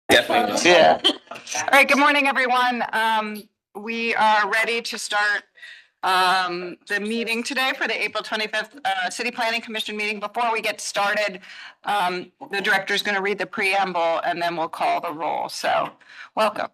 Definitely. Yeah. All right, good morning, everyone. We are ready to start the meeting today for the April 25th City Planning Commission meeting. Before we get started, the director is going to read the preamble and then we'll call the roll. So welcome.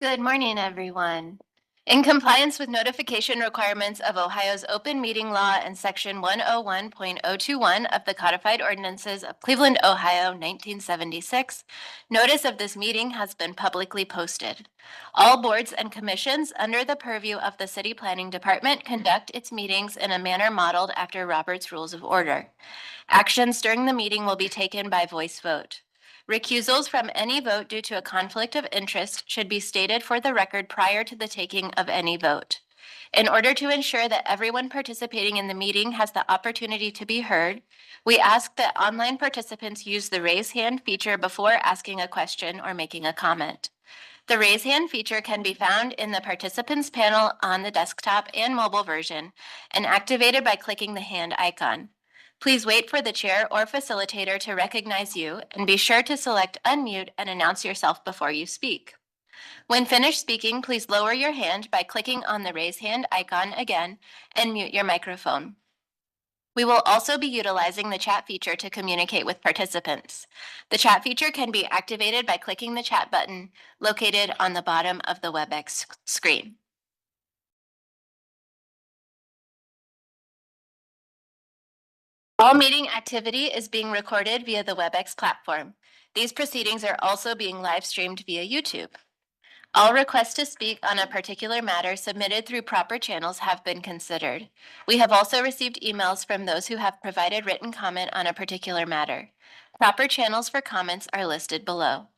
Good morning, everyone. In compliance with notification requirements of Ohio's open meeting law and section 101.021 of the codified ordinances of Cleveland, Ohio, 1976, notice of this meeting has been publicly posted. All boards and commissions under the purview of the City Planning Department conduct its meetings in a manner modeled after Robert's Rules of Order. Actions during the meeting will be taken by voice vote. Recusals from any vote due to a conflict of interest should be stated for the record prior to the taking of any vote. In order to ensure that everyone participating in the meeting has the opportunity to be heard, we ask that online participants use the raise hand feature before asking a question or making a comment. The raise hand feature can be found in the participants panel on the desktop and mobile version and activated by clicking the hand icon. Please wait for the chair or facilitator to recognize you and be sure to select unmute and announce yourself before you speak. When finished speaking, please lower your hand by clicking on the raise hand icon again and mute your microphone. We will also be utilizing the chat feature to communicate with participants. The chat feature can be activated by clicking the chat button located on the bottom of the WebEx screen. All meeting activity is being recorded via the WebEx platform. These proceedings are also being live streamed via YouTube. All requests to speak on a particular matter submitted through proper channels have been considered. We have also received emails from those who have provided written comment on a particular matter. Proper channels for comments are listed below.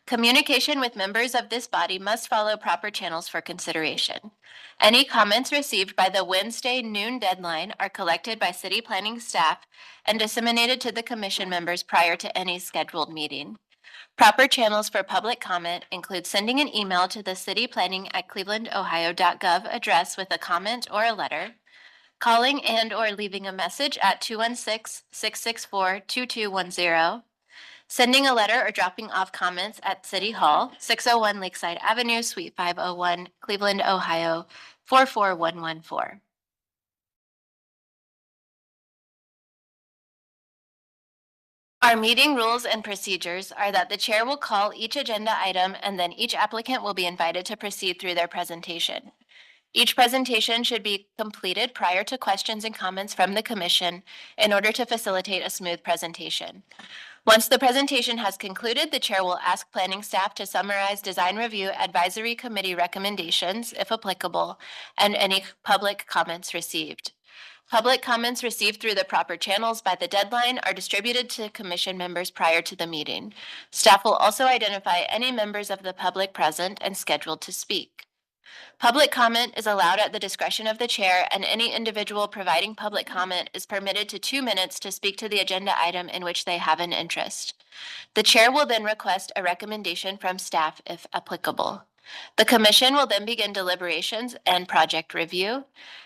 Communication with members of this body must follow proper channels for consideration. Any comments received by the Wednesday noon deadline are collected by city planning staff and disseminated to the commission members prior to any scheduled meeting. Proper channels for public comment include sending an email to the cityplanning@clevelandohio.gov address with a comment or a letter, calling and or leaving a message at 216-664-2210, sending a letter or dropping off comments at City Hall, 601 Lakeside Avenue, Suite 501, Cleveland, Ohio, 44114. Our meeting rules and procedures are that the chair will call each agenda item and then each applicant will be invited to proceed through their presentation. Each presentation should be completed prior to questions and comments from the commission in order to facilitate a smooth presentation. Once the presentation has concluded, the chair will ask planning staff to summarize design review advisory committee recommendations, if applicable, and any public comments received. Public comments received through the proper channels by the deadline are distributed to commission members prior to the meeting. Staff will also identify any members of the public present and scheduled to speak. Public comment is allowed at the discretion of the chair, and any individual providing public comment is permitted to 2 minutes to speak to the agenda item in which they have an interest. The chair will then request a recommendation from staff if applicable. The commission will then begin deliberations and project review.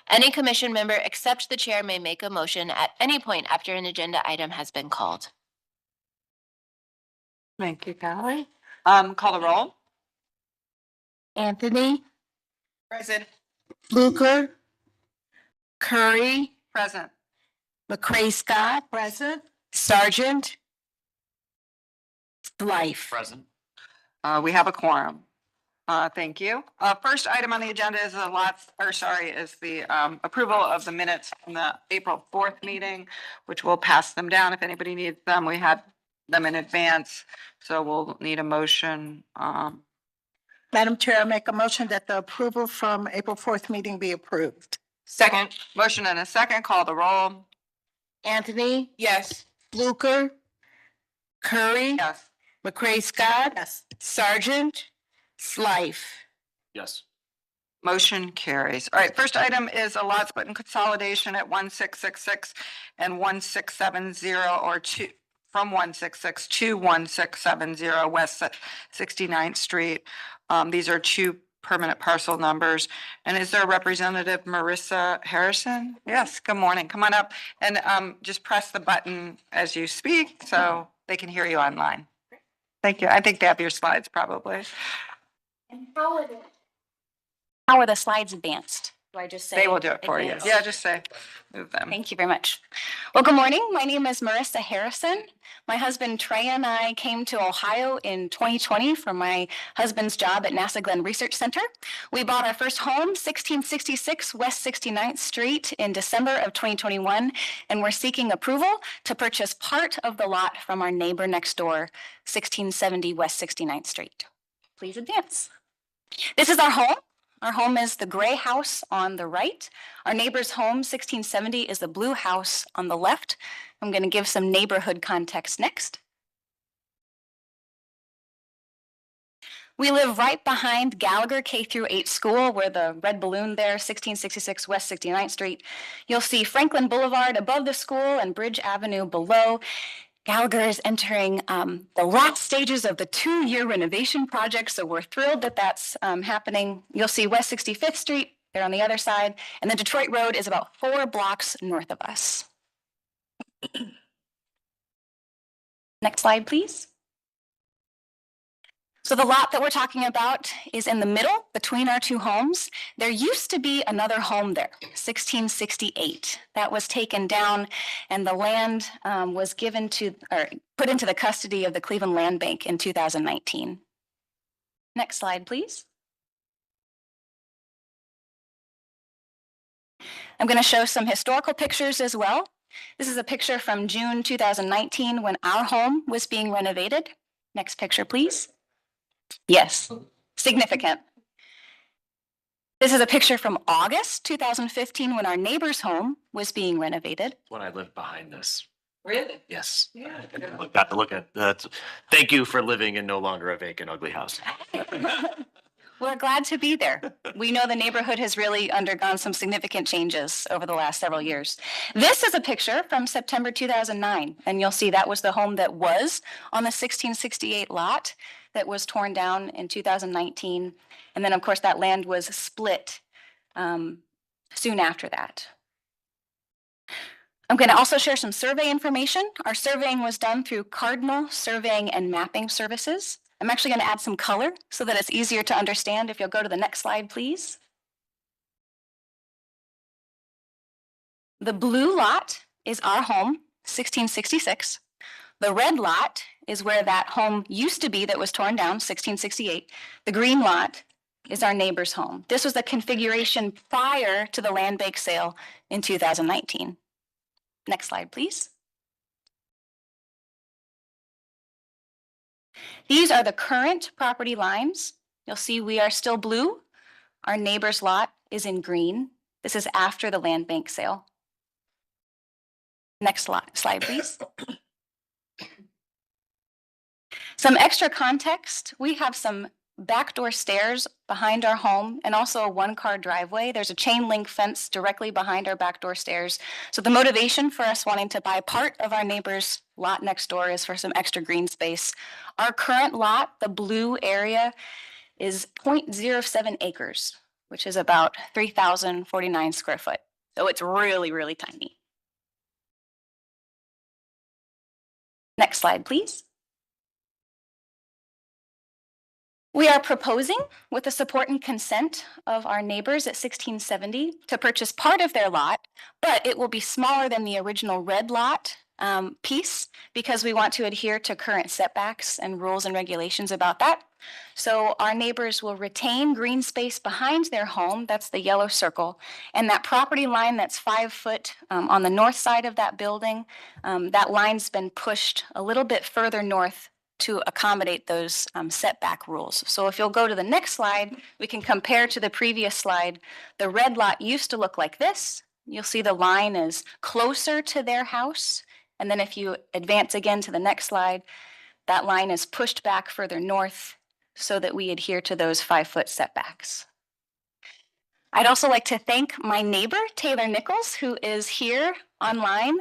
Any commission member except the chair may make a motion at any point after an agenda item has been called. Thank you, Callie. Call the roll. Anthony, Present. Luker, Curry, Present. McCray Scott, present, Sargent, Life. Present. We have a quorum. Thank you. First item on the agenda is the approval of the minutes from the April 4th meeting, which we'll pass them down if anybody needs them. We had them in advance, so we'll need a motion. Madam Chair, I make a motion that the approval from April 4th meeting be approved. Second. Motion and a second. Call the roll. Anthony, Yes. Luker, Curry, Yes. McCray Scott, yes, Sargent, Life. Yes. Motion carries. All right, first item is a lot split and consolidation at 1666 and 1670 or from 166 to 1670 West 69th Street. These are two permanent parcel numbers. And is there a representative, Marissa Harrison? Yes, good morning. Come on up and just press the button as you speak. So they can hear you online. Thank you. I think they have your slides probably. And how are the slides advanced? Do I just say? They will do it for you. advanced? Yeah, just say, move them. Thank you very much. Well, good morning. My name is Marissa Harrison. My husband Trey and I came to Ohio in 2020 for my husband's job at NASA Glenn Research Center. We bought our first home, 1666 West 69th Street in December of 2021, and we're seeking approval to purchase part of the lot from our neighbor next door, 1670 West 69th Street. Please advance. This is our home. Our home is the gray house on the right. Our neighbor's home, 1670, is the blue house on the left. I'm going to give some neighborhood context next. We live right behind Gallagher K-8 school, where the red balloon there, 1666 West 69th Street. You'll see Franklin Boulevard above the school and Bridge Avenue below. Gallagher is entering the last stages of the 2-year renovation project, so we're thrilled that that's happening. You'll see West 65th Street there on the other side, and then Detroit Road is about 4 blocks north of us. Next slide, please. So the lot that we're talking about is in the middle between our two homes. There used to be another home there, 1668. That was taken down and the land was given to, or put into the custody of the Cleveland Land Bank in 2019. Next slide, please. I'm going to show some historical pictures as well. This is a picture from June 2019 when our home was being renovated. Next picture, please. Yes, significant. This is a picture from August 2015 when our neighbor's home was being renovated. When I lived behind this. Really? Yes. Yeah. Got to look at that. Thank you for living in no longer a vacant, ugly house. We're glad to be there. We know the neighborhood has really undergone some significant changes over the last several years. This is a picture from September 2009, and you'll see that was the home that was on the 1668 lot that was torn down in 2019. And then, of course, that land was split soon after that. I'm going to also share some survey information. Our surveying was done through Cardinal Surveying and Mapping Services. I'm actually going to add some color so that it's easier to understand. If you'll go to the next slide, please. The blue lot is our home, 1666. The red lot is where that home used to be that was torn down, 1668. The green lot is our neighbor's home. This was the configuration prior to the land bank sale in 2019. Next slide, please. These are the current property lines. You'll see we are still blue. Our neighbor's lot is in green. This is after the land bank sale. Next slide, please. Some extra context. We have some backdoor stairs behind our home and also a 1-car driveway. There's a chain link fence directly behind our backdoor stairs. So the motivation for us wanting to buy part of our neighbor's lot next door is for some extra green space. Our current lot, the blue area, is 0.07 acres, which is about 3,049 square foot. So it's really, really tiny. Next slide, please. We are proposing, with the support and consent of our neighbors at 1670, to purchase part of their lot, but it will be smaller than the original red lot piece because we want to adhere to current setbacks and rules and regulations about that. So our neighbors will retain green space behind their home, that's the yellow circle, and that property line that's 5 foot on the north side of that building, that line's been pushed a little bit further north to accommodate those setback rules. So if you'll go to the next slide, we can compare to the previous slide. The red lot used to look like this. You'll see the line is closer to their house. And then if you advance again to the next slide, that line is pushed back further north so that we adhere to those 5 foot setbacks. I'd also like to thank my neighbor, Taylor Nichols, who is here online.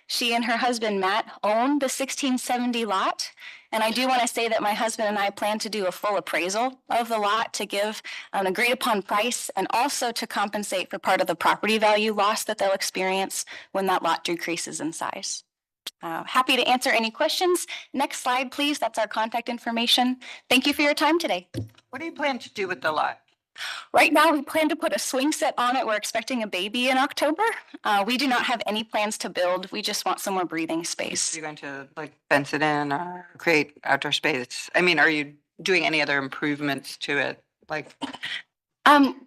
She and her husband, Matt, own the 1670 lot. And I do want to say that my husband and I plan to do a full appraisal of the lot to give an agreed upon price and also to compensate for part of the property value loss that they'll experience when that lot decreases in size. Happy to answer any questions. Next slide, please. That's our contact information. Thank you for your time today. What do you plan to do with the lot? Right now, we plan to put a swing set on it. We're expecting a baby in October. We do not have any plans to build. We just want some more breathing Are space. you going to like fence it in or create outdoor space? I mean, are you doing any other improvements to it? Like,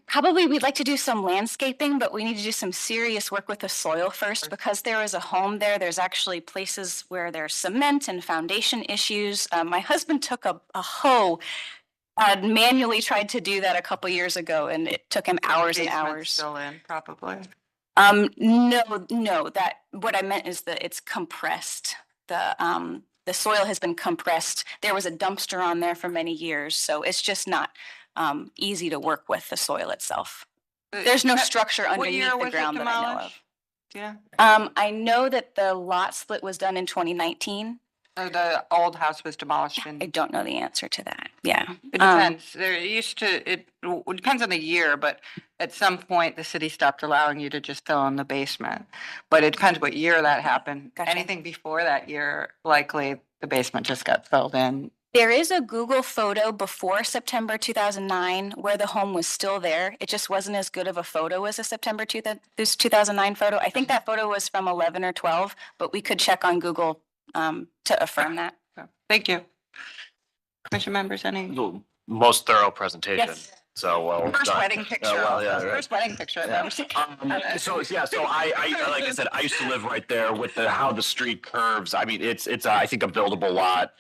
Probably we'd like to do some landscaping, but we need to do some serious work with the soil first because there is a home there. There's actually places where there's cement and foundation issues. My husband took a hoe, manually tried to do that a couple years ago, and it took him hours and basement's hours. still in, probably. No, that, what I meant is that it's compressed. The soil has been compressed. There was a dumpster on there for many years, so it's just not, easy to work with the soil itself. There's no structure What underneath year the was it ground that I know of. demolished? Yeah, I know that the lot split was done in 2019. or the old house was demolished I in. don't know the answer to that. Yeah. It depends. There used to, it depends on the year, but at some point, the city stopped allowing you to just fill in the basement. But it depends what year that happened. Gotcha. Anything before that year, likely the basement just got filled in. There is a Google photo before September 2009 where the home was still there. It just wasn't as good of a photo as a September 2009 photo. I think that photo was from 11 or 12, but we could check on Google to affirm that. So, thank you. Commission members, any? The most thorough presentation. Yes. So well First done. wedding picture. well, yeah, right. First wedding picture I've ever seen. So I like I said, I used to live right there with how the street curves. I mean, it's I think a buildable lot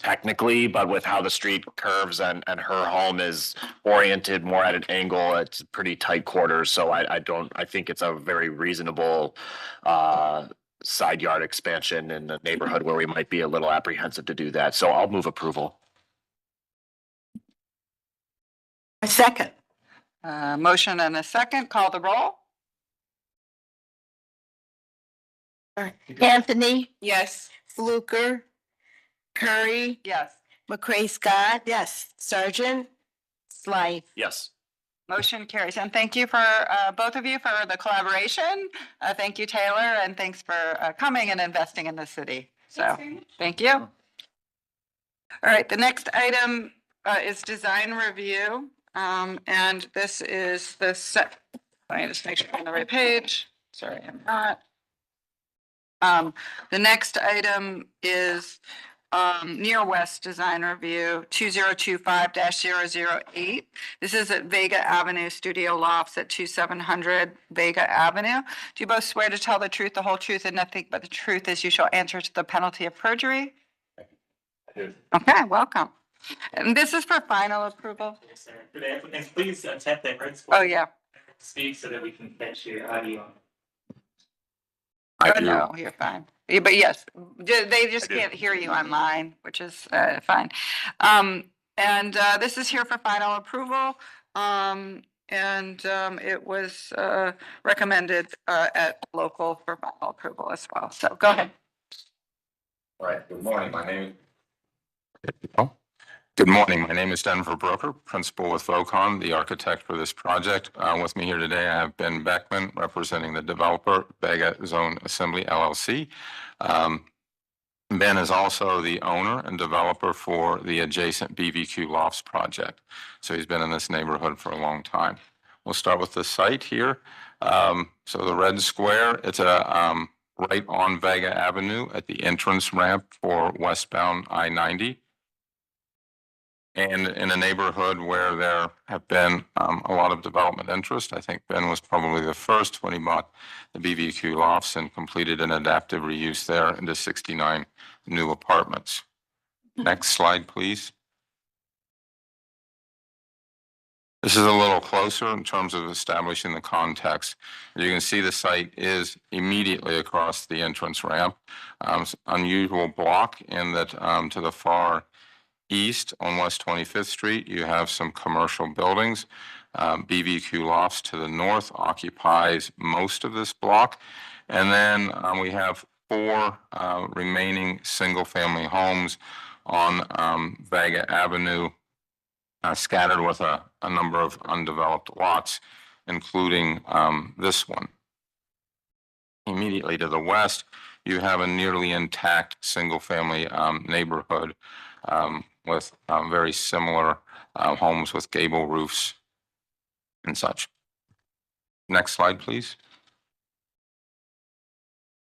technically, but with how the street curves and her home is oriented more at an angle, it's pretty tight quarters. So I think it's a very reasonable side yard expansion in the neighborhood where we might be a little apprehensive to do that. So I'll move approval. A second. Motion and a second, call the roll. Anthony, Yes. Fluker, Curry, Yes. McCray Scott. Yes. Sergeant, Slight. Yes. Motion carries. And thank you for both of you for the collaboration. Thank you, Taylor, and thanks for coming and investing in the city. So, thank you. All right, the next item is design review. And this is the set, let me just make sure I'm on the right page. Sorry, I'm not. The next item is Near West Design Review 2025-008. This is at Vega Avenue Studio Lofts at 2700 Vega Avenue. Do you both swear to tell the truth, the whole truth, and nothing but the truth as you shall answer to the penalty of perjury? Okay, welcome. And this is for final approval? Yes, sir. For the applicants, please tap that red Oh, square. yeah. Speak so that we can catch your audio. Oh, no, you're fine. Yeah, but yes, they just can't hear you online, which is fine. And this is here for final approval. It was recommended at local for final approval as well. So go ahead. All right, good morning, Good morning, my name is Denver Broker, Principal with Vocon, the architect for this project. With me here today, I have Ben Beckman, representing the developer, Vega Zone Assembly LLC. Ben is also the owner and developer for the adjacent BVQ Lofts project. So he's been in this neighborhood for a long time. We'll start with the site here. So the red square, it's a right on Vega Avenue at the entrance ramp for westbound I-90. And in a neighborhood where there have been a lot of development interest. I think Ben was probably the first when he bought the BVQ Lofts and completed an adaptive reuse there into 69 new apartments. Next slide, please. This is a little closer in terms of establishing the context. As you can see, the site is immediately across the entrance ramp. Unusual block in that to the far east on West 25th Street, you have some commercial buildings. BVQ Lofts to the north occupies most of this block. And then we have 4 remaining single-family homes on Vega Avenue, scattered with a number of undeveloped lots, including this one. Immediately to the west, you have a nearly intact single-family neighborhood with very similar homes with gable roofs and such. Next slide, please.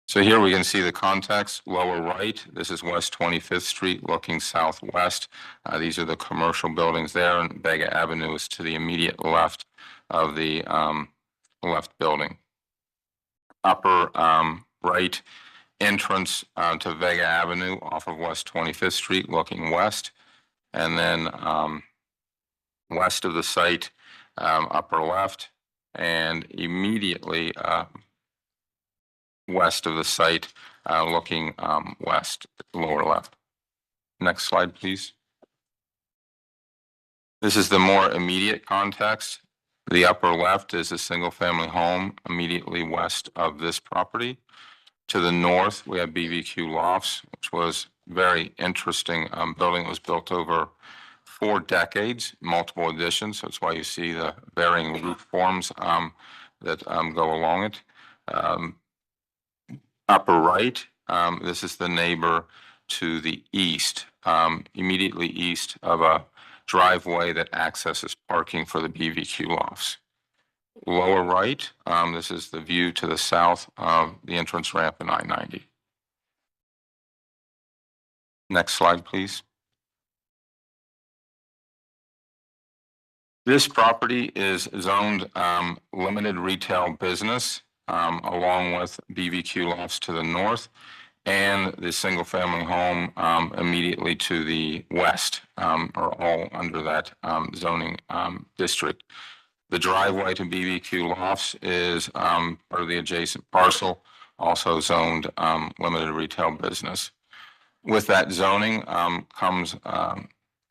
So here we can see the context, lower right. This is West 25th Street looking southwest. These are the commercial buildings there, and Vega Avenue is to the immediate left of the left building. Upper right entrance to Vega Avenue off of West 25th Street looking west. And then west of the site, upper left, and immediately west of the site, looking west, lower left. Next slide, please. This is the more immediate context. The upper left is a single-family home immediately west of this property. To the north, we have BBQ Lofts, which was very interesting building. It was built over 4 decades, multiple additions. That's why you see the varying roof forms that go along it. Upper right, this is the neighbor to the east, immediately east of a driveway that accesses parking for the BBQ Lofts. Lower right, this is the view to the south of the entrance ramp in I-90. Next slide, please. This property is zoned limited retail business along with BBQ Lofts to the north and the single family home immediately to the west are all under that zoning district. The driveway to BBQ Lofts is part of the adjacent parcel, also zoned limited retail business. With that zoning comes a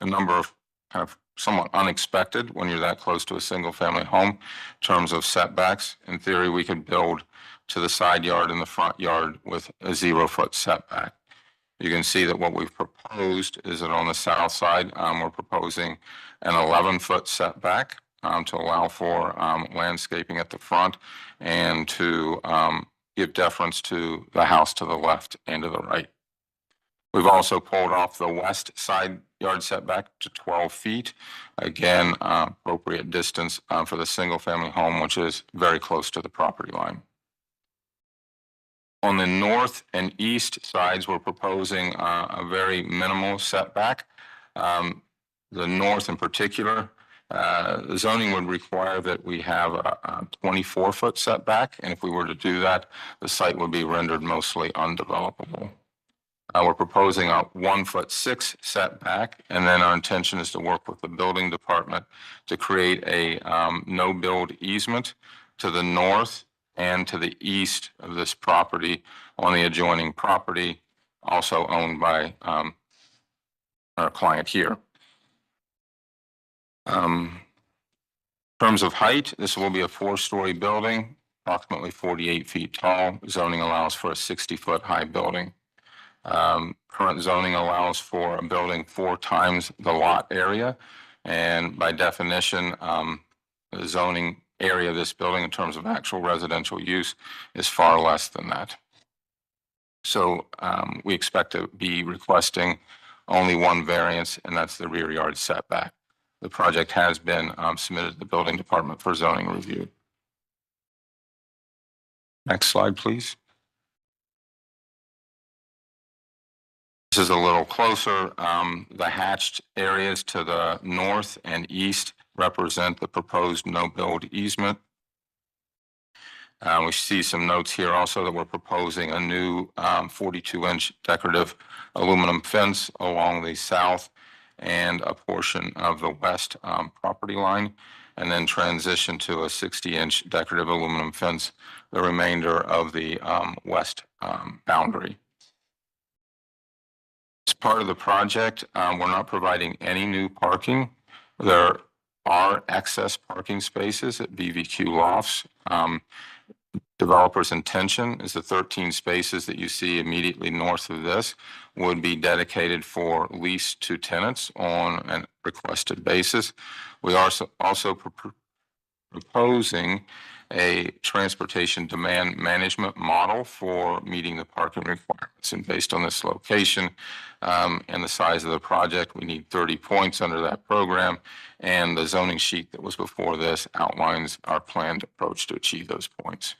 number of kind of somewhat unexpected when you're that close to a single family home in terms of setbacks. In theory, we could build to the side yard and the front yard with a 0-foot setback. You can see that what we've proposed is that on the south side, we're proposing an 11-foot setback to allow for landscaping at the front and to give deference to the house to the left and to the right. We've also pulled off the west side yard setback to 12 feet. Again, appropriate distance for the single family home, which is very close to the property line. On the north and east sides, we're proposing a very minimal setback. The north in particular, the zoning would require that we have a 24-foot setback. And if we were to do that, the site would be rendered mostly undevelopable. We're proposing a 1'6" setback, and then our intention is to work with the building department to create a no-build easement to the north and to the east of this property on the adjoining property, also owned by our client here. In terms of height, this will be a 4-story building, approximately 48 feet tall. Zoning allows for a 60-foot high building. Current zoning allows for a building 4 times the lot area. And by definition, the zoning area of this building in terms of actual residential use is far less than that. So we expect to be requesting only one variance, and that's the rear yard setback. The project has been submitted to the building department for zoning review. Next slide, please. This is a little closer. The hatched areas to the north and east represent the proposed no-build easement. We see some notes here also that we're proposing a new 42-inch decorative aluminum fence along the south and a portion of the west property line, and then transition to a 60-inch decorative aluminum fence, the remainder of the west boundary. As part of the project, we're not providing any new parking. There are excess parking spaces at BBQ Lofts. Developer's intention is the 13 spaces that you see immediately north of this would be dedicated for lease to tenants on a requested basis. We are also proposing a transportation demand management model for meeting the parking requirements. And based on this location and the size of the project, we need 30 points under that program. And the zoning sheet that was before this outlines our planned approach to achieve those points.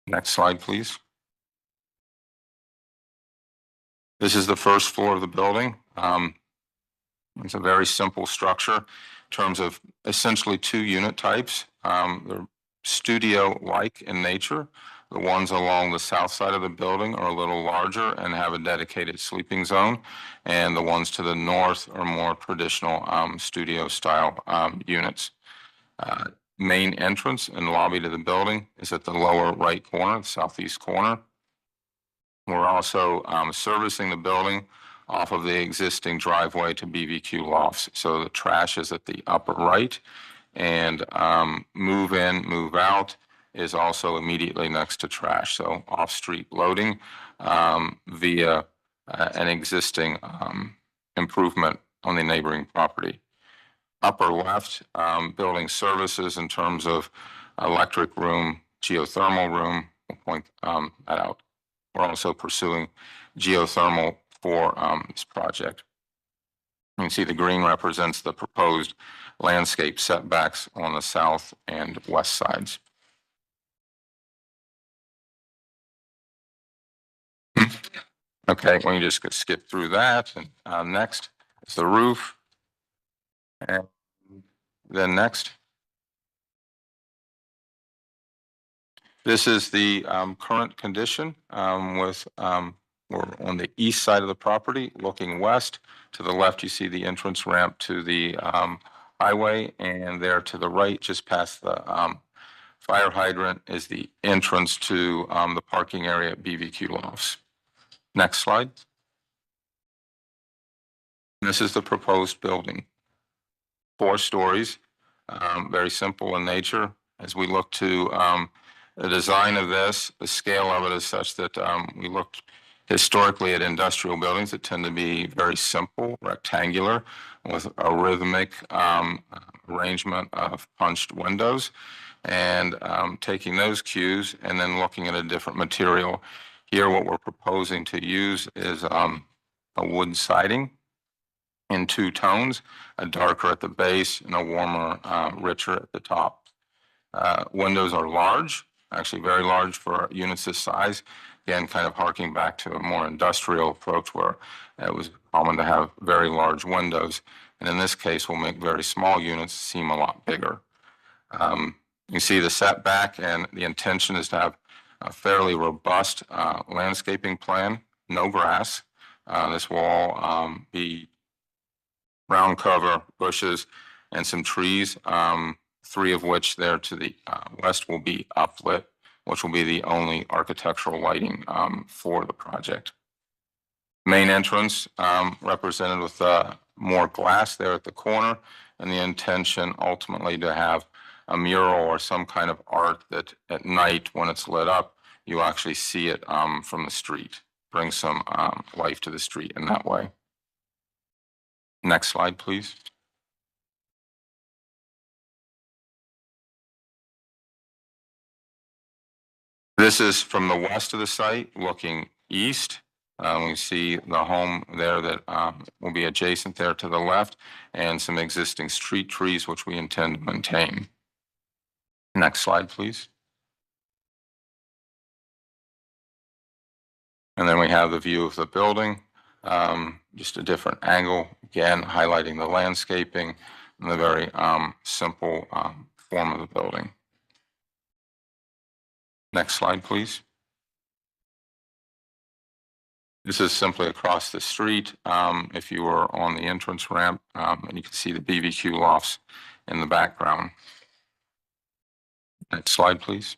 Next slide, please. This is the first floor of the building. It's a very simple structure in terms of essentially two unit types. They're studio-like in nature. The ones along the south side of the building are a little larger and have a dedicated sleeping zone. And the ones to the north are more traditional studio-style units. Main entrance and lobby to the building is at the lower right corner, the southeast corner. We're also servicing the building off of the existing driveway to BBQ Lofts. So the trash is at the upper right, and move in, move out is also immediately next to trash. So off-street loading via an existing improvement on the neighboring property. Upper left, building services in terms of electric room, geothermal room. We'll point that out. We're also pursuing geothermal for this project. You can see the green represents the proposed landscape setbacks on the south and west sides. Okay, well, you just could skip through that. And next is the roof. And then next. This is the current condition with we're on the east side of the property looking west. To the left, you see the entrance ramp to the highway, and there to the right, just past the fire hydrant, is the entrance to the parking area at BBQ Lofts. Next slide. This is the proposed building. 4 stories, very simple in nature. As we look to the design of this, the scale of it is such that we looked historically at industrial buildings that tend to be very simple, rectangular, with a rhythmic arrangement of punched windows, and taking those cues and then looking at a different material. Here, what we're proposing to use is a wood siding in 2 tones, a darker at the base and a warmer, richer at the top. Windows are large, actually very large for units this size. Again, kind of harking back to a more industrial approach where it was common to have very large windows. And in this case, we'll make very small units seem a lot bigger. You see the setback, and the intention is to have a fairly robust landscaping plan, no grass. This will all be ground cover, bushes, and some trees, 3 of which there to the west will be uplit, which will be the only architectural lighting for the project. Main entrance represented with more glass there at the corner, and the intention ultimately to have a mural or some kind of art that at night when it's lit up, you actually see it from the street, bring some life to the street in that way. Next slide, please. This is from the west of the site looking east. We see the home there that will be adjacent there to the left, and some existing street trees which we intend to maintain. Next slide, please. And then we have the view of the building, just a different angle, again highlighting the landscaping and the very simple form of the building. Next slide, please. This is simply across the street. If you were on the entrance ramp, and you can see the BBQ Lofts in the background. Next slide, please.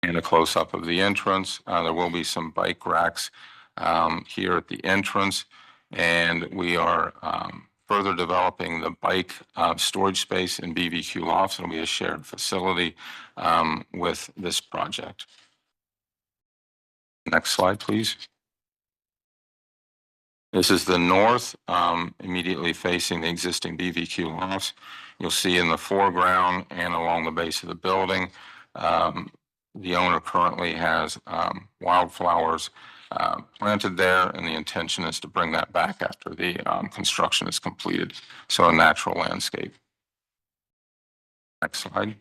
And a close-up of the entrance. There will be some bike racks here at the entrance, and we are further developing the bike storage space in BBQ Lofts. It'll be a shared facility with this project. Next slide, please. This is the north, immediately facing the existing BVQ lofts. You'll see in the foreground and along the base of the building, the owner currently has wildflowers planted there, and the intention is to bring that back after the construction is completed. So a natural landscape. Next slide.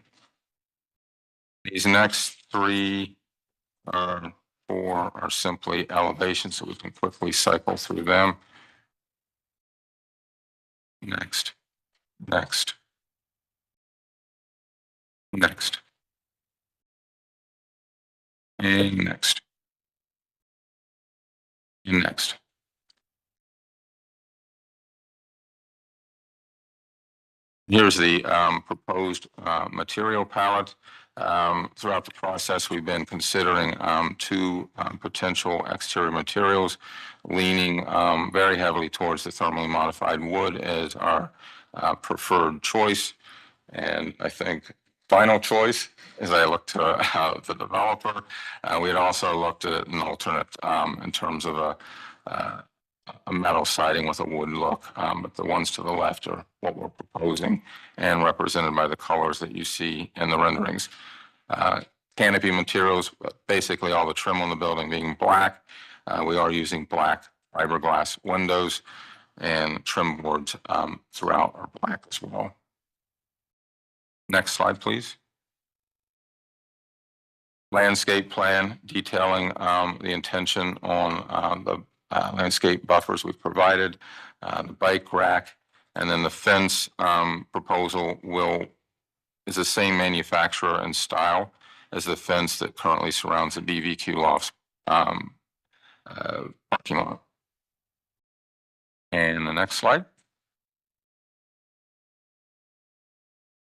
These next three or four are simply elevations, so we can quickly cycle through them. Next, next, next, and next, and next. Here's the proposed material palette. Throughout the process, we've been considering two potential exterior materials, leaning very heavily towards the thermally modified wood as our preferred choice. And I think final choice, as I look to the developer, we had also looked at an alternate in terms of a metal siding with a wood look, but the ones to the left are what we're proposing and represented by the colors that you see in the renderings. Canopy materials, basically all the trim on the building being black. We are using black fiberglass windows, and trim boards throughout are black as well. Next slide, please. Landscape plan detailing the intention on the landscape buffers we've provided, the bike rack, and then the fence proposal is the same manufacturer and style as the fence that currently surrounds the BVQ Lofts parking lot. And the next slide.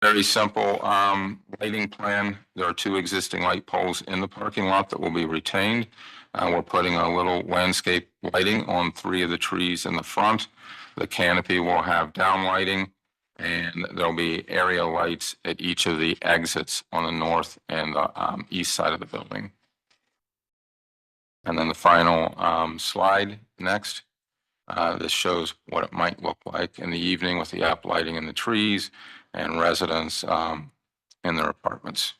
Very simple lighting plan. There are two existing light poles in the parking lot that will be retained. We're putting a little landscape lighting on three of the trees in the front. The canopy will have down lighting, and there'll be area lights at each of the exits on the north and the east side of the building. And then the final slide next. This shows what it might look like in the evening with the app lighting in the trees and residents in their apartments.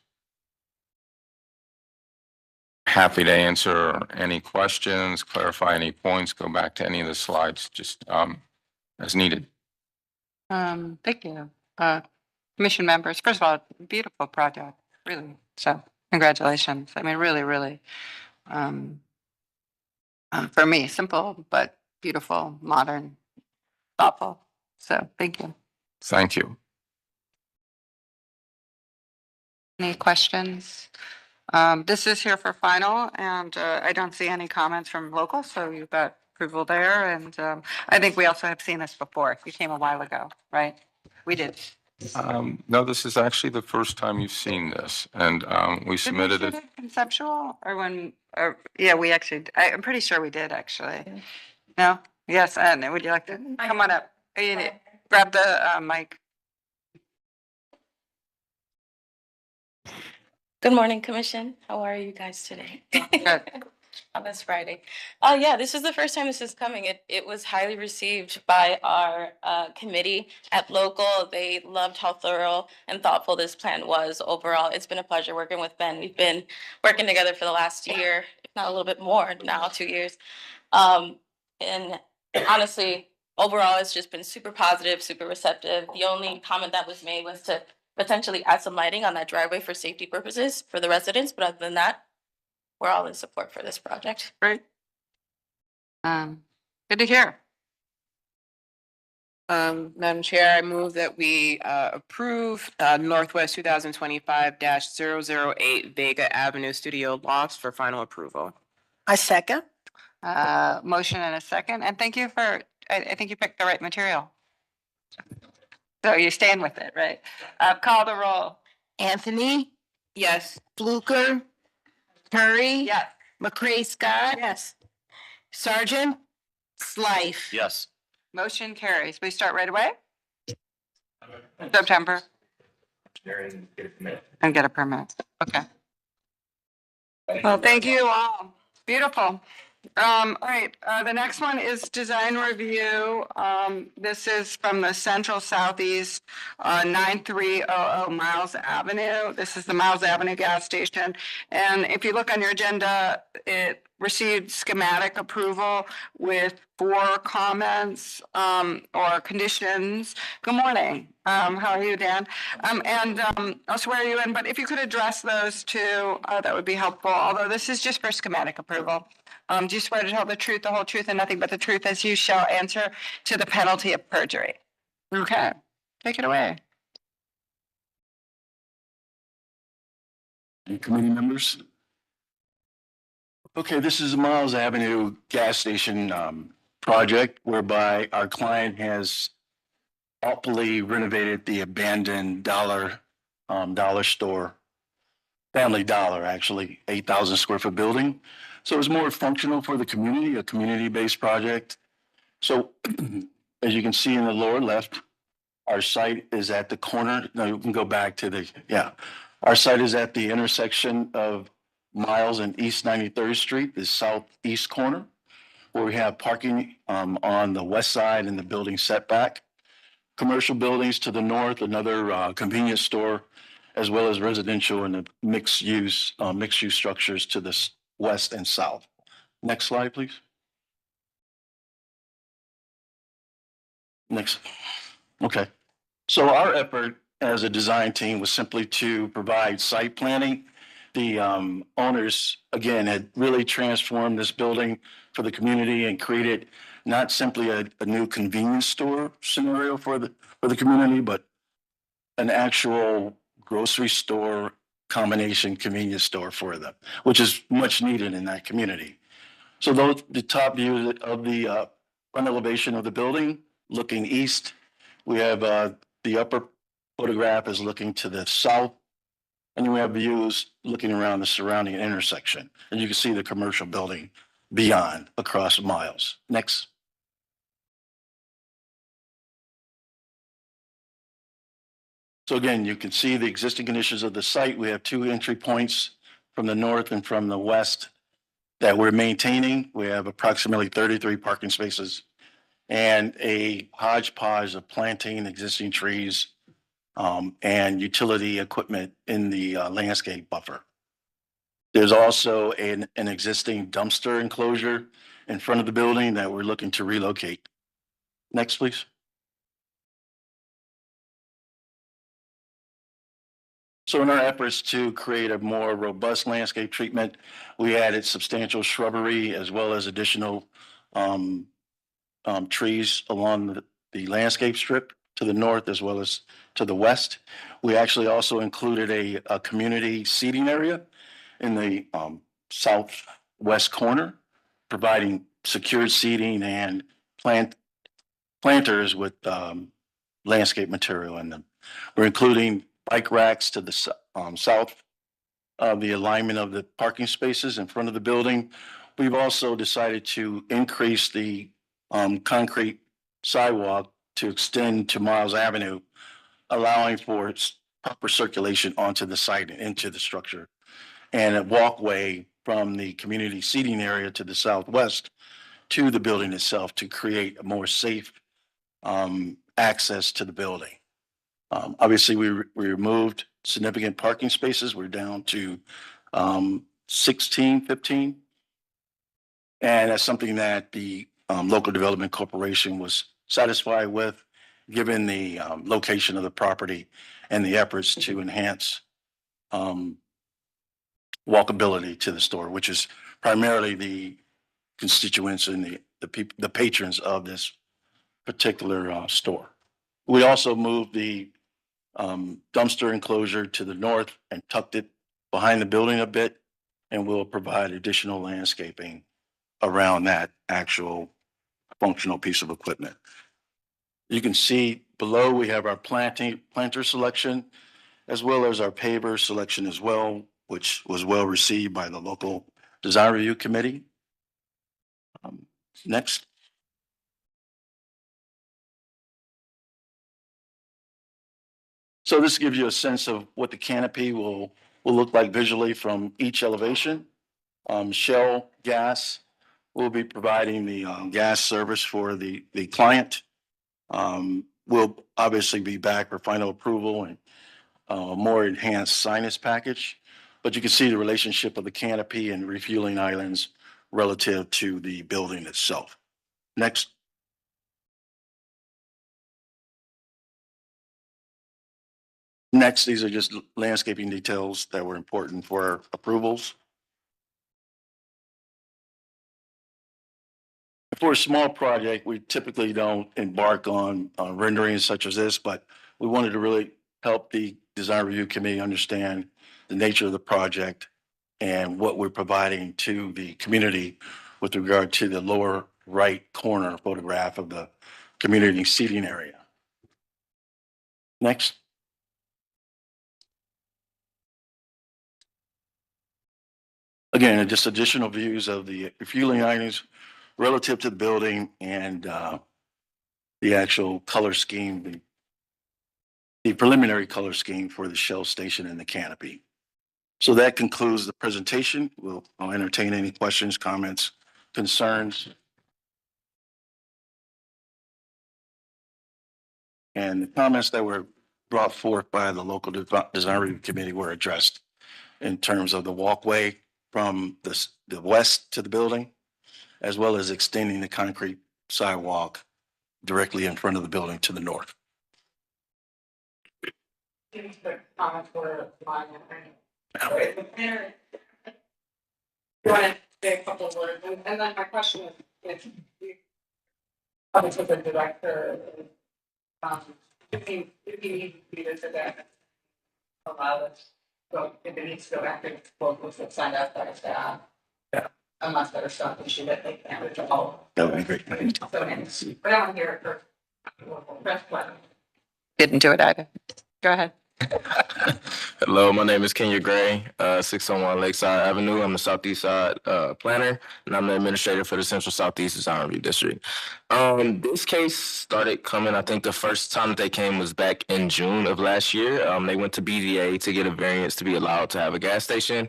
Happy to answer any questions, clarify any points, go back to any of the slides, just as needed. Thank you. Commission members, first of all, beautiful project, really. So congratulations. I mean, really, really, for me, simple, but beautiful, modern, thoughtful. So thank you. Thank you. Any questions? This is here for final, and I don't see any comments from local, so you've got approval there. And I think we also have seen this before. You came a while ago, right? We did. No, this is actually the first time you've seen this, and we submitted it. Conceptual or when, yeah, we actually, I'm pretty sure we did actually. No? Yes, and would you like to come on up? Grab the mic. Good morning, Commission. How are you guys today? Good. On this Friday. Yeah, this is the first time this is coming. It was highly received by our committee at local. They loved how thorough and thoughtful this plan was overall. It's been a pleasure working with Ben. We've been working together for the last year, if not a little bit more now, 2 years. And honestly, overall, it's just been super positive, super receptive. The only comment that was made was to potentially add some lighting on that driveway for safety purposes for the residents. But other than that, we're all in support for this project. Great. Good to hear. Madam Chair, I move that we approve Northwest 2025-008 Vega Avenue Studio Lofts for final approval. I second. Motion and a second. And thank you for, I think you picked the right material. So you're staying with it, right? Call the roll. Anthony, Yes. Fluker, Curry. Yes. McCray Scott. Yes. Sergeant, Slife. Yes. Motion carries. We start right away? September. And get a permit. Okay. Well, thank you all. Beautiful. All right, the next one is design review. This is from the Central Southeast, 9300 Miles Avenue. This is the Miles Avenue gas station. And if you look on your agenda, it received schematic approval with 4 comments, or conditions. Good morning. How are you, Dan? I'll swear you in, but if you could address those two, that would be helpful, although this is just for schematic approval. Do you swear to tell the truth, the whole truth, and nothing but the truth as you shall answer to the penalty of perjury? Okay, take it away. And committee members. Okay, this is the Miles Avenue gas station project whereby our client has awfully renovated the abandoned dollar store, Family Dollar, actually, 8,000 square foot building. So it's more functional for the community, a community-based project. So as you can see in the lower left, our site is at the corner. No, you can go back to the, yeah. Our site is at the intersection of Miles and East 93rd Street, the southeast corner, where we have parking on the west side and the building setback. Commercial buildings to the north, another convenience store, as well as residential and the mixed use structures to the west and south. Next slide, please. Next. Okay. So our effort as a design team was simply to provide site planning. The owners, again, had really transformed this building for the community and created not simply a new convenience store scenario for the community, but an actual grocery store combination convenience store for them, which is much needed in that community. So the top view of the front elevation of the building, looking east, we have the upper photograph is looking to the south, and then we have views looking around the surrounding intersection. And you can see the commercial building beyond across Miles. Next. So again, you can see the existing conditions of the site. We have 2 entry points from the north and from the west that we're maintaining. We have approximately 33 parking spaces and a hodgepodge of planting existing trees and utility equipment in the landscape buffer. There's also an existing dumpster enclosure in front of the building that we're looking to relocate. Next, please. So in our efforts to create a more robust landscape treatment, we added substantial shrubbery as well as additional trees along the landscape strip to the north as well as to the west. We actually also included a community seating area in the southwest corner, providing secured seating and planters with landscape material in them. We're including bike racks to the south of the alignment of the parking spaces in front of the building. We've also decided to increase the concrete sidewalk to extend to Miles Avenue, allowing for proper circulation onto the site and into the structure, and a walkway from the community seating area to the southwest to the building itself to create a more safe access to the building. Obviously, we removed significant parking spaces. We're down to 16, 15. And that's something that the local development corporation was satisfied with, given the location of the property and the efforts to enhance walkability to the store, which is primarily the constituents and the patrons of this particular store. We also moved the dumpster enclosure to the north and tucked it behind the building a bit, and we'll provide additional landscaping around that actual functional piece of equipment. You can see below we have our planter selection, as well as our paver selection as well, which was well received by the local design review committee. Next. So this gives you a sense of what the canopy will look like visually from each elevation. Shell gas We'll be providing the gas service for the client. We'll obviously be back for final approval and more enhanced signage package. But you can see the relationship of the canopy and refueling islands relative to the building itself. Next. Next, these are just landscaping details that were important for our approvals. For a small project, we typically don't embark on renderings such as this, but we wanted to really help the design review committee understand the nature of the project and what we're providing to the community with regard to the lower right corner photograph of the community seating area. Next. Again, just additional views of the refueling items relative to the building and the actual color scheme, the preliminary color scheme for the Shell station and the canopy. So that concludes the presentation. I'll entertain any questions, comments, concerns. And the comments that were brought forth by the local design review committee were addressed in terms of the walkway from the west to the building, as well as extending the concrete sidewalk directly in front of the building to the north. You want to say a couple of words, and then my question is, if you, obviously the director, if you need to do this again, allow us, so if it needs to go back and forth, we'll sign up by staff. Yeah. Unless there's some issue that they can't resolve. That would be great. So, but I want to hear it first. Didn't do it either. Go ahead. Hello, my name is Kenya Gray, 601 Lakeside Avenue. I'm the Southeast Side planner, and I'm the administrator for the Central Southeast Design Review District. This case started coming, I think the first time that they came was back in June of last year. They went to BDA to get a variance to be allowed to have a gas station.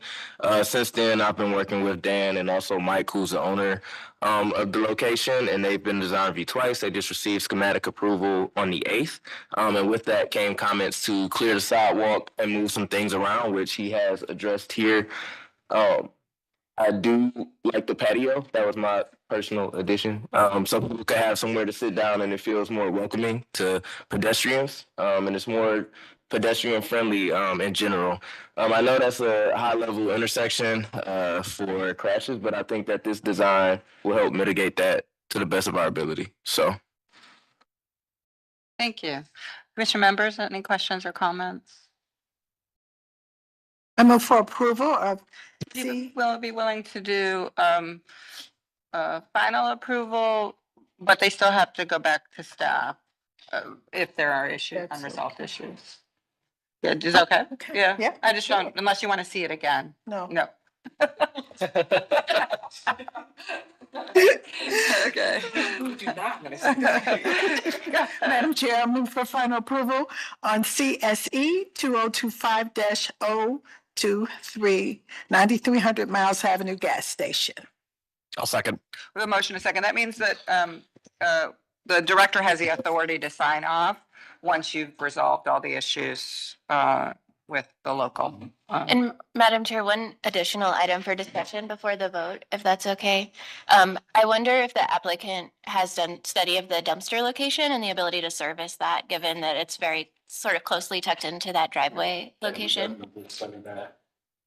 Since then, I've been working with Dan and also Mike, who's the owner of the location, and they've been design review twice. They just received schematic approval on the 8th. And with that came comments to clear the sidewalk and move some things around, which he has addressed here. I do like the patio. That was my personal addition. So people can have somewhere to sit down and it feels more welcoming to pedestrians. And it's more pedestrian friendly in general. I know that's a high level intersection for crashes, but I think that this design will help mitigate that to the best of our ability. So. Thank you. Commission members, any questions or comments? I move for approval of Will be willing to do final approval, but they still have to go back to staff if there are issues, That's unresolved issues. Yeah, is that okay? Okay. Yeah. Yeah, I just don't, unless you want to see it again. no. No. Okay. Madam Chair, I move for final approval on CSE 2025-023, 9300 Miles Avenue Gas Station. I'll second. With a motion a second, that means that the director has the authority to sign off once you've resolved all the issues with the local. And Madam Chair, one additional item for discussion before the vote, if that's okay. I wonder if the applicant has done study of the dumpster location and the ability to service that, given that it's very sort of closely tucked into that driveway location.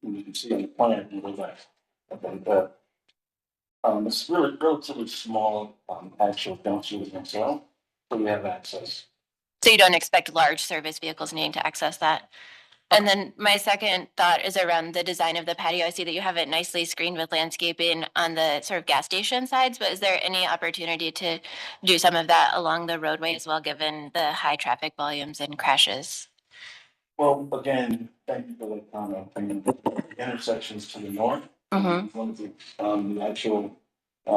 You can see on the plan, you go back. But it's really relatively small actual dumpsters themselves, so you have access. So you don't expect large service vehicles needing to access that? And then my second thought is around the design of the patio. I see that you have it nicely screened with landscaping on the sort of gas station sides, but is there any opportunity to do some of that along the roadway as well, given the high traffic volumes and crashes? Well, again, thank you for that comment. I mean, the intersections to the north, one of the actual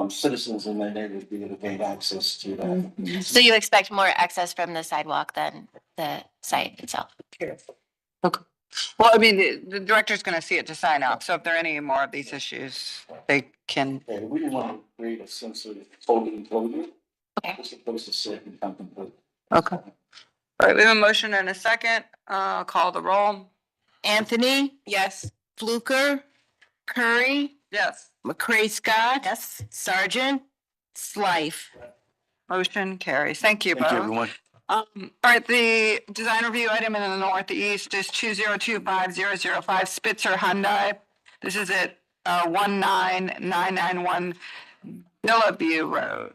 citizens in that area would be able to gain access to that. So you expect more access from the sidewalk than the site itself? Okay. Well, I mean, the director's gonna see it to sign off, so if there are any more of these issues, they can. And we didn't want to create a sense of total enclosure. Okay. As opposed to sit and contemplate. Okay. All right, we have a motion and a second. Call the roll. Anthony? Yes. Fluker? Curry? Yes. McCray Scott? Yes. Sergeant? Slife? Motion carries. Thank you Thank you, both. everyone. All right, the design review item in the northeast is 2025005 Spitzer Hyundai. This is at 19991 Villaview Road.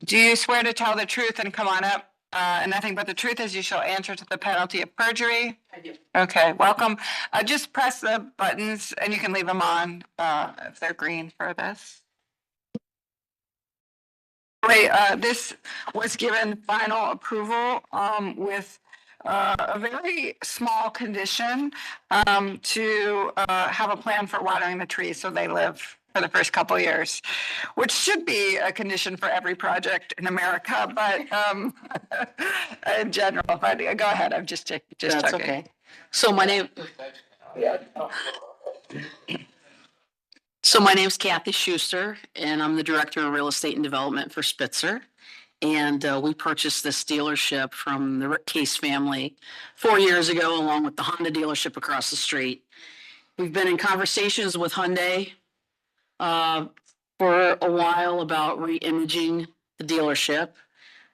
Do you swear to tell the truth and come on up? And nothing but the truth is you shall answer to the penalty of perjury? I do. Okay, welcome. Just press the buttons and you can leave them on if they're green for this. Wait, this was given final approval with a very small condition to have a plan for watering the trees so they live for the first couple of years, which should be a condition for every project in America, but in general, but go ahead, I'm just That's checking. okay. So my name. So my name's Kathy Schuster, and I'm the Director of Real Estate and Development for Spitzer. And we purchased this dealership from the Case family 4 years ago, along with the Honda dealership across the street. We've been in conversations with Hyundai for a while about re-imaging the dealership.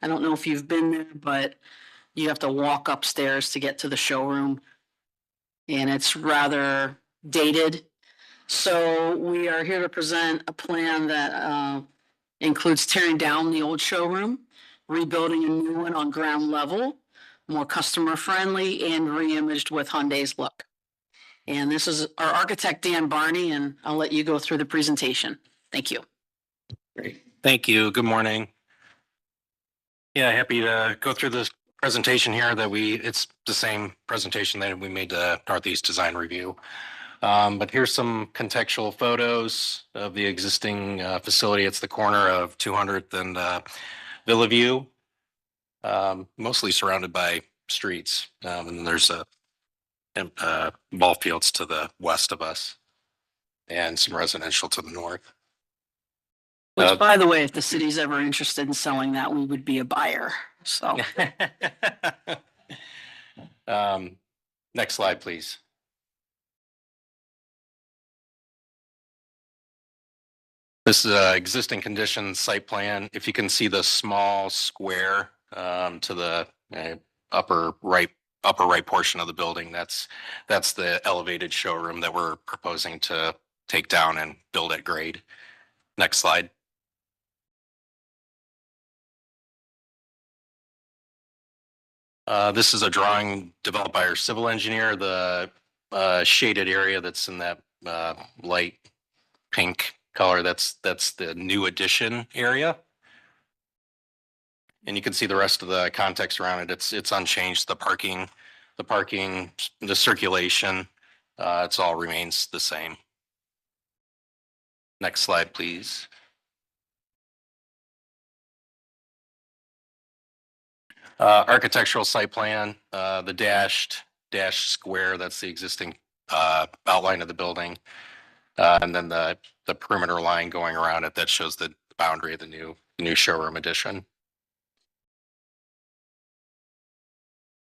I don't know if you've been there, but you have to walk upstairs to get to the showroom. And it's rather dated. So we are here to present a plan that includes tearing down the old showroom, rebuilding a new one on ground level, more customer friendly and re-imaged with Hyundai's look. And this is our architect, Dan Barney, and I'll let you go through the presentation. Thank you. Great. Thank you. Good morning. Yeah, happy to go through this presentation here it's the same presentation that we made the Northeast Design Review. But here's some contextual photos of the existing facility. It's the corner of 200th and Villaview, mostly surrounded by streets. And there's ball fields to the west of us and some residential to the north. Which, by the way, if the city's ever interested in selling that, we would be a buyer. So next slide, please. This is existing conditions site plan. If you can see the small square to the upper right portion of the building, that's the elevated showroom that we're proposing to take down and build at grade. Next slide. This is a drawing developed by our civil engineer. The shaded area that's in that light pink color, that's the new addition area. And you can see the rest of the context around it. It's unchanged. The parking, the circulation, it's all remains the same. Next slide, please. Architectural site plan, the dashed square, that's the existing outline of the building. And then the perimeter line going around it, that shows the boundary of the new showroom addition.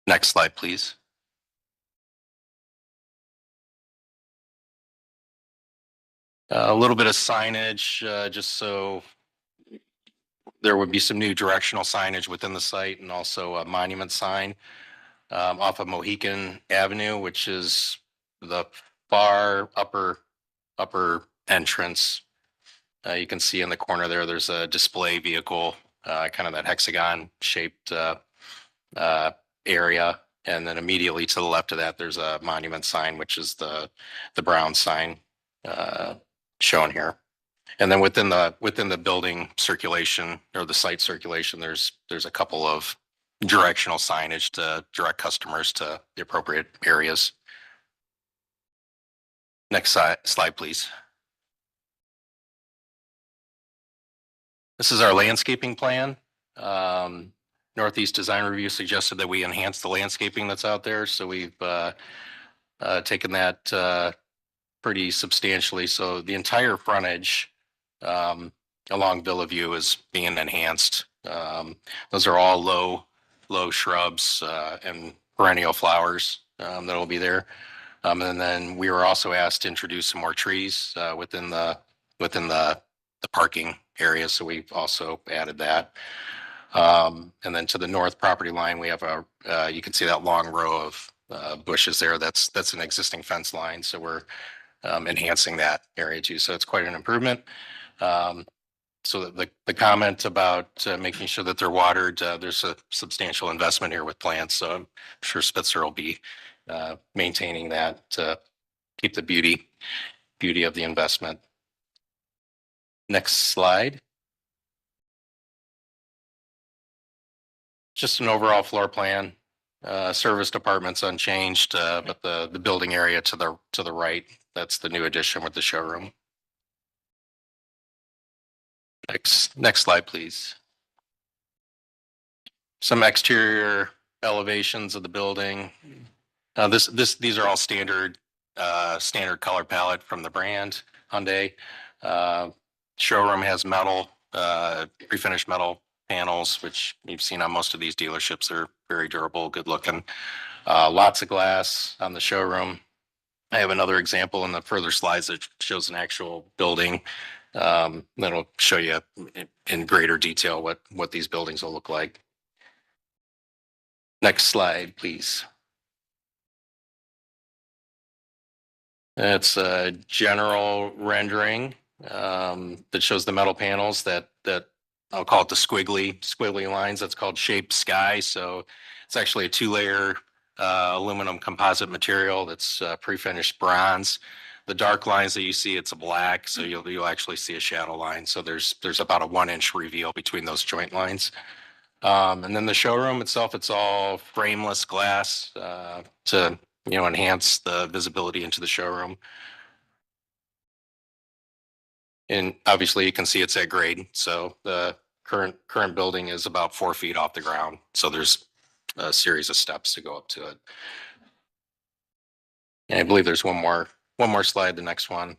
Next slide, please. A little bit of signage, just so there would be some new directional signage within the site, and also a monument sign off of Mohican Avenue, which is the far upper entrance. You can see in the corner there's a display vehicle, kind of that hexagon shaped area. And then immediately to the left of that, there's a monument sign, which is the brown sign shown here. And then within the building circulation, or the site circulation, there's a couple of directional signage to direct customers to the appropriate areas. Next slide, please. This is our landscaping plan. Northeast Design Review suggested that we enhance the landscaping that's out there. So we've taken that pretty substantially. So the entire frontage along Villa View is being enhanced. Those are all low shrubs and perennial flowers that will be there. And then we were also asked to introduce some more trees within the parking area. So we've also added that. And then to the north property line, we have you can see that long row of bushes there. That's an existing fence line. So we're enhancing that area too. So it's quite an improvement. So the comment about making sure that they're watered, there's a substantial investment here with plants. So I'm sure Spitzer will be maintaining that to keep the beauty of the investment. Next slide. Just an overall floor plan. Service department's unchanged, but the building area to the right, that's the new addition with the showroom. Next slide, please. Some exterior elevations of the building. These are all standard color palette from the brand Hyundai. Showroom has metal, pre-finished metal panels, which you've seen on most of these dealerships. They're very durable, good looking. Lots of glass on the showroom. I have another example in the further slides that shows an actual building. That'll show you in greater detail what these buildings will look like. Next slide, please. It's a general rendering that shows the metal panels that I'll call it the squiggly lines. That's called shaped sky. So it's actually a 2-layer aluminum composite material that's pre-finished bronze. The dark lines that you see, it's a black, so you'll actually see a shadow line. So there's about a 1-inch reveal between those joint lines. And then the showroom itself, it's all frameless glass to enhance the visibility into the showroom. And obviously you can see it's at grade. So the current building is about 4 feet off the ground. So there's a series of steps to go up to it. And I believe there's one more slide, the next one.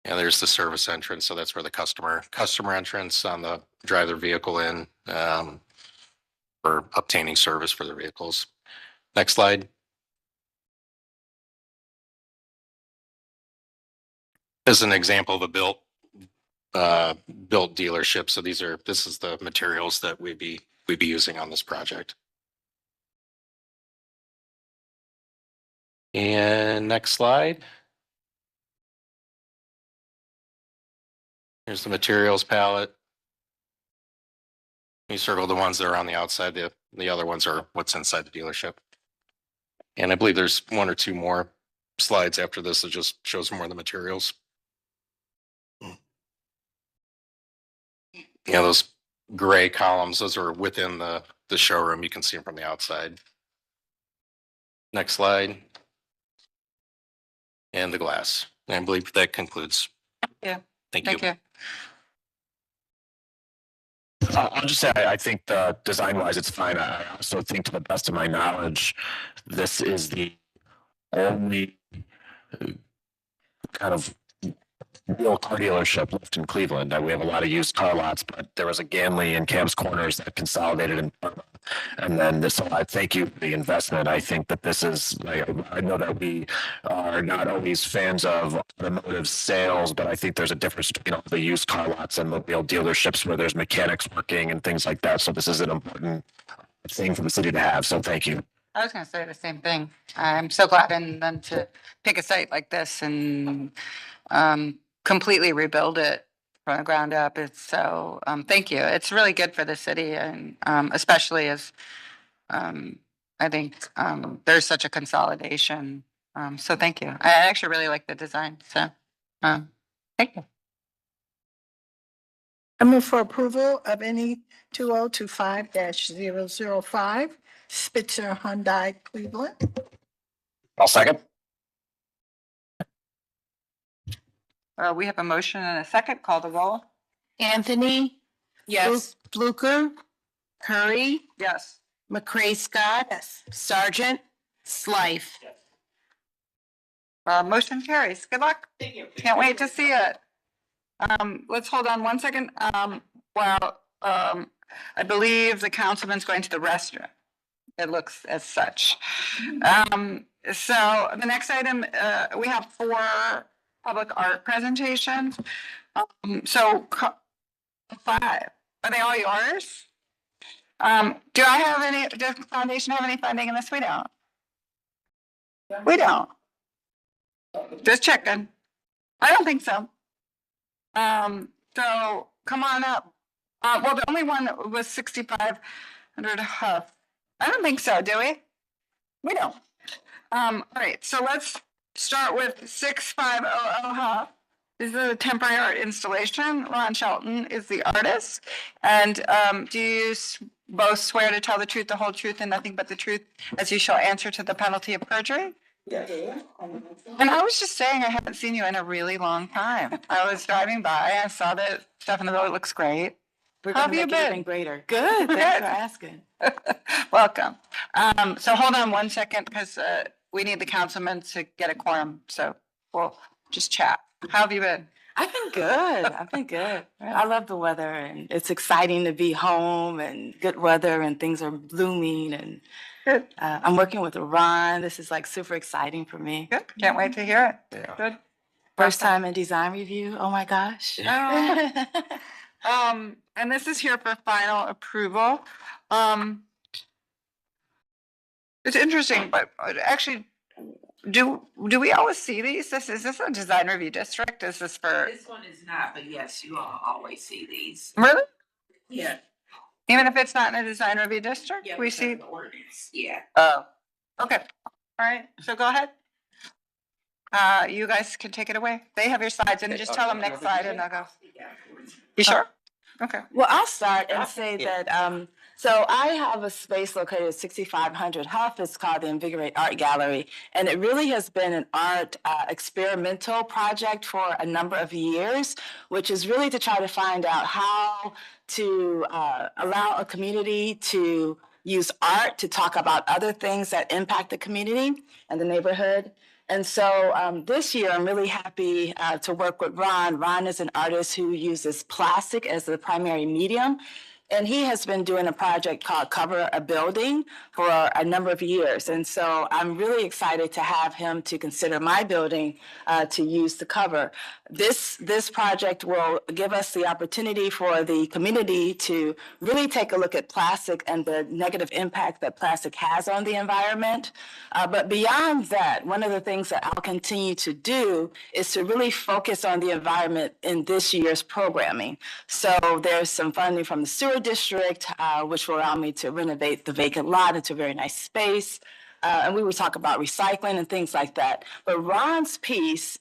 And there's the service entrance. So that's where the customer entrance on the drive their vehicle in for obtaining service for their vehicles. Next slide. This is an example of a built dealership. So this is the materials that we'd be using on this project. And next slide. Here's the materials palette. You circle the ones that are on the outside. The other ones are what's inside the dealership. And I believe there's 1 or 2 more slides after this that just shows more of the materials. Yeah, those gray columns, those are within the showroom. You can see them from the outside. Next slide. And the glass. And I believe that concludes. Yeah. Thank you. Thank you. I'll just say, I think design-wise, it's fine. I also think, to the best of my knowledge, this is the only kind of real car dealership left in Cleveland. We have a lot of used car lots, but there was a Ganley and Camp's Corners that consolidated in. And then so I thank you for the investment. I think that this is, I know that we are not always fans of automotive sales, but I think there's a difference between the used car lots and mobile dealerships where there's mechanics working and things like that. So this is an important thing for the city to have. So thank you. I was going to say the same thing. I'm so glad in them to pick a site like this and completely rebuild it from the ground up. It's so, thank you. It's really good for the city, and especially as I think there's such a consolidation. So thank you. I actually really like the design. So thank you. I move for approval of any 2025-005 Spitzer Hyundai Cleveland. I'll second. We have a motion and a second. Call the roll. Anthony, Yes. Fluker, Curry, Yes. McCray Scott. Yes. Sergeant, Slife. Motion carries. Good luck. Thank you. Can't wait to see it. Let's hold on one second. I believe the councilman's going to the restroom. It looks as such. So the next item, we have 4 public art presentations. 5. Are they all yours? Do I have any, does the foundation have any funding in this? We don't. We don't. Just checking. I don't think so. So come on up. Well, the only one that was 6,500 Huff. I don't think so, do we? We don't. All right, so let's start with 6500 Huff. This is a temporary art installation. Ron Shelton is the artist. And do you both swear to tell the truth, the whole truth, and nothing but the truth, as you shall answer to the penalty of perjury? Yeah. And I was just saying, I haven't seen you in a really long time. I was driving by, I saw that stuff in the road looks great. We're How gonna have you make it been? even greater. Good, Good. thanks for asking. Welcome. So hold on one second, because we need the councilman to get a quorum, so we'll just chat. How have you been? I've been good. I've been good. I love the weather and it's exciting to be home and good weather and things are blooming and Good. I'm working with Ron. This is like super exciting for me. Good. Can't wait to hear it. Yeah. Good. First time in design review. Oh my gosh. And this is here for final approval. It's interesting, but actually, do we always see these? Is this a design review district? Is this for, This one is not, but yes, you all always see these. really? Yeah. Even if it's not in a design review district, Yeah, we because see? of the ordinance. Yeah. Oh, okay. All right, so go ahead. You guys can take it away. They have your slides and just tell them next slide and I'll go. You sure? Okay. Well, I'll start and say that, so I have a space located at 6500 Huff. It's called the Invigorate Art Gallery. And it really has been an art experimental project for a number of years, which is really to try to find out how to allow a community to use art to talk about other things that impact the community and the neighborhood. And so this year, I'm really happy to work with Ron. Ron is an artist who uses plastic as the primary medium. And he has been doing a project called Cover a Building for a number of years. And so I'm really excited to have him to consider my building to use the cover. This project will give us the opportunity for the community to really take a look at plastic and the negative impact that plastic has on the environment. But beyond that, one of the things that I'll continue to do is to really focus on the environment in this year's programming. So there's some funding from the sewer district, which will allow me to renovate the vacant lot into a very nice space. And we will talk about recycling and things like that. But Ron's piece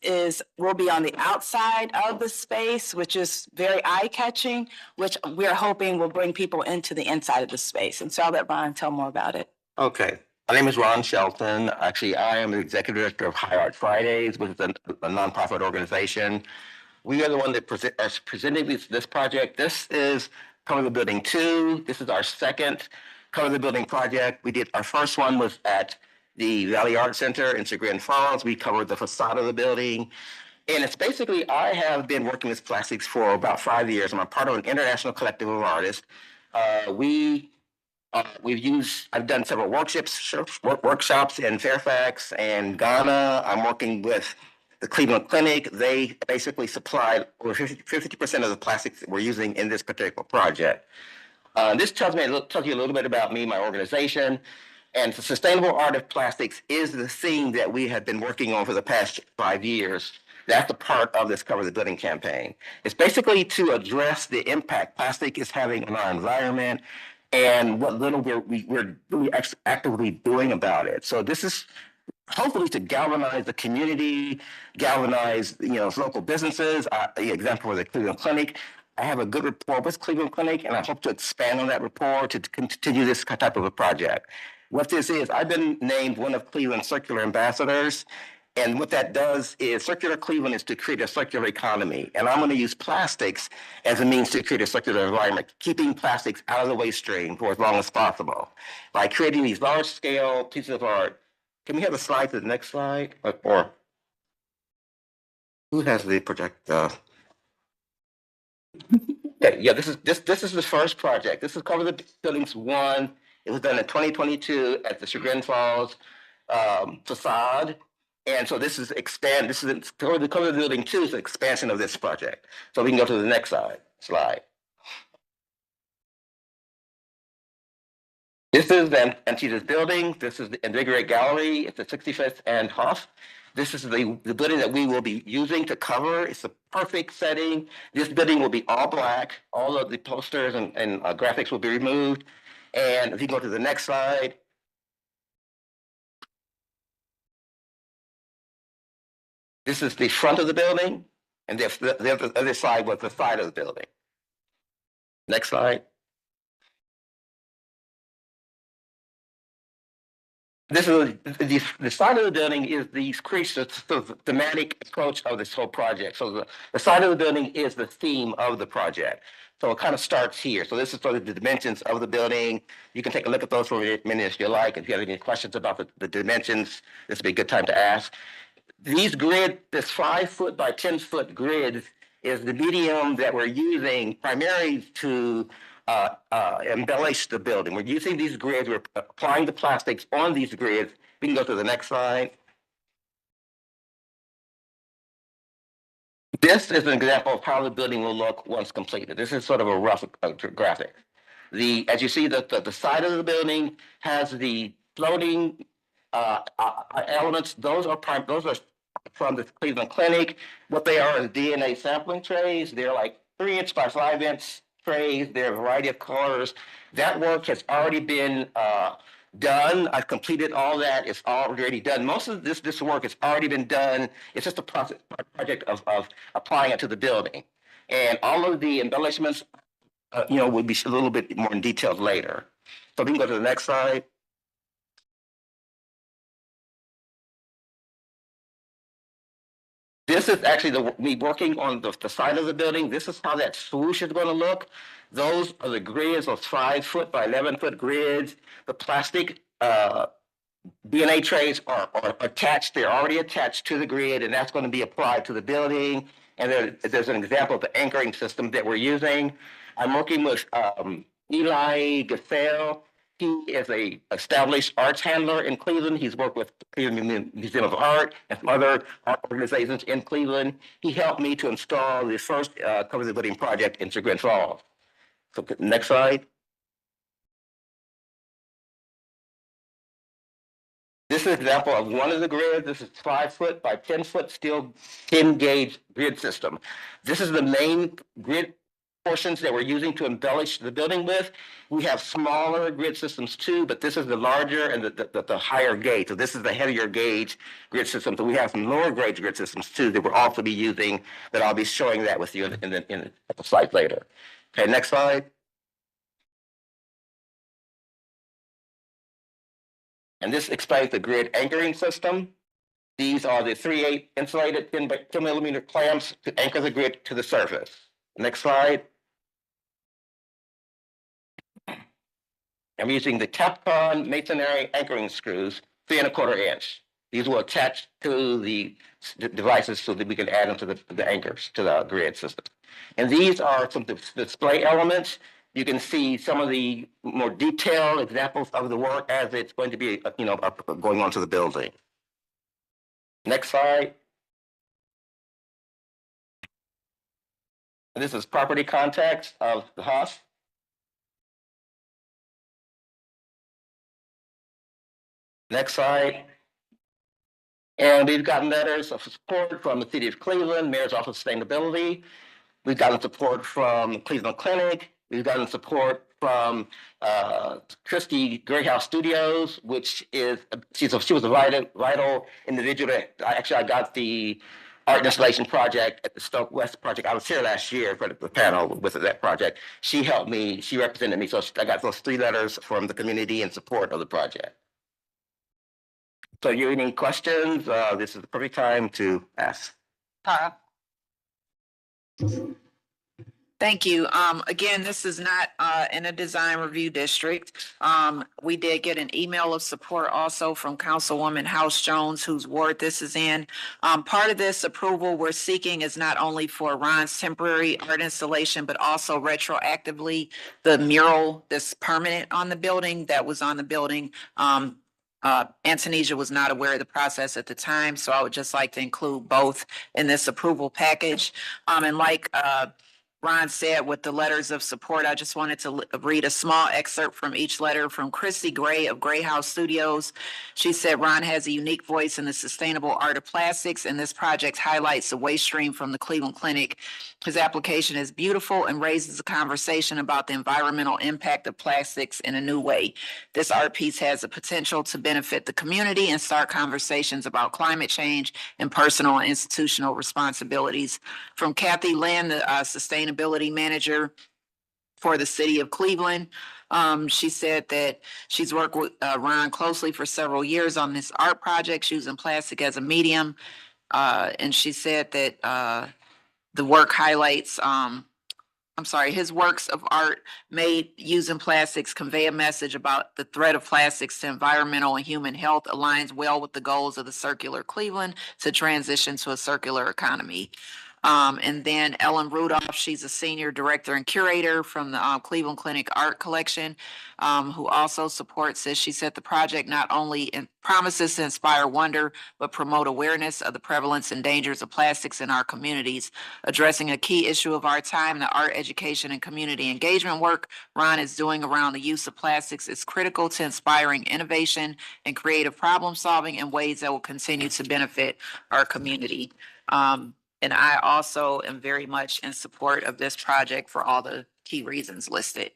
will be on the outside of the space, which is very eye-catching, which we're hoping will bring people into the inside of the space. And so I'll let Ron tell more about it. Okay. My name is Ron Shelton. Actually, I am the executive director of High Art Fridays, which is a nonprofit organization. We are the one that presenting this project. This is Cover the Building 2. This is our second Cover the Building project. Our first one was at the Valley Art Center in Chagrin Falls. We covered the facade of the building. And it's basically, I have been working with plastics for about 5 years. I'm a part of an international collective of artists. I've done several workshops in Fairfax and Ghana. I'm working with the Cleveland Clinic. They basically supplied over 50% of the plastics that we're using in this particular project. This tells you a little bit about me, my organization. And the sustainable art of plastics is the theme that we have been working on for the past 5 years. That's a part of this Cover the Building campaign. It's basically to address the impact plastic is having on our environment and what little we're really actively doing about it. So this is hopefully to galvanize the community, galvanize local businesses. The example of the Cleveland Clinic. I have a good rapport with Cleveland Clinic, and I hope to expand on that rapport to continue this type of a project. What this is, I've been named one of Cleveland's circular ambassadors, And what that does is circular Cleveland is to create a circular economy. And I'm going to use plastics as a means to create a circular environment, keeping plastics out of the waste stream for as long as possible. By creating these large scale pieces of art. Can we have a slide to the next slide? Or who has the projector? Okay, yeah, this is the first project. This is Cover the Buildings 1. It was done in 2022 at the Chagrin Falls facade. And so this is Cover the Building 2 is an expansion of this project. So we can go to the next slide. This is the Antietam building. This is the Invigorate Gallery. It's the 65th and Huff. This is the building that we will be using to cover. It's the perfect setting. This building will be all black. All of the posters and graphics will be removed. And if you go to the next slide. This is the front of the building. And the other side was the side of the building. Next slide. This is the side of the building is these creases, the thematic approach of this whole project. So the side of the building is the theme of the project. So it kind of starts here. So this is sort of the dimensions of the building. You can take a look at those for a minute if you like. If you have any questions about the dimensions, this would be a good time to ask. These this 5-foot by 10-foot grid is the medium that we're using primarily to embellish the building. We're using these grids, we're applying the plastics on these grids. We can go to the next slide. This is an example of how the building will look once completed. This is sort of a rough graphic. As you see, the side of the building has the floating elements. Those are from the Cleveland Clinic. What they are is DNA sampling trays. They're like 3-inch by 5-inch trays. They're a variety of colors. That work has already been done. I've completed all that. It's already done. Most of this work has already been done. It's just a project of applying it to the building. And all of the embellishments, will be a little bit more in detail later. So we can go to the next slide. This is actually me working on the side of the building. This is how that swoosh is going to look. Those are the grids, those 5-foot by 11-foot grids. The plastic DNA trays are attached. They're already attached to the grid, and that's going to be applied to the building. And there's an example of the anchoring system that we're using. I'm working with Eli Gassell. He is a established arts handler in Cleveland. He's worked with the Cleveland Museum of Art and some other art organizations in Cleveland. He helped me to install the first Cover the Building project in Chagrin Falls. So next slide. This is an example of one of the grids. This is 5-foot by 10-foot steel 10-gauge grid system. This is the main grid portions that we're using to embellish the building with. We have smaller grid systems too, but this is the larger and the higher gauge. So this is the heavier gauge grid system. So we have some lower gauge grid systems too that we'll also be using, that I'll be showing that with you in the slide later. Okay, next slide. And this explains the grid anchoring system. These are the 3/8 insulated 10 by 10 millimeter clamps to anchor the grid to the surface. Next slide. I'm using the Capcom masonry anchoring screws, 3 1/4 inch. These will attach to the devices so that we can add them to the anchors to the grid system. And these are some display elements. You can see some of the more detailed examples of the work as it's going to be, going onto the building. Next slide. This is property context of the house. Next slide. And we've gotten letters of support from the City of Cleveland, Mayor's Office of Sustainability. We've gotten support from Cleveland Clinic. We've gotten support from Christy Greyhouse Studios, which is, she was a vital individual. I got the art installation project at the Stoke West project. I was here last year for the panel with that project. She helped me, she represented me. So I got those 3 letters from the community in support of the project. So you any questions? This is the perfect time to ask. Tara? Thank you. Again, this is not, in a design review district. We did get an email of support also from Councilwoman House Jones, whose ward this is in. Part of this approval we're seeking is not only for Ron's temporary art installation, but also retroactively the mural that's permanent on the building, that was on the building. Antonesia was not aware of the process at the time, so I would just like to include both in this approval package. And like, Ron said with the letters of support, I just wanted to read a small excerpt from each letter from Christy Gray of Gray House Studios. She said, Ron has a unique voice in the sustainable art of plastics, and this project highlights the waste stream from the Cleveland Clinic. His application is beautiful and raises a conversation about the environmental impact of plastics in a new way. This art piece has the potential to benefit the community and start conversations about climate change and personal and institutional responsibilities. From Kathy Land, the sustainability manager for the city of Cleveland. She said that she's worked with Ron closely for several years on this art project using plastic as a medium. And she said that the work highlights, his works of art made using plastics convey a message about the threat of plastics to environmental and human health, aligns well with the goals of the Circular Cleveland to transition to a circular economy. And then Ellen Rudolph, she's a senior director and curator from the Cleveland Clinic Art Collection, who also supports this. She said the project not only promises to inspire wonder, but promote awareness of the prevalence and dangers of plastics in our communities, addressing a key issue of our time. The art education and community engagement work Ron is doing around the use of plastics is critical to inspiring innovation and creative problem solving in ways that will continue to benefit our community. And I also am very much in support of this project for all the key reasons listed.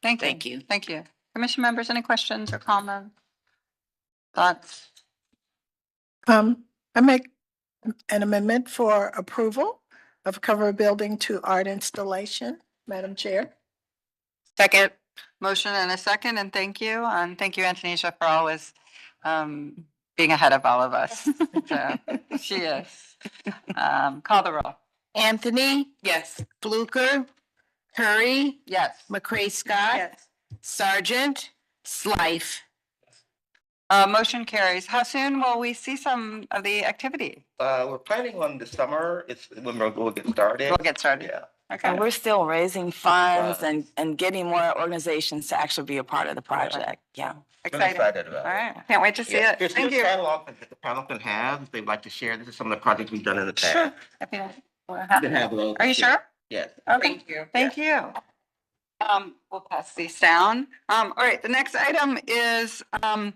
Thank you. Thank you. Commission members, any questions or comments? Thoughts? I make an amendment for approval of cover building to art installation, Madam Chair. Second. Motion and a second, and thank you. And thank you, Antonesia, for always being ahead of all of us. So, she is. Call the roll. Anthony, Yes. Fluker, Curry, Yes. McCray Scott, Sergeant, Slife. Motion carries. How soon will we see some of the activity? We're planning on the summer. It's when we'll get started. We'll get started. Yeah. Okay. And we're still raising funds and getting more organizations to actually be a part of the project. Yeah. Excited. Excited All about it. right. Can't wait to see it. There's Thank new you. catalog that the panel can have. If they'd like to share, this is some of the projects we've done in the past. Sure. You can have those. Are you sure? Yes. Okay. Thank you. Thank you. We'll pass these down. All right, the next item is, and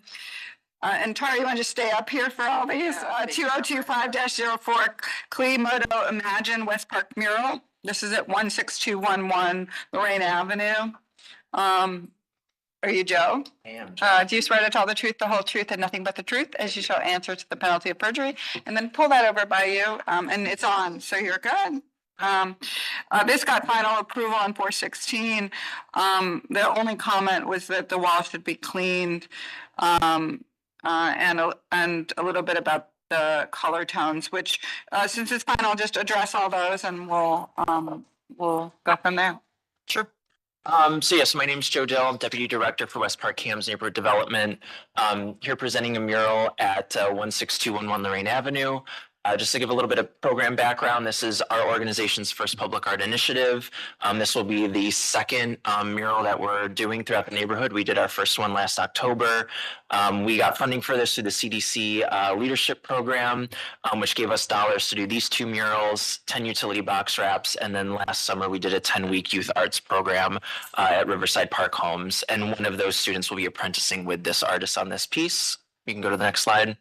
Tara, you want to just stay up here for all these? 2025-04 Moto Imagine West Park Mural. This is at 16211 Lorraine Avenue. Are you Joe? I am. Do you swear to tell the truth, the whole truth, and nothing but the truth, as you shall answer to the penalty of perjury? And then pull that over by you, and it's on, so you're good. This got final approval on 4/16. The only comment was that the wall should be cleaned, and a little bit about the color tones, which, since it's final, just address all those, and we'll go from there. Sure. So yes, my name is Joe Dill. I'm Deputy Director for West Park CAM's Neighborhood Development. Here presenting a mural at 16211 Lorraine Avenue. Just to give a little bit of program background, this is our organization's first public art initiative. This will be the second mural that we're doing throughout the neighborhood. We did our first one last October. We got funding for this through the CDC leadership program, which gave us dollars to do these 2 murals, 10 utility box wraps, and then last summer we did a 10-week youth arts program at Riverside Park Homes. And one of those students will be apprenticing with this artist on this piece. You can go to the next slide.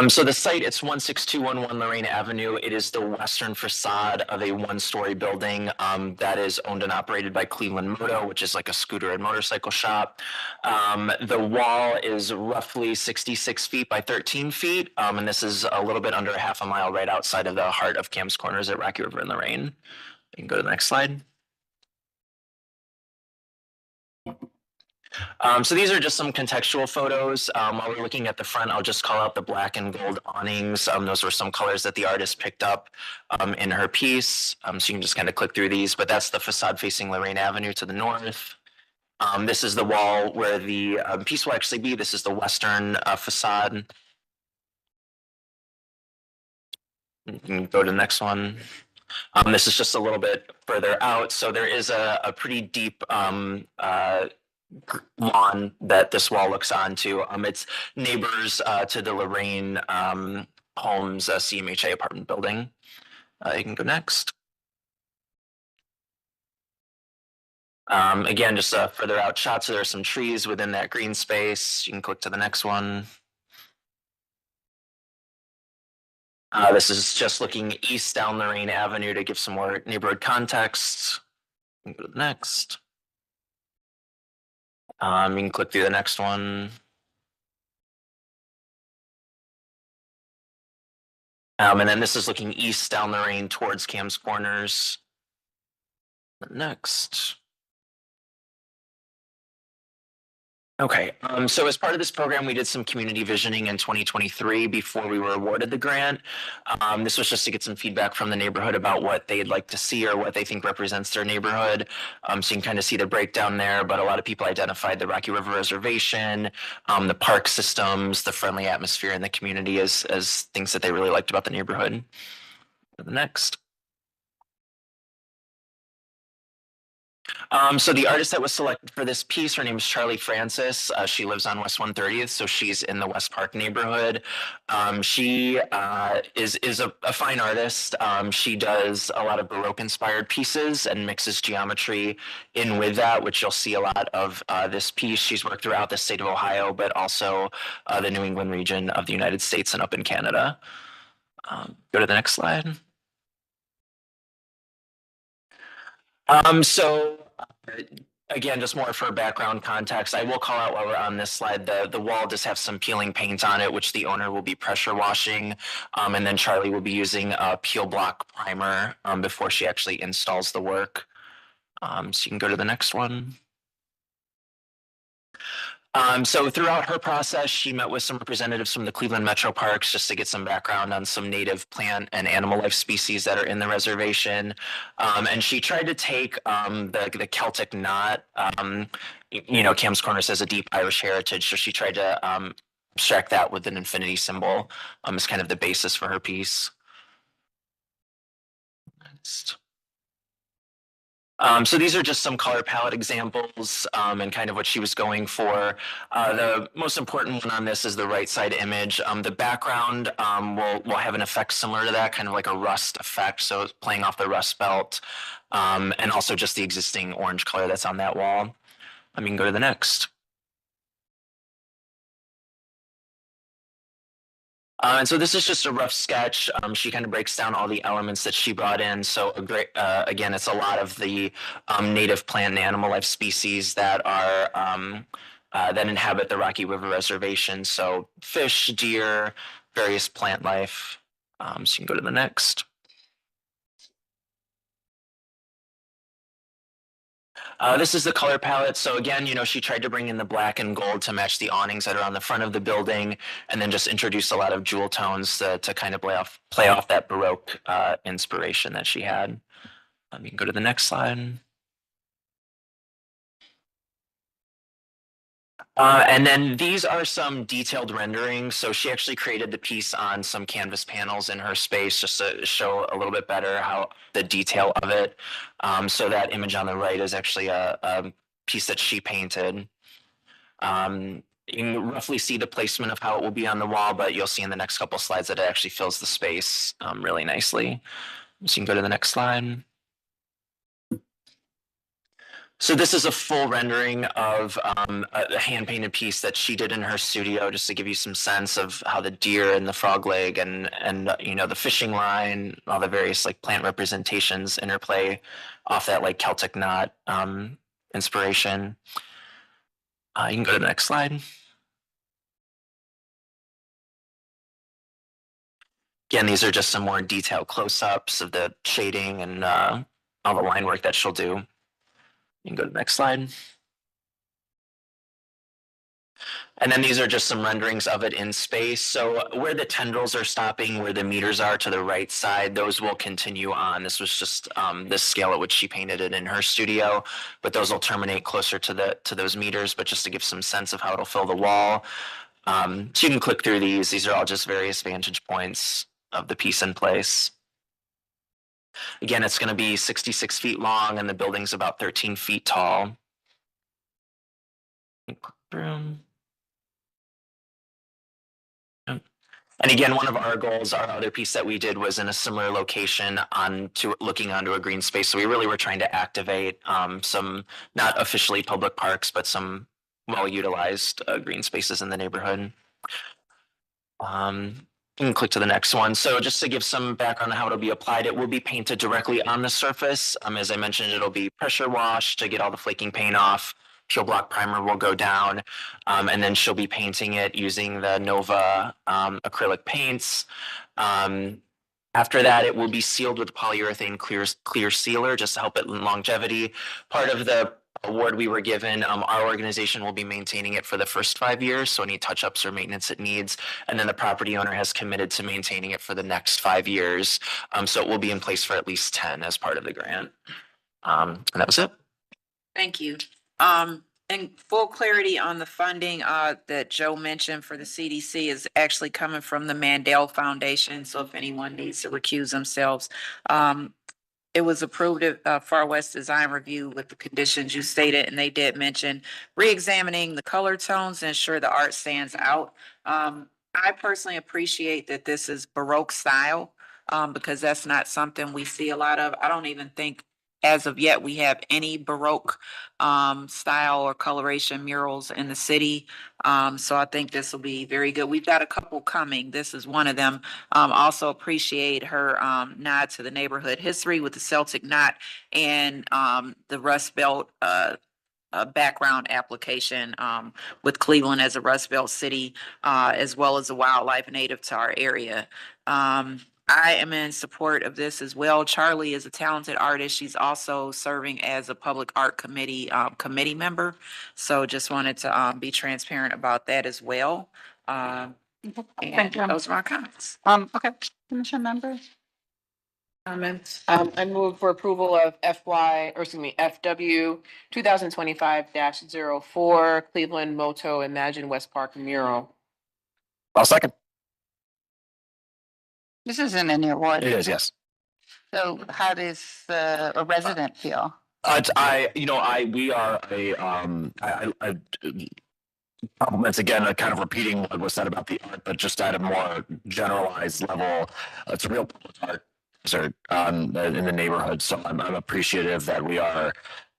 So the site, it's 16211 Lorraine Avenue. It is the western facade of a 1-story building that is owned and operated by Cleveland Moto, which is like a scooter and motorcycle shop. The wall is roughly 66 feet by 13 feet. And this is a little bit under a half a mile right outside of the heart of Cam's Corners at Rocky River and Lorraine. You can go to the next slide. So these are just some contextual photos. While we're looking at the front, I'll just call out the black and gold awnings. Those were some colors that the artist picked up in her piece. So you can just kind of click through these, but that's the facade facing Lorraine Avenue to the north. This is the wall where the piece will actually be. This is the western facade. You can go to the next one. This is just a little bit further out. So there is a pretty deep lawn that this wall looks onto. It's neighbors to the Lorraine Homes CMHA apartment building. You can go next. Again, just a further out shot. So there are some trees within that green space. You can click to the next one. This is just looking east down Lorraine Avenue to give some more neighborhood context. You can go to the next. You can click through the next one. And then this is looking east down Lorraine towards Cam's Corners. Next. Okay, so as part of this program, we did some community visioning in 2023 before we were awarded the grant. This was just to get some feedback from the neighborhood about what they'd like to see or what they think represents their neighborhood. So you can kind of see the breakdown there, but a lot of people identified the Rocky River Reservation, the park systems, the friendly atmosphere in the community as things that they really liked about the neighborhood. The next. So the artist that was selected for this piece, her name is Charlie Francis. She lives on West 130th, so she's in the West Park neighborhood. She is a fine artist. She does a lot of Baroque-inspired pieces and mixes geometry in with that, which you'll see a lot of this piece. She's worked throughout the state of Ohio, but also the New England region of the United States and up in Canada. Go to the next slide. Again, just more for background context, I will call out while we're on this slide, the wall does have some peeling paint on it, which the owner will be pressure washing. And then Charlie will be using a peel block primer before she actually installs the work. So you can go to the next one. So throughout her process, she met with some representatives from the Cleveland Metro Parks just to get some background on some native plant and animal life species that are in the reservation. And she tried to take the Celtic knot, Cam's Corners has a deep Irish heritage, so she tried to abstract that with an infinity symbol as kind of the basis for her piece. Next. So these are just some color palette examples and kind of what she was going for. The most important one on this is the right side image. The background will have an effect similar to that, kind of like a rust effect. So it's playing off the rust belt and also just the existing orange color that's on that wall. I mean, go to the next. And so this is just a rough sketch. She kind of breaks down all the elements that she brought in. So again, it's a lot of the native plant and animal life species that are that inhabit the Rocky River Reservation. So fish, deer, various plant life. So you can go to the next. This is the color palette. So again, she tried to bring in the black and gold to match the awnings that are on the front of the building, and then just introduce a lot of jewel tones to kind of play off that Baroque inspiration that she had. You can go to the next slide. And then these are some detailed renderings. So she actually created the piece on some canvas panels in her space just to show a little bit better how the detail of it. So that image on the right is actually a piece that she painted. You can roughly see the placement of how it will be on the wall, but you'll see in the next couple slides that it actually fills the space really nicely. So you can go to the next slide. So this is a full rendering of a hand-painted piece that she did in her studio, just to give you some sense of how the deer and the frog leg and the fishing line, all the various plant representations interplay off that Celtic knot inspiration. You can go to the next slide. Again, these are just some more detailed close-ups of the shading and all the line work that she'll do. You can go to the next slide. And then these are just some renderings of it in space. So where the tendrils are stopping, where the meters are to the right side, those will continue on. This was just the scale at which she painted it in her studio, but those will terminate closer to those meters, but just to give some sense of how it'll fill the wall. So you can click through these. These are all just various vantage points of the piece in place. Again, it's going to be 66 feet long and the building's about 13 feet tall. Click through. And again, one of our goals, our other piece that we did was in a similar location looking onto a green space. So we really were trying to activate some not officially public parks, but some well-utilized green spaces in the neighborhood. You can click to the next one. So just to give some background on how it'll be applied, it will be painted directly on the surface. As I mentioned, it'll be pressure washed to get all the flaking paint off. Peel block primer will go down, and then she'll be painting it using the Nova acrylic paints. After that, it will be sealed with polyurethane clear sealer just to help it in longevity. Part of the award we were given, our organization will be maintaining it for the first 5 years, so any touch-ups or maintenance it needs. And then the property owner has committed to maintaining it for the next 5 years. So it will be in place for at least 10 as part of the grant. And that was it. Thank you. And full clarity on the funding that Joe mentioned for the CDC is actually coming from the Mandel Foundation. So if anyone needs to recuse themselves, it was approved at Far West Design Review with the conditions you stated, and they did mention re-examining the color tones to ensure the art stands out. I personally appreciate that this is Baroque style because that's not something we see a lot of. I don't even think as of yet we have any Baroque style or coloration murals in the city. So I think this will be very good. We've got a couple coming. This is one of them. Also appreciate her nod to the neighborhood history with the Celtic knot and the Rust Belt background application with Cleveland as a Rust Belt city, as well as the wildlife native to our area. I am in support of this as well. Charlie is a talented artist. She's also serving as a public art committee committee member. So just wanted to be transparent about that as well. And Thank you. those are my comments. Okay, commission members? Comments. I move for approval of FW 2025-04 Cleveland Moto Imagine West Park Mural. I'll second. This isn't in your ward. It is, yes. So how does a resident feel? We are compliments again, kind of repeating what was said about the art, but just at a more generalized level. It's a real public art in the neighborhood, so I'm appreciative that we are.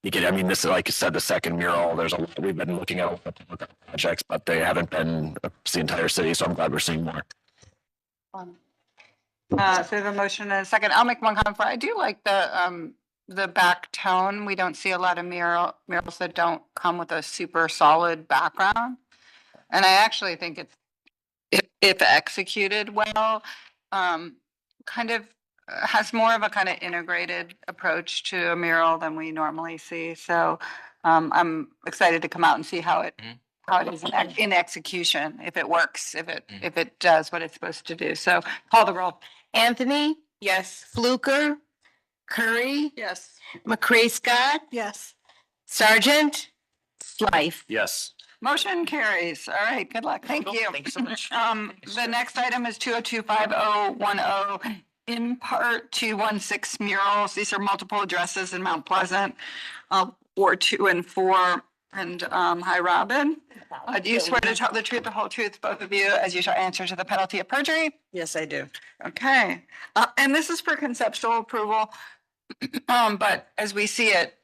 This is, like you said, the second mural. There's a lot, we've been looking at a lot of public art projects, but they haven't been the entire city, so I'm glad we're seeing more. So we have a motion and a second. I'll make one comment. I do like the back tone. We don't see a lot of murals that don't come with a super solid background. And I actually think it's, if executed well, kind of has more of a kind of integrated approach to a mural than we normally see. So I'm excited to come out and see how it is in execution, if it works, if it does what it's supposed to do. So call the roll. Anthony, Yes. Fluker, Curry, Yes. McCray Scott, Yes. Sergeant, Slife. Yes. Motion carries. All right, good luck. Thank you. Thank you so much. The next item is 2025010 in part 216 murals. These are multiple addresses in Mount Pleasant, Ward 2 and 4. And hi, Robin. Do you swear to tell the truth, the whole truth, both of you, as you shall answer to the penalty of perjury? Yes, I do. Okay. And this is for conceptual approval. But as we see it,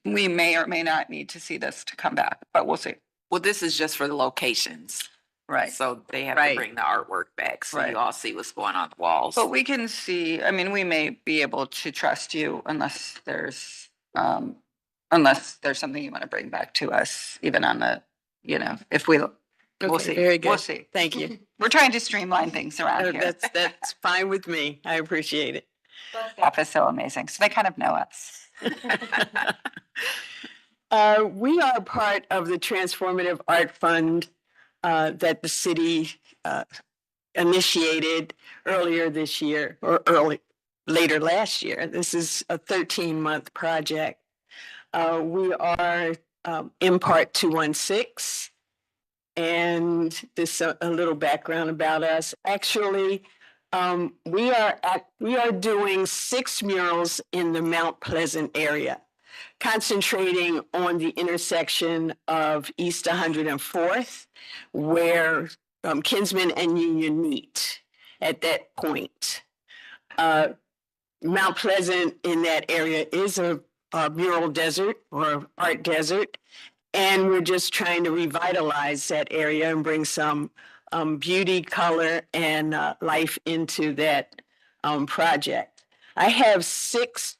we may or may not need to see this to come back, but we'll see. Well, this is just for the locations. Right. So they have Right. to bring the artwork back. So Right. you all see what's going on the walls. But we can see, we may be able to trust you unless there's something you want to bring back to us, even on the, if we'll see. Very good. We'll see. Thank you. We're trying to streamline things around here. That's fine with me. I appreciate it. Staff is so amazing. So they kind of know us. We are part of the Transformative Art Fund that the city initiated earlier this year or later last year. This is a 13-month project. We are in part 216. And this a little background about us. Actually, we are doing 6 murals in the Mount Pleasant area, concentrating on the intersection of East 104th, where Kinsman and Union meet at that point. Mount Pleasant in that area is a mural desert or art desert. And we're just trying to revitalize that area and bring some beauty, color, and life into that project. I have 12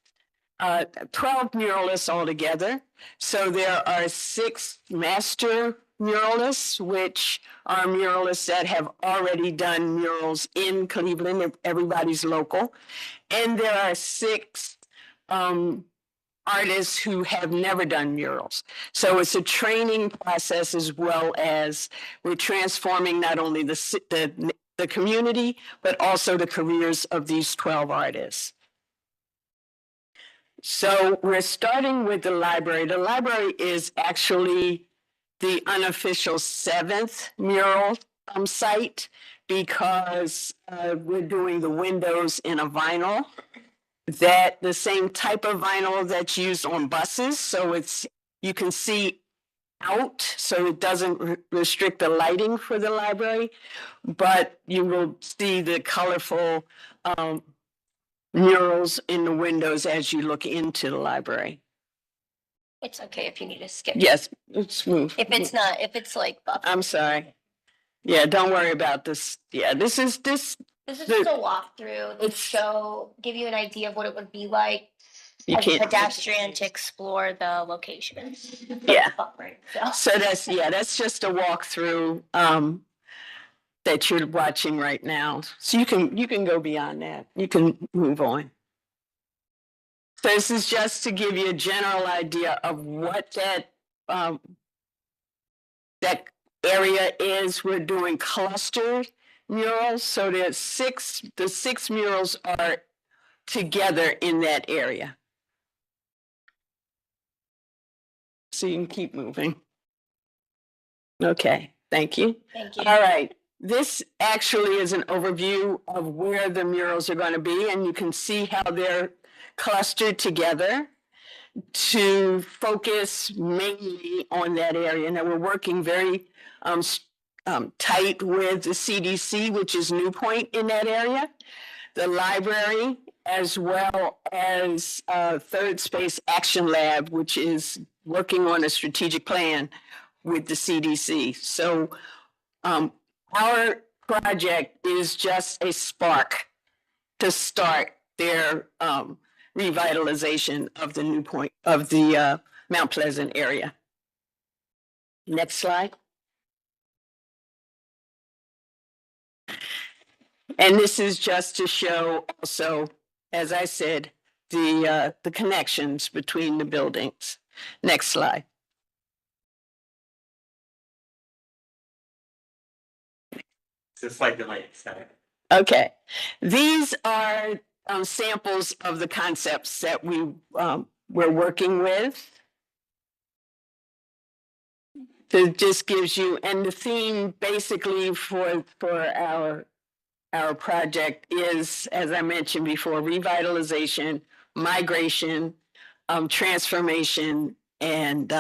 muralists altogether. So there are 6 master muralists, which are muralists that have already done murals in Cleveland. Everybody's local. And there are 6 artists who have never done murals. So it's a training process as well as we're transforming not only the community, but also the careers of these 12 artists. So we're starting with the library. The library is actually the unofficial 7th mural site because we're doing the windows in a vinyl. That the same type of vinyl that's used on buses, so you can see out, so it doesn't restrict the lighting for the library, but you will see the colorful murals in the windows as you look into the library. It's okay if you need to skip. Yes, let's move. If it's like buffer. I'm sorry. Yeah, don't worry about this. Yeah, this is This is just a walkthrough to give you an idea of what it would be like as a pedestrian to explore the locations. Yeah. Buffering, So that's just a walkthrough that you're watching right now. So you can go beyond that. You can move on. So this is just to give you a general idea of what that area is. We're doing clustered murals. So the 6 murals are together in that area. So you can keep moving. Okay, thank you. Thank you. All right. This actually is an overview of where the murals are going to be, and you can see how they're clustered together to focus mainly on that area. Now we're working very tight with the CDC, which is New Point in that area, the library, as well as Third Space Action Lab, which is working on a strategic plan with the CDC. So our project is just a spark to start their revitalization of the New Point, of the Mount Pleasant area. Next slide. And this is just to show also, as I said, the connections between the buildings. Next slide. Just like the light center. Okay, these are samples of the concepts that we're working with. That just gives you, and the theme basically for our project is, as I mentioned before, revitalization, migration, transformation, and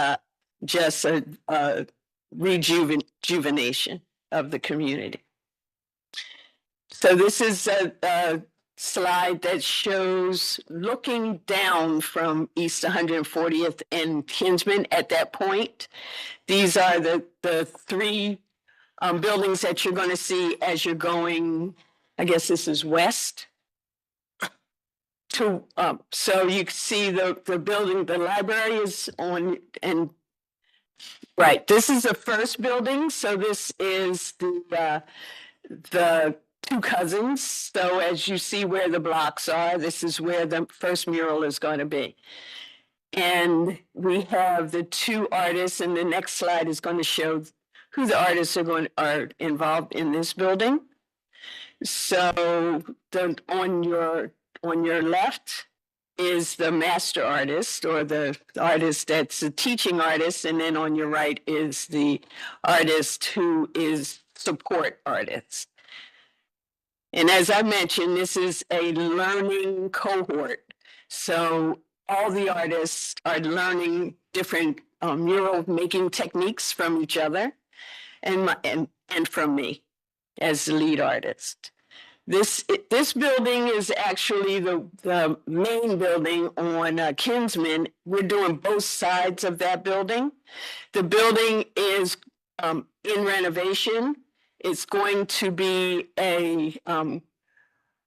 just a rejuvenation of the community. So this is a slide that shows looking down from East 140th and Kinsman at that point. These are the 3 buildings that you're going to see as you're going, I guess this is west. So you can see the building, the library is on, and right, this is the first building. So this is the 2 cousins. So as you see where the blocks are, this is where the first mural is going to be. And we have the two artists, and the next slide is going to show who the artists are involved in this building. So on your left is the master artist, or the artist that's a teaching artist, and then on your right is the artist who is support artist. And as I mentioned, this is a learning cohort. So all the artists are learning different mural making techniques from each other and from me as the lead artist. This building is actually the main building on Kinsman. We're doing both sides of that building. The building is in renovation. It's going to be a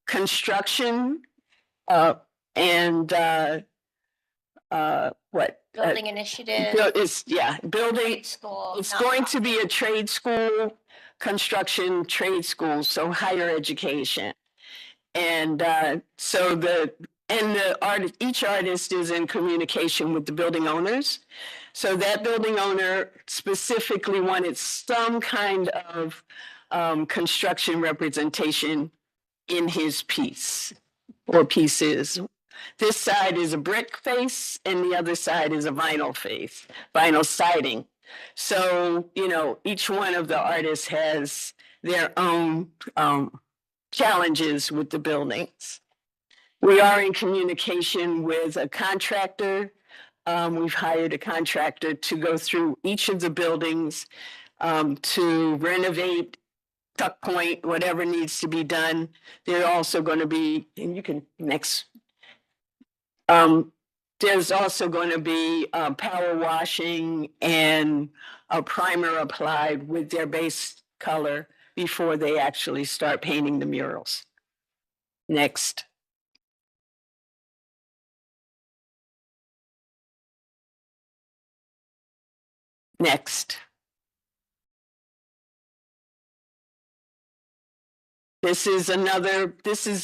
construction and what? Building initiative. Building. School. It's going to be a trade school, construction trade school, so higher education. And each artist is in communication with the building owners. So that building owner specifically wanted some kind of construction representation in his piece or pieces. This side is a brick face and the other side is a vinyl face, vinyl siding. So, each one of the artists has their own challenges with the buildings. We are in communication with a contractor. We've hired a contractor to go through each of the buildings to renovate, tuck point, whatever needs to be done. They're also going to be, and you can next. There's also going to be power washing and a primer applied with their base color before they actually start painting the murals. Next. Next. This is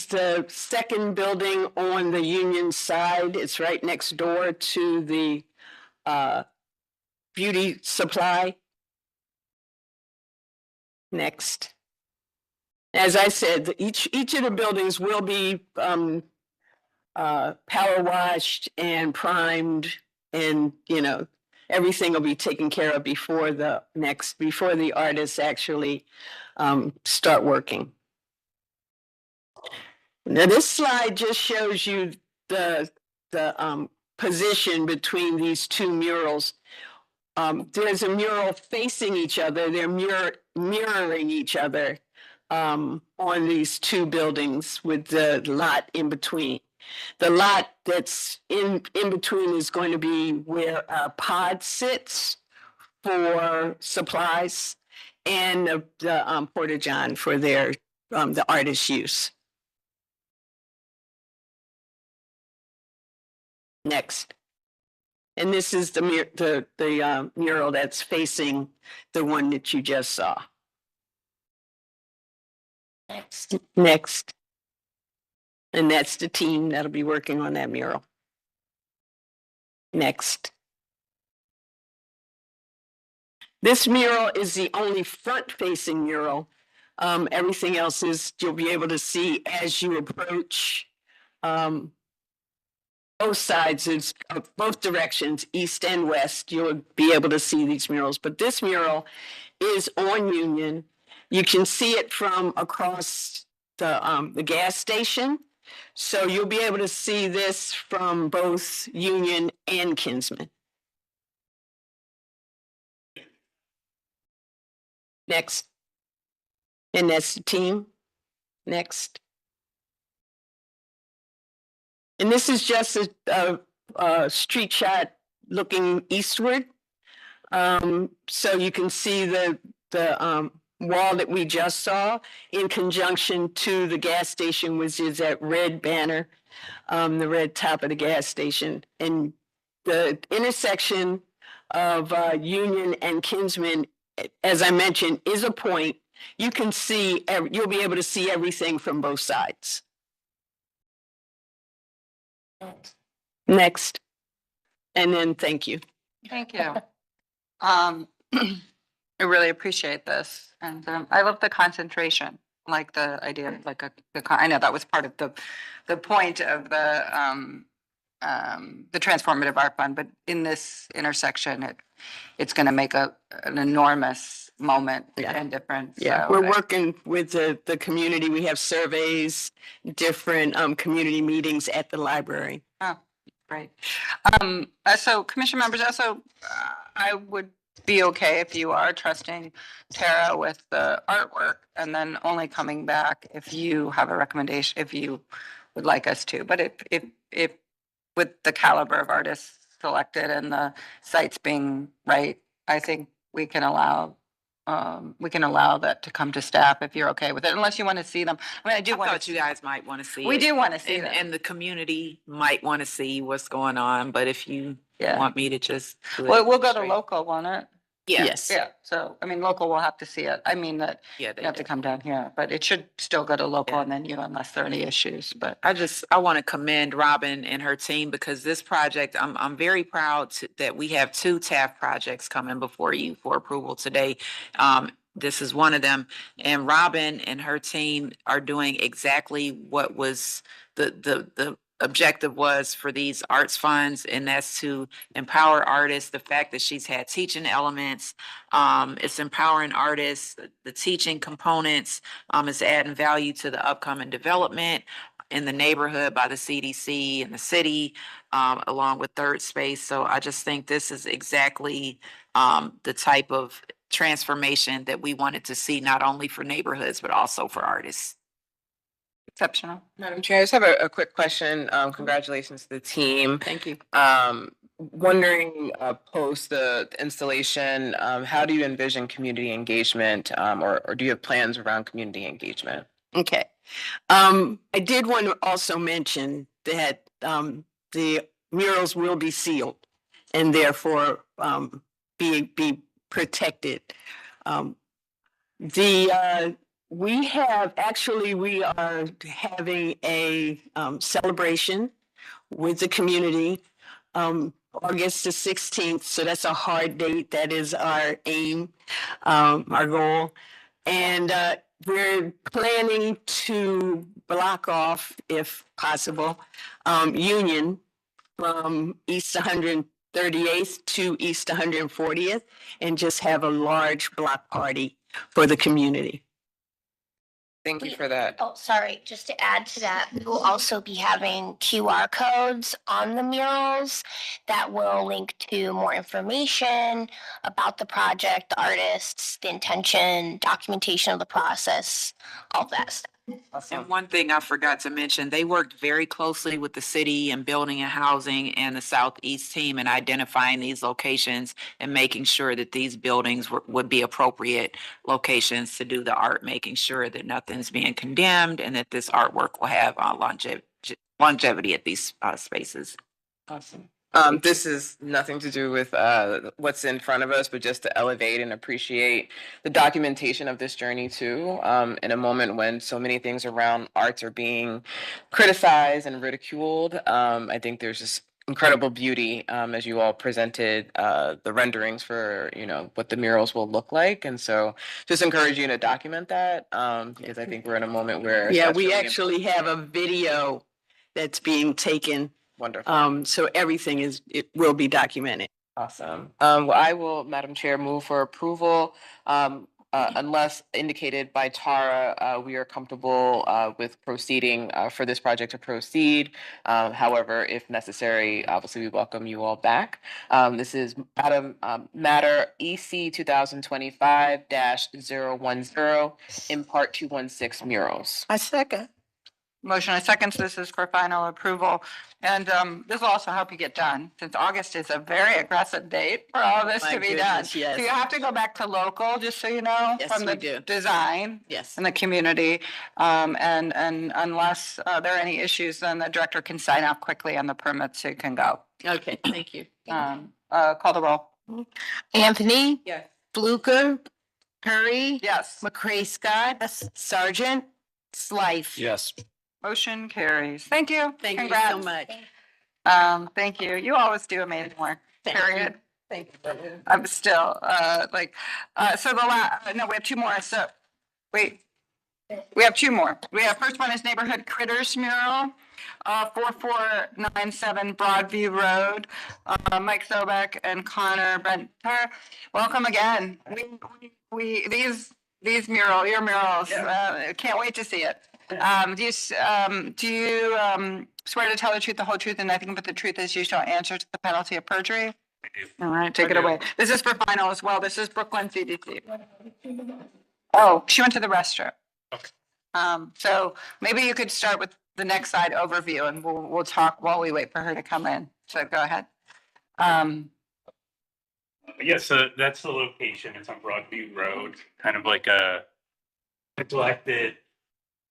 the second building on the Union side. It's right next door to the beauty supply. Next. As I said, each of the buildings will be power washed and primed, and everything will be taken care of before the artists actually start working. Now, this slide just shows you the position between these two murals. There's a mural facing each other. They're mirroring each other on these two buildings with the lot in between. The lot that's in between is going to be where a pod sits for supplies and the porta-john for their the artist's use. Next. And this is the mural that's facing the one that you just saw. Next. Next. And that's the team that'll be working on that mural. Next. This mural is the only front-facing mural. Everything else is you'll be able to see as you approach both sides, both directions, east and west. You'll be able to see these murals. But this mural is on Union. You can see it from across the gas station. So you'll be able to see this from both Union and Kinsman. Next. And that's the team. Next. And this is just a street shot looking eastward. So you can see the wall that we just saw in conjunction to the gas station, which is that red banner, the red top of the gas station. And the intersection of Union and Kinsman, as I mentioned, is a point. You can see, you'll be able to see everything from both sides. Next. And then thank you. Thank you. I really appreciate this, and I love the concentration, like the idea of like I know that was part of the point of the transformative art fund, but in this intersection, it's going to make an enormous moment and difference. Yeah, So we're working with the community. We have surveys, different community meetings at the library. Oh, great. So commission members, also, I would be okay if you are trusting Tara with the artwork and then only coming back if you have a recommendation, if you would like us to. But if with the caliber of artists selected and the sites being right, I think we can allow that to come to staff if you're okay with it, unless you want to see them. I mean, I do I want thought you guys might want to see We it. do want to see And, them. and the community might want to see what's going on, but if you Yeah. want me to just. do it Well, we'll go to straight. local, won't it? Yeah. Yes. Yeah, so, I mean, local will have to see it. I mean that Yeah, you have to come down here, but it should still go to local and then you, unless there are any issues, but. I want to commend Robin and her team because this project, I'm very proud that we have 2 TAF projects coming before you for approval today. This is one of them, and Robin and her team are doing exactly what was the objective was for these arts funds, and that's to empower artists. The fact that she's had teaching elements, it's empowering artists. The teaching components, is adding value to the upcoming development in the neighborhood by the CDC and the city, along with Third Space. So I just think this is exactly the type of transformation that we wanted to see, not only for neighborhoods, but also for artists. Exceptional. Madam Chair, I just have a quick question. Congratulations to the team. Thank you. Wondering, post the installation, how do you envision community engagement, or do you have plans around community engagement? Okay. I did want to also mention that the murals will be sealed and therefore be protected. We are having a celebration with the community, August the 16th. So that's a hard date. That is our aim, our goal. And we're planning to block off, if possible, Union from East 138th to East 140th and just have a large block party for the community. Thank you for that. Oh, sorry, just to add to that, we will also be having QR codes on the murals that will link to more information about the project, the artists, the intention, documentation of the process, all that stuff. And one thing I forgot to mention, they worked very closely with the city and building and housing and the Southeast team in identifying these locations and making sure that these buildings would be appropriate locations to do the art, making sure that nothing's being condemned and that this artwork will have longevity at these spaces. Awesome. This is nothing to do with what's in front of us, but just to elevate and appreciate the documentation of this journey too. In a moment when so many things around arts are being criticized and ridiculed, I think there's this incredible beauty as you all presented the renderings for what the murals will look like, and so just encourage you to document that because I think we're in a moment where Yeah, that's we really actually have a video that's being taken. wonderful. So everything it will be documented. Awesome. Well, I will, Madam Chair, move for approval. Unless indicated by Tara, we are comfortable with proceeding for this project to proceed. However, if necessary, obviously we welcome you all back. This is matter EC 2025-010 in part 216 murals. I second. Motion, I second, so this is for final approval. And this will also help you get done, since August is a very aggressive date for all this My to be done. goodness, yes. So you have to go back to local, just so you know, Yes, from we the do. design Yes. and the community. And unless there are any issues, then the director can sign off quickly on the permit so you can go. Okay, thank you. Call the roll. Anthony? Yes. Fluker? Curry? Yes. McCray Scott? Sergeant? Slife? Yes. Motion carries. Thank you. Thank you so Congrats. much. Thank you. You always do amazing work, period. Thank you. I'm still, so no, we have two more. So, wait. We have two more. We have, first one is Neighborhood Critters Mural, 4497 Broadview Road. Mike Sobek and Connor Benter, welcome again. These your murals, can't wait to see it. Do you swear to tell the truth, the whole truth, and nothing but the truth as you shall answer to the penalty of perjury? All right, take it away. This is for final as well. This is Brooklyn CDC. Oh, she went to the restroom. So maybe you could start with the next slide overview and we'll talk while we wait for her to come in. So go ahead. Yeah, so that's the location. It's on Broadview Road, kind of like a neglected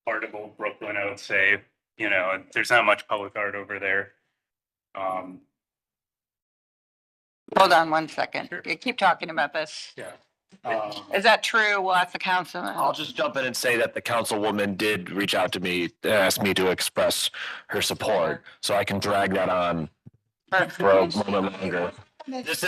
part of old Brooklyn, I would say. You know, there's not much public art over there. Hold on one second. You keep talking about this. Yeah. Is that true? We'll ask the council. I'll just jump in and say that the councilwoman did reach out to me, ask me to express her support, so I can drag that on for a moment longer. So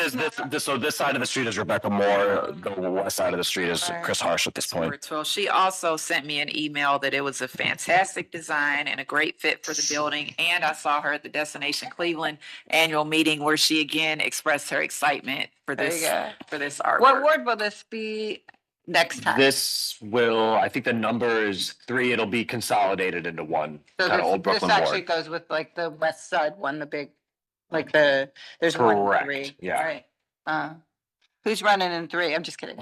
this side of the street is Rebecca Moore, the west side of the street is Chris Harsh at this point. Well, she also sent me an email that it was a fantastic design and a great fit for the building. And I saw her at the Destination Cleveland annual meeting where she again expressed her excitement for this artwork. What ward will this be next time? This will, I think the number is 3, it'll be consolidated into one, So kind of old this Brooklyn actually ward. goes with like the west side one, the big, like there's 1 and Correct, 3. yeah. Right. Who's running in 3? I'm just kidding.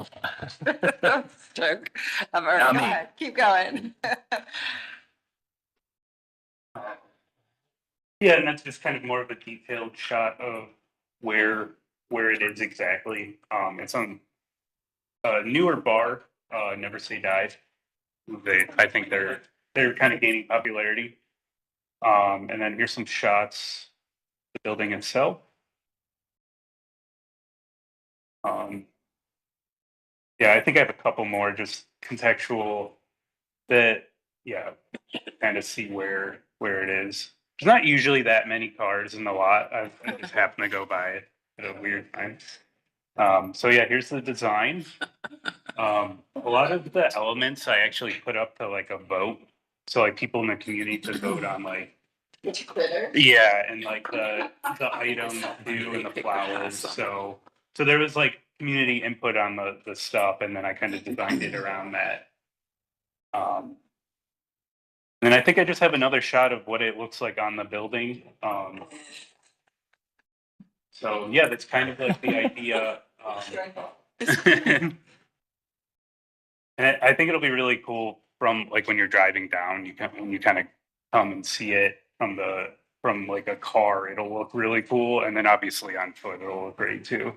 Joke. All right, Not go me. ahead. Keep going. Yeah, and that's just kind of more of a detailed shot of where it is exactly. It's on a newer bar, Never Say Die. I think they're kind of gaining popularity. And then here's some shots of the building itself. Yeah, I think I have a couple more just contextual that, kind of see where it is. There's not usually that many cars in the lot. I just happen to go by it at a weird time. So yeah, here's the design. A lot of the elements I actually put up to like a vote. So like people in the community could vote on like, yeah, and like the items too and the flowers. So there was like community input on the stuff, and then I kind of designed it around that. And I think I just have another shot of what it looks like on the building. So yeah, that's kind of like the idea. And I think it'll be really cool from like when you're driving down, when you kind of come and see it from like a car, it'll look really cool. And then obviously on foot, it'll look great too.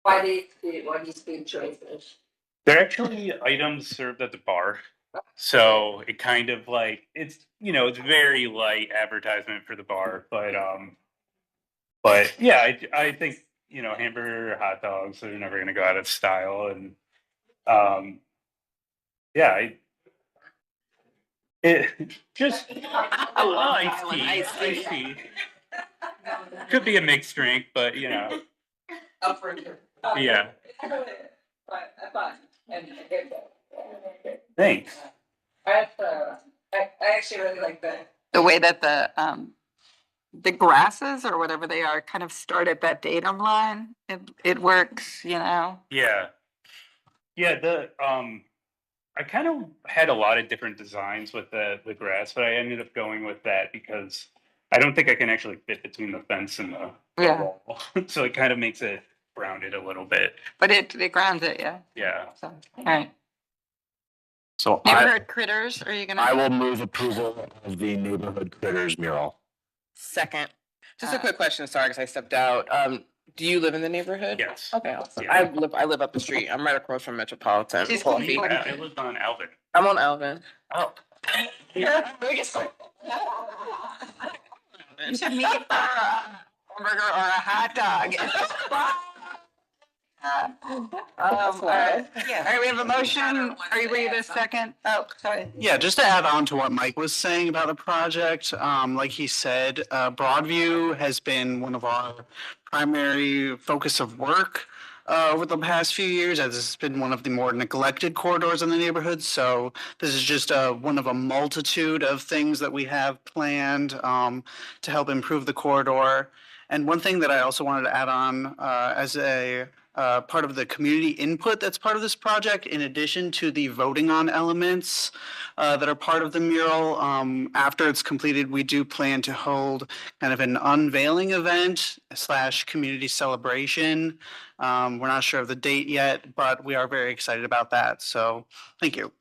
Why these food choices? They're actually items served at the bar. So it kind of like, it's very light advertisement for the bar, but yeah, I think, hamburger, hot dogs are never going to go out of style. And, yeah, it just iced tea. Could be a mixed drink, but yeah. Thanks. I actually really like the way that the grasses or whatever they are kind of start at that datum line. It works, Yeah. I kind of had a lot of different designs with the grass, but I ended up going with that because I don't think I can actually fit between the fence and the wall. So it kind of makes it rounded a little bit. But it grounds it, yeah. Yeah. So, all right. So Neighborhood Critters, are you gonna? I will move approval of the Neighborhood Critters mural. Second. Just a quick question, sorry, because I stepped out. Do you live in the neighborhood? Yes. Okay, awesome. Yeah. I live up the street. I'm right across from Metropolitan Coffee. I live on Alvin. I'm on Alvin. Oh. Yeah. You should meet for a hamburger or a hot dog. All right, we have a motion. Are you ready to second? Oh, sorry. Yeah, just to add on to what Mike was saying about the project, like he said, Broadview has been one of our primary focus of work over the past few years, as it's been one of the more neglected corridors in the neighborhood. So this is just one of a multitude of things that we have planned to help improve the corridor. And one thing that I also wanted to add on as a part of the community input that's part of this project, in addition to the voting on elements that are part of the mural. After it's completed, we do plan to hold kind of an unveiling event / community celebration. We're not sure of the date yet, but we are very excited about that. So thank you.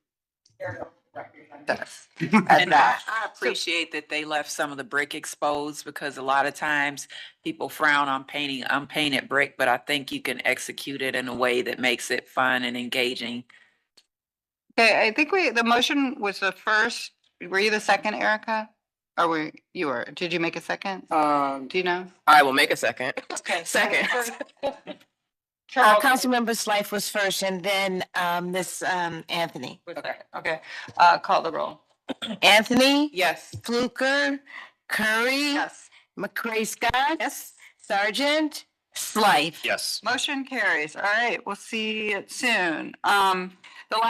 And I appreciate that they left some of the brick exposed, because a lot of times people frown on painting unpainted brick, but I think you can execute it in a way that makes it fun and engaging. Okay, I think the motion was the first. Were you the second, Erica? Or did you make a second? Do you know? I will make a second. Okay. Second. Councilmember Life was first, and then Miss Anthony. Okay, call the roll. Anthony? Yes. Fluker? Curry? Yes. McCray Scott? Yes. Sergeant? Slife? Yes. Motion carries. All right, we'll see it soon. The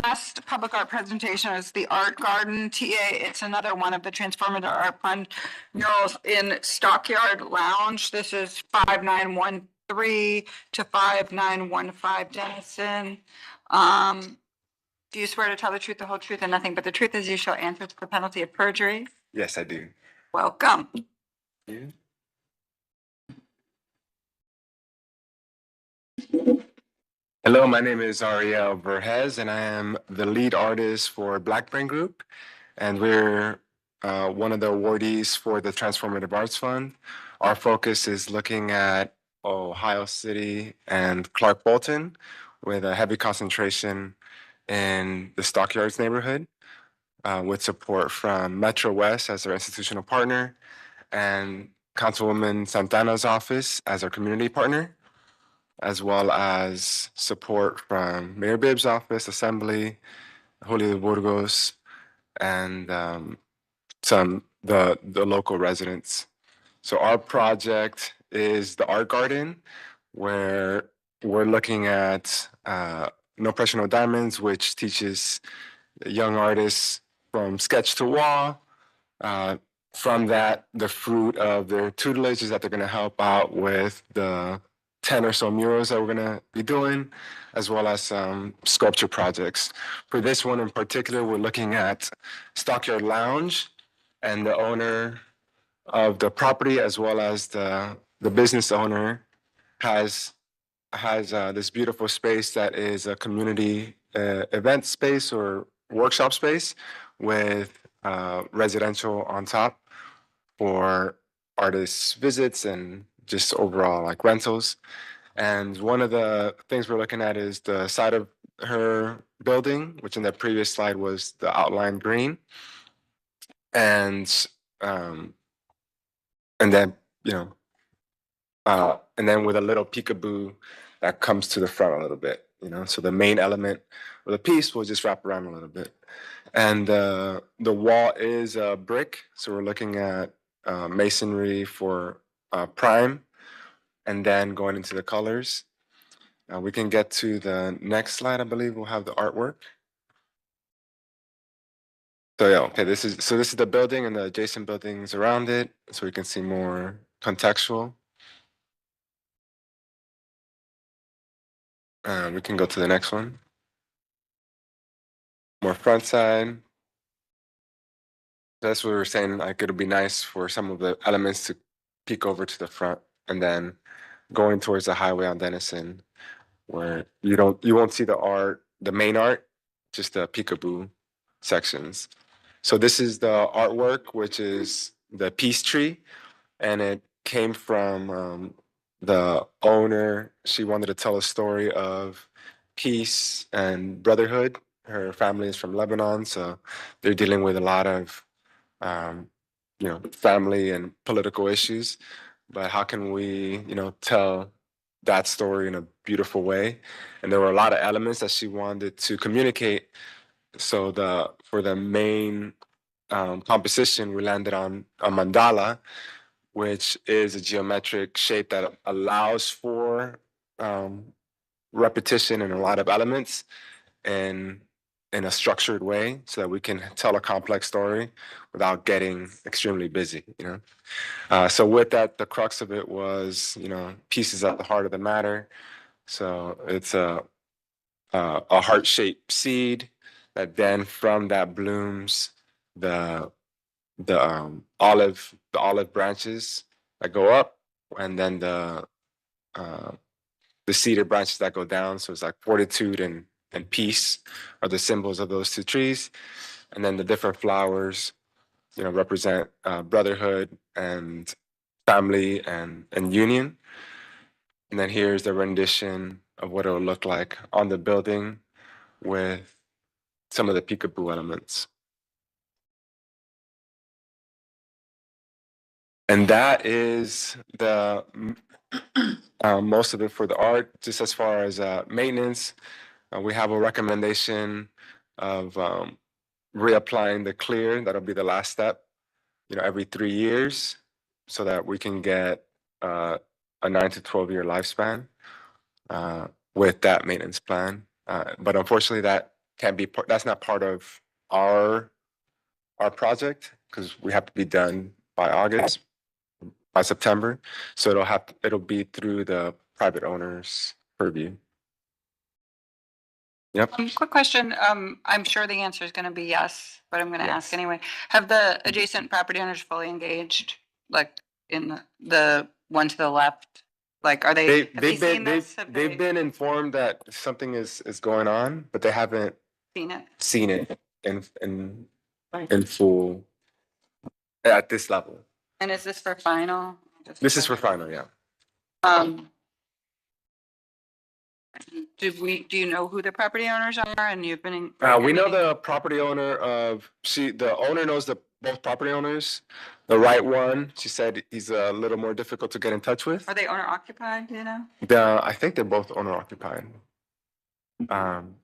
last public art presentation is the Art Garden TA. It's another one of the Transformative Art Fund murals in Stockyard Lounge. This is 5913 to 5915 Dennison. Do you swear to tell the truth, the whole truth, and nothing but the truth, as you shall answer to the penalty of perjury? Yes, I do. Welcome. Hello, my name is Ariel Verhez, and I am the lead artist for Black Brain Group, and we're one of the awardees for the Transformative Arts Fund. Our focus is looking at Ohio City and Clark Bolton, with a heavy concentration in the Stockyards neighborhood, with support from Metro West as our institutional partner, and Councilwoman Santana's office as our community partner, as well as support from Mayor Bibb's office, Assembly, Julio de Burgos, and the local residents. So our project is the Art Garden, where we're looking at No Pressure, No Diamonds, which teaches young artists from sketch to wall. From that, the fruit of their tutelage is that they're going to help out with the 10 or so murals that we're going to be doing, as well as some sculpture projects. For this one in particular, we're looking at Stockyard Lounge, and the owner of the property, as well as the business owner, has this beautiful space that is a community event space or workshop space with residential on top for artists' visits and just overall like rentals. And one of the things we're looking at is the side of her building, which in the previous slide was the outline green. And then, and then with a little peekaboo that comes to the front a little bit, so the main element of the piece will just wrap around a little bit. And the wall is brick, so we're looking at masonry for prime, and then going into the colors. We can get to the next slide. I believe we'll have the artwork. So yeah, okay, this is the building and the adjacent buildings around it, so we can see more contextual. We can go to the next one. More front side. That's what we were saying, like it'll be nice for some of the elements to peek over to the front, and then going towards the highway on Dennison, where you won't see the main art, just the peekaboo sections. So this is the artwork, which is the peace tree, and it came from the owner. She wanted to tell a story of peace and brotherhood. Her family is from Lebanon, so they're dealing with a lot of family and political issues. But how can we, tell that story in a beautiful way. And there were a lot of elements that she wanted to communicate. So for the main composition, we landed on a mandala, which is a geometric shape that allows for repetition in a lot of elements and in a structured way so that we can tell a complex story without getting extremely busy, So with that, the crux of it was, pieces at the heart of the matter. So it's a heart-shaped seed that then from that blooms the olive branches that go up, and then the cedar branches that go down. So it's like fortitude and peace are the symbols of those two trees. And then the different flowers, represent brotherhood and family and union. And then here's the rendition of what it'll look like on the building with some of the peekaboo elements. And that is the most of it for the art. Just as far as maintenance, we have a recommendation of reapplying the clear. That'll be the last step, every 3 years, so that we can get a 9 to 12 year lifespan with that maintenance plan. But unfortunately, that can't be. That's not part of our project because we have to be done by August, by September. So it'll be through the private owner's purview. Yep. Quick question. I'm sure the answer is going to be yes, but I'm going to ask Yes. anyway. Have the adjacent property owners fully engaged, like in the one to the left? Like, are they? Have they seen this? Have They've they been informed that something is going on, but they haven't seen it? in full at this level. And is this for final? This is for final, yeah. Do you know who the property owners are? And you've been in. We know the property owner the owner knows both property owners. The right one, she said he's a little more difficult to get in touch with. Are they owner occupied, do you know? I think they're both owner occupied. And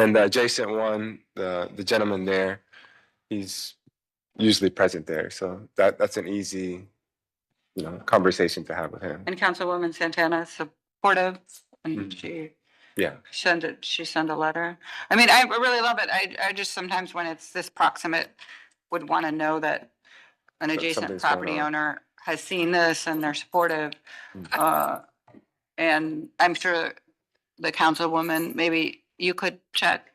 then the adjacent one, the gentleman there, he's usually present there. So that's an easy, conversation to have with him. And Councilwoman Santana is supportive, and she sent a letter. I mean, I really love it. I just sometimes when it's this proximate would want to know that an adjacent something's going property on. owner has seen this and they're supportive. And I'm sure the councilwoman, maybe you could check,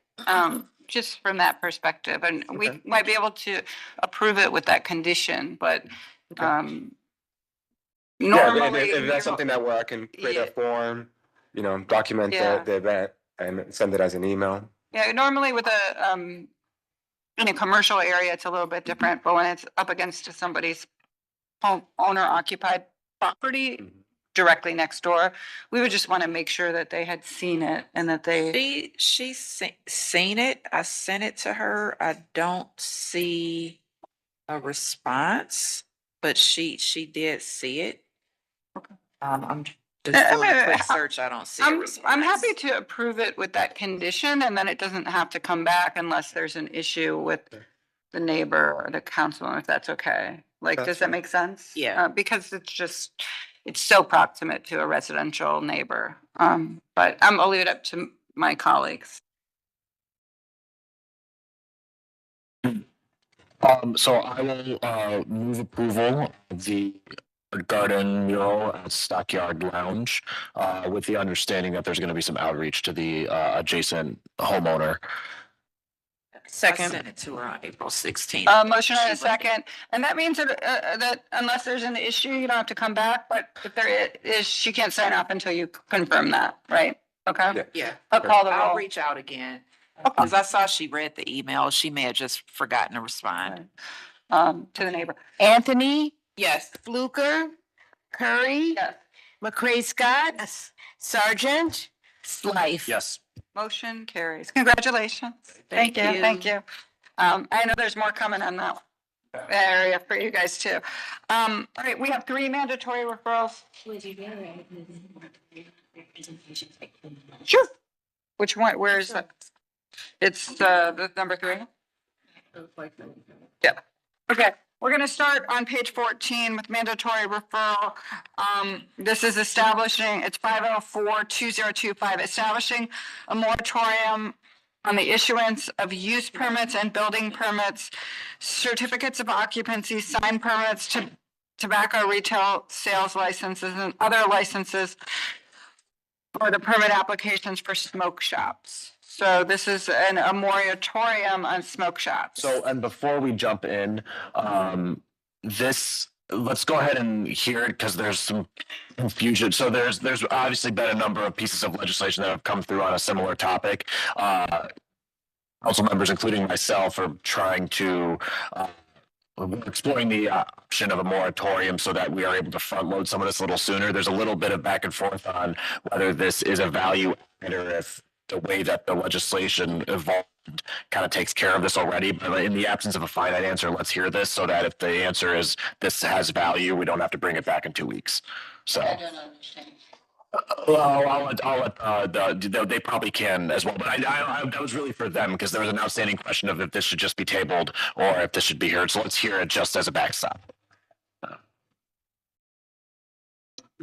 just from that perspective, and we might be able to approve it with that condition, but, normally. If that's something where I can create a form, document Yeah. the event and send it as an email. Yeah, normally with in a commercial area, it's a little bit different, but when it's up against somebody's owner occupied property directly next door, we would just want to make sure that they had seen it and that they. She's seen it. I sent it to her. I don't see a response, but she did see it. Okay. I'm just doing a quick search. I don't see a response. I'm happy to approve it with that condition, and then it doesn't have to come back unless there's an issue with the neighbor or the council, if that's okay. Like, That's does that fine. make sense? Yeah. Because it's so proximate to a residential neighbor. But I'll leave it up to my colleagues. So I will move approval of the garden mural at Stockyard Lounge, with the understanding that there's going to be some outreach to the adjacent homeowner. I sent it to her on April 16th. Motion and a second, and that means that unless there's an issue, you don't have to come back, but if there is, she can't sign off until you confirm that, right? Okay? Yeah. I'll call the I'll roll. reach out again. Because I saw she read the email. She may have just forgotten to respond. To the neighbor. Anthony, Yes. Fluker, Curry, Yes. McCray Scott, Sergeant, Slife. Yes. Motion carries. Congratulations. Thank you. Thank you. I know there's more coming on that. area for you guys too. All right, we have 3 mandatory referrals. Sure. Which one, where is that? It's the number 3? Yeah. Okay, we're gonna start on page 14 with mandatory referral. This is establishing, it's 504-2025, establishing a moratorium on the issuance of use permits and building permits, certificates of occupancy, sign permits, tobacco retail sales licenses, and other licenses for the permit applications for smoke shops. So this is a moratorium on smoke shops. So, and before we jump in, let's go ahead and hear it because there's some confusion. So there's obviously been a number of pieces of legislation that have come through on a similar topic. Council members, including myself, are trying to we're exploring the option of a moratorium so that we are able to front load some of this a little sooner. There's a little bit of back and forth on whether this is a value add or if the way that the legislation evolved kind of takes care of this already. But in the absence of a finite answer, let's hear this so that if the answer is this has value, we don't have to bring it back in 2 weeks. So. I don't understand. I'll let they probably can as well. But I that was really for them because there was an outstanding question of if this should just be tabled or if this should be heard. So let's hear it just as a backstop.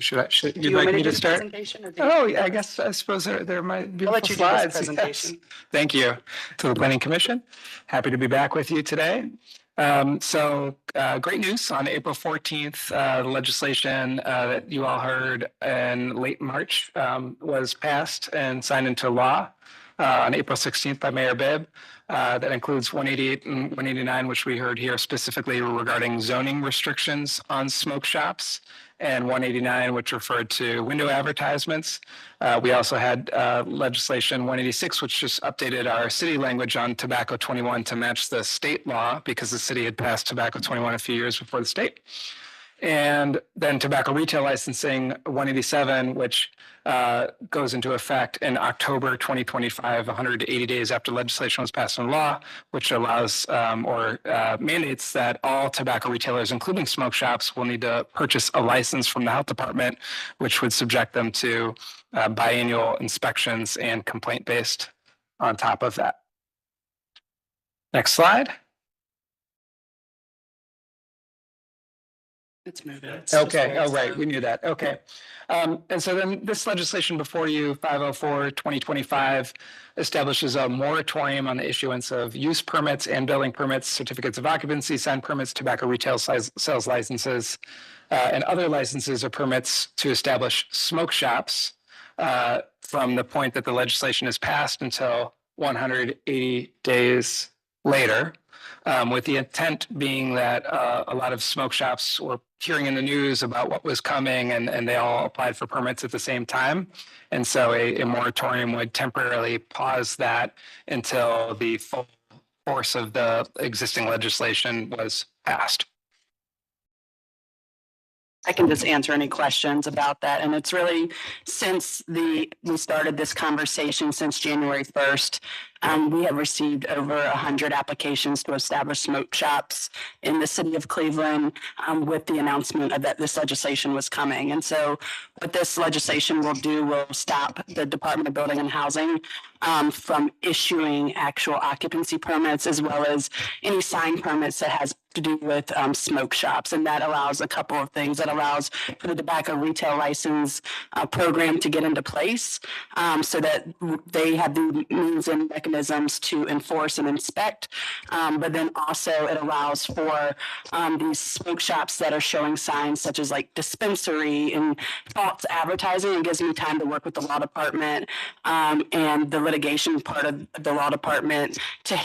Should you like me to start? Oh, yeah, I suppose there might be slides. Yes. Thank you to the Planning Commission. Happy to be back with you today. Great news on April 14th, the legislation that you all heard in late March was passed and signed into law on April 16th by Mayor Bibb. That includes 188 and 189, which we heard here specifically regarding zoning restrictions on smoke shops, and 189, which referred to window advertisements. We also had legislation 186, which just updated our city language on tobacco 21 to match the state law because the city had passed tobacco 21 a few years before the state. And then tobacco retail licensing 187, which goes into effect in October 2025, 180 days after legislation was passed into law, which allows or mandates that all tobacco retailers, including smoke shops, will need to purchase a license from the health department, which would subject them to biannual inspections and complaint-based on top of that. Next slide. Let's move it. Okay, oh, right, we knew that, okay. And so then this legislation before you, 504-2025, establishes a moratorium on the issuance of use permits and building permits, certificates of occupancy, sign permits, tobacco retail sales licenses, and other licenses or permits to establish smoke shops from the point that the legislation is passed until 180 days later. With the intent being that a lot of smoke shops were hearing in the news about what was coming and they all applied for permits at the same time. And so a moratorium would temporarily pause that until the full force of the existing legislation was passed. I can just answer any questions about that. And it's really since we started this conversation since January 1st, we have received over 100 applications to establish smoke shops in the city of Cleveland with the announcement of that this legislation was coming. And so what this legislation will do will stop the Department of Building and Housing from issuing actual occupancy permits as well as any sign permits that has to do with smoke shops. And that allows a couple of things. That allows for the tobacco retail license program to get into place so that they have the means and mechanisms to enforce and inspect. But then also it allows for these smoke shops that are showing signs such as like dispensary and false advertising. It gives me time to work with the law department and the litigation part of the law department to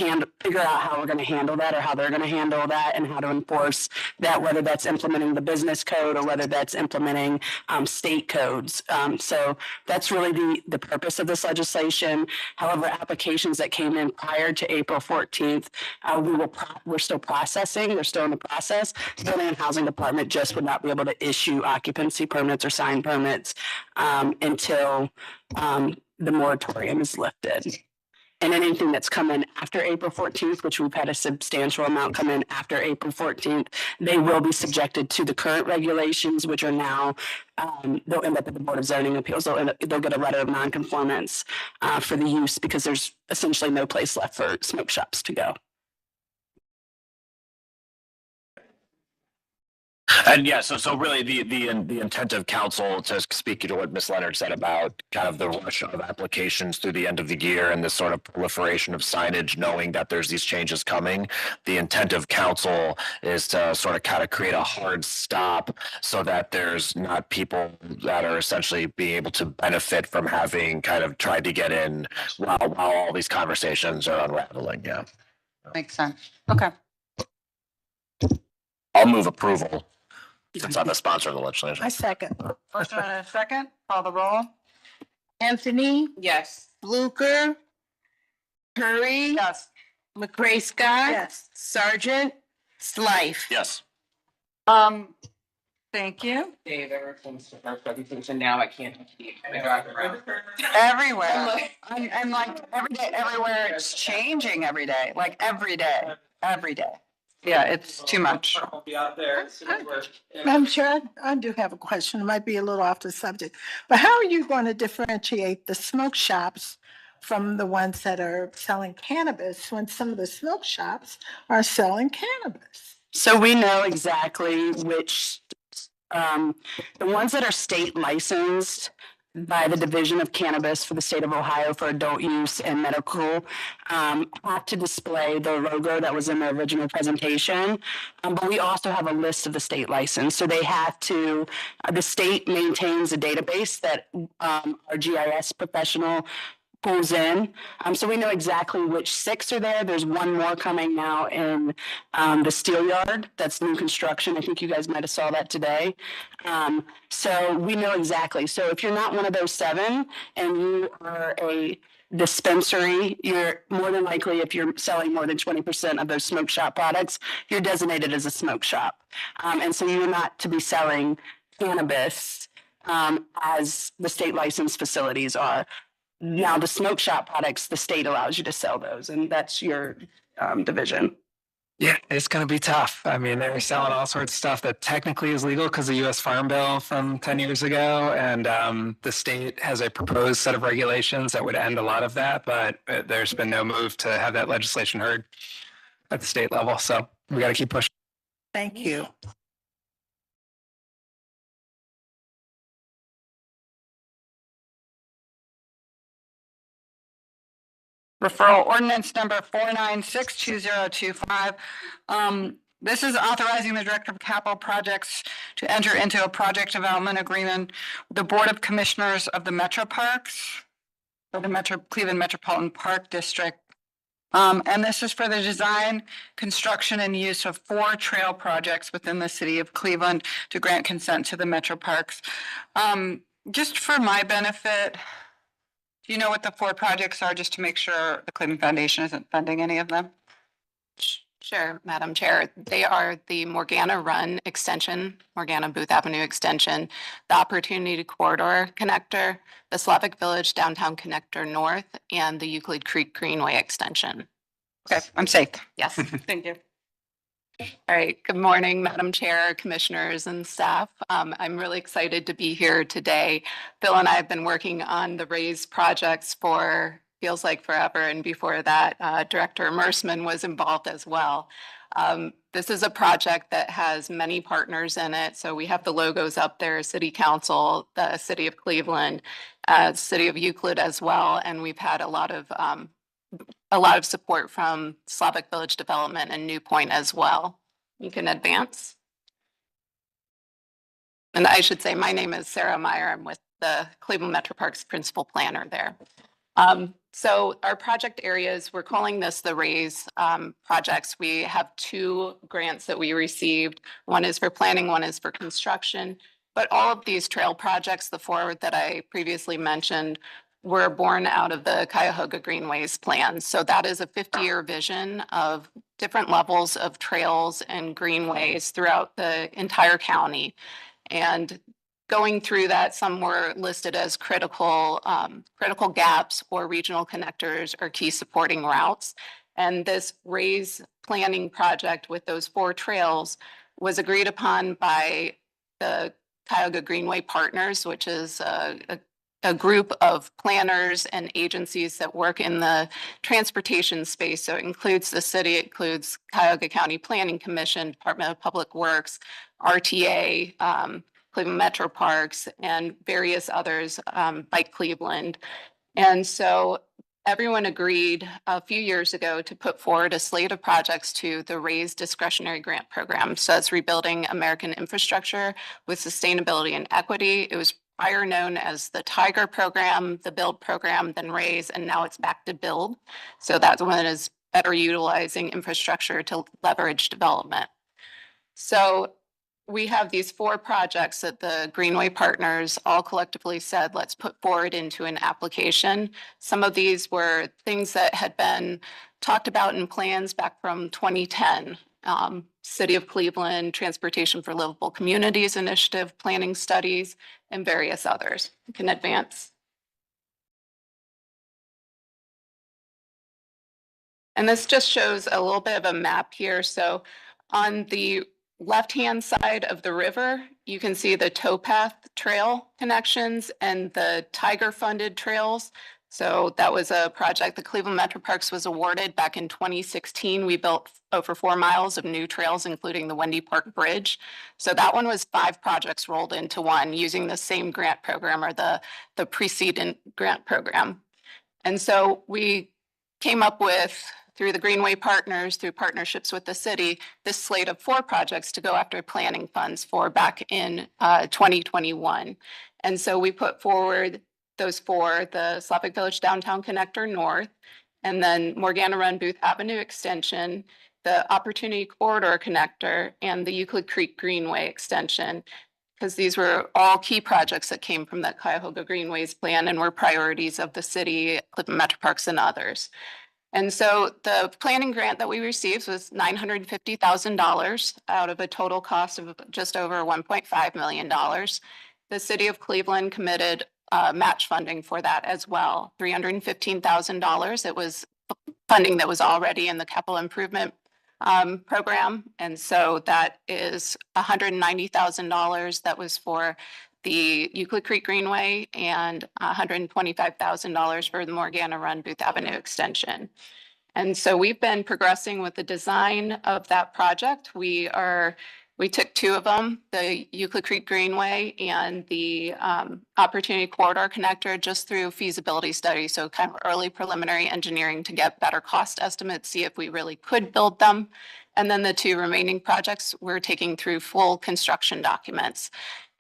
figure out how we're going to handle that or how they're going to handle that and how to enforce that, whether that's implementing the business code or whether that's implementing state codes. So that's really the purpose of this legislation. However, applications that came in prior to April 14th, we're still processing. They're still in the process. The Building and Housing Department just would not be able to issue occupancy permits or sign permits until the moratorium is lifted. And anything that's come in after April 14th, which we've had a substantial amount come in after April 14th, they will be subjected to the current regulations, which are now, they'll end up at the Board of Zoning Appeals. They'll get a letter of nonconformance for the use because there's essentially no place left for smoke shops to go. And yeah, so really the intent of council, to speak to what Ms. Leonard said about kind of the rush of applications through the end of the year and this sort of proliferation of signage, knowing that there's these changes coming. The intent of council is to sort of kind of create a hard stop so that there's not people that are essentially being able to benefit from having kind of tried to get in while all these conversations are unraveling. Yeah. Makes sense. Okay. I'll move approval since I'm the sponsor of the legislation. I second. First and a second, call the roll. Anthony, Yes. Blucher, Curry, Yes. McCray Scott, Yes. Sergeant, Slife. Yes. Thank you. Dave, ever since the first presentation, now I can't keep around. Everywhere. I'm like, every day, everywhere, it's changing every day, like every day, every day. Yeah, it's too much. I'll be out there. Madam Chair, I do have a question. It might be a little off the subject, but how are you going to differentiate the smoke shops from the ones that are selling cannabis when some of the smoke shops are selling cannabis? So we know exactly which, the ones that are state licensed by the Division of Cannabis for the state of Ohio for adult use and medical, have to display the logo that was in the original presentation. But we also have a list of the state license. So they have to, the state maintains a database that our GIS professional pulls in. So we know exactly which 6 are there. There's one more coming now in the steel yard. That's new construction. I think you guys might have saw that today. So we know exactly. So if you're not one of those 7 and you are a dispensary, you're more than likely, if you're selling more than 20% of those smoke shop products, you're designated as a smoke shop. And so you're not to be selling cannabis as the state licensed facilities are. Now, the smoke shop products, the state allows you to sell those, and that's your division. Yeah, it's going to be tough. I mean, they're selling all sorts of stuff that technically is legal because of the U.S. Farm Bill from 10 years ago. And the state has a proposed set of regulations that would end a lot of that. But there's been no move to have that legislation heard at the state level. So we got to keep pushing. Thank you. Referral ordinance number 4962025. This is authorizing the Director of Capital Projects to enter into a project development agreement with the Board of Commissioners of the Metro Parks for the Cleveland Metropolitan Park District. And this is for the design, construction, and use of 4 trail projects within the city of Cleveland to grant consent to the Metro Parks. Just for my benefit, do you know what the 4 projects are, just to make sure the Cleveland Foundation isn't funding any of them? Sure, Madam Chair. They are the Morgana Run Extension, Morgana Booth Avenue Extension, the Opportunity Corridor Connector, the Slavic Village Downtown Connector North, and the Euclid Creek Greenway Extension. Okay, I'm safe. Yes. Thank you. All right. Good morning, Madam Chair, Commissioners, and staff. I'm really excited to be here today. Bill and I have been working on the RAISE projects for feels like forever, and before that, Director Mersman was involved as well. This is a project that has many partners in it. So we have the logos up there: City Council, the City of Cleveland, City of Euclid as well, and we've had a lot of support from Slavic Village Development and New Point as well. You can advance. And I should say, my name is Sarah Meyer. I'm with the Cleveland Metro Parks Principal Planner there. So our project areas, we're calling this the RAISE projects. We have 2 grants that we received. One is for planning, one is for construction. But all of these trail projects, the 4 that I previously mentioned, were born out of the Cuyahoga Greenways plan. So that is a 50-year vision of different levels of trails and greenways throughout the entire county. And going through that, some were listed as critical gaps or regional connectors or key supporting routes. And this RAISE planning project with those 4 trails was agreed upon by the Cuyahoga Greenway Partners, which is a group of planners and agencies that work in the transportation space. So it includes the city, it includes Cuyahoga County Planning Commission, Department of Public Works, RTA, Cleveland Metro Parks, and various others, like Cleveland. And so everyone agreed a few years ago to put forward a slate of projects to the RAISE discretionary grant program. So it's rebuilding American infrastructure with sustainability and equity. It was prior known as the Tiger program, the Build program, then RAISE, and now it's back to Build. So that's one that is better utilizing infrastructure to leverage development. So we have these 4 projects that the Greenway Partners all collectively said, let's put forward into an application. Some of these were things that had been talked about in plans back from 2010. City of Cleveland, Transportation for Livable Communities Initiative, planning studies, and various others. You can advance. And this just shows a little bit of a map here. So on the left-hand side of the river, you can see the towpath trail connections and the Tiger-funded trails. So that was a project the Cleveland Metro Parks was awarded back in 2016. We built over 4 miles of new trails, including the Wendy Park Bridge. So that one was 5 projects rolled into one using the same grant program or the precedent grant program. And so we came up with, through the Greenway Partners, through partnerships with the city, this slate of 4 projects to go after planning funds for back in 2021. And so we put forward those 4, the Slavic Village Downtown Connector North, and then Morgana Run Booth Avenue Extension, the Opportunity Corridor Connector, and the Euclid Creek Greenway Extension, because these were all key projects that came from that Cuyahoga Greenways plan and were priorities of the city, Cleveland Metro Parks, and others. And so the planning grant that we received was $950,000 out of a total cost of just over $1.5 million. The city of Cleveland committed match funding for that as well, $315,000. It was funding that was already in the capital improvement program. And so that is $190,000 that was for the Euclid Creek Greenway and $125,000 for the Morgana Run Booth Avenue extension. And so we've been progressing with the design of that project. We took 2 of them, the Euclid Creek Greenway and the Opportunity Corridor Connector, just through feasibility study. So kind of early preliminary engineering to get better cost estimates, see if we really could build them. And then the 2 remaining projects we're taking through full construction documents.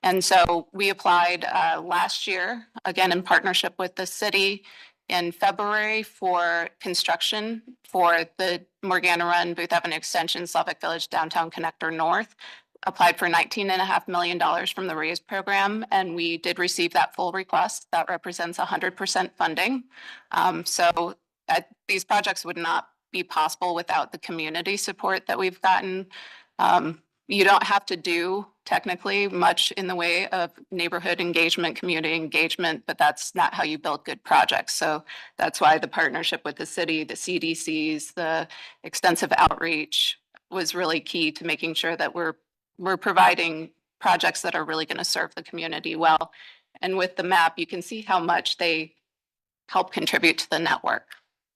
And so we applied last year, again, in partnership with the city in February for construction for the Morgana Run Booth Avenue Extension, Slavic Village Downtown Connector North, applied for $19.5 million from the RAISE program, and we did receive that full request. That represents 100% funding. So these projects would not be possible without the community support that we've gotten. You don't have to do technically much in the way of neighborhood engagement, community engagement, but that's not how you build good projects. So that's why the partnership with the city, the CDCs, the extensive outreach was really key to making sure that we're providing projects that are really going to serve the community well. And with the map, you can see how much they help contribute to the network.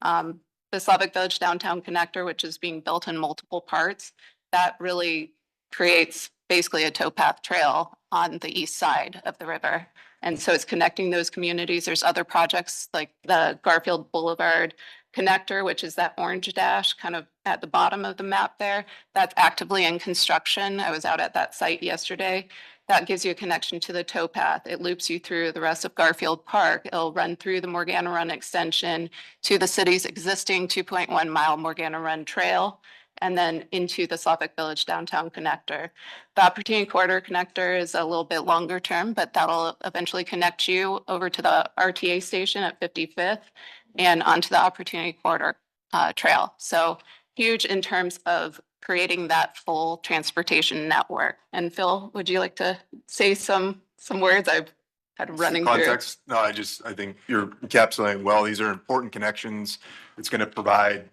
The Slavic Village Downtown Connector, which is being built in multiple parts, that really creates basically a towpath trail on the east side of the river. And so it's connecting those communities. There's other projects like the Garfield Boulevard Connector, which is that orange dash kind of at the bottom of the map there. That's actively in construction. I was out at that site yesterday. That gives you a connection to the towpath. It loops you through the rest of Garfield Park. It'll run through the Morgana Run extension to the city's existing 2.1 mile Morgana Run trail, and then into the Slavic Village Downtown Connector. The Opportunity Corridor Connector is a little bit longer term, but that'll eventually connect you over to the RTA station at 55th and onto the Opportunity Corridor trail. So huge in terms of creating that full transportation network. And Phil, would you like to say some some words I've had running through. Context, no, I think you're encapsulating well. These are important connections. It's going to provide,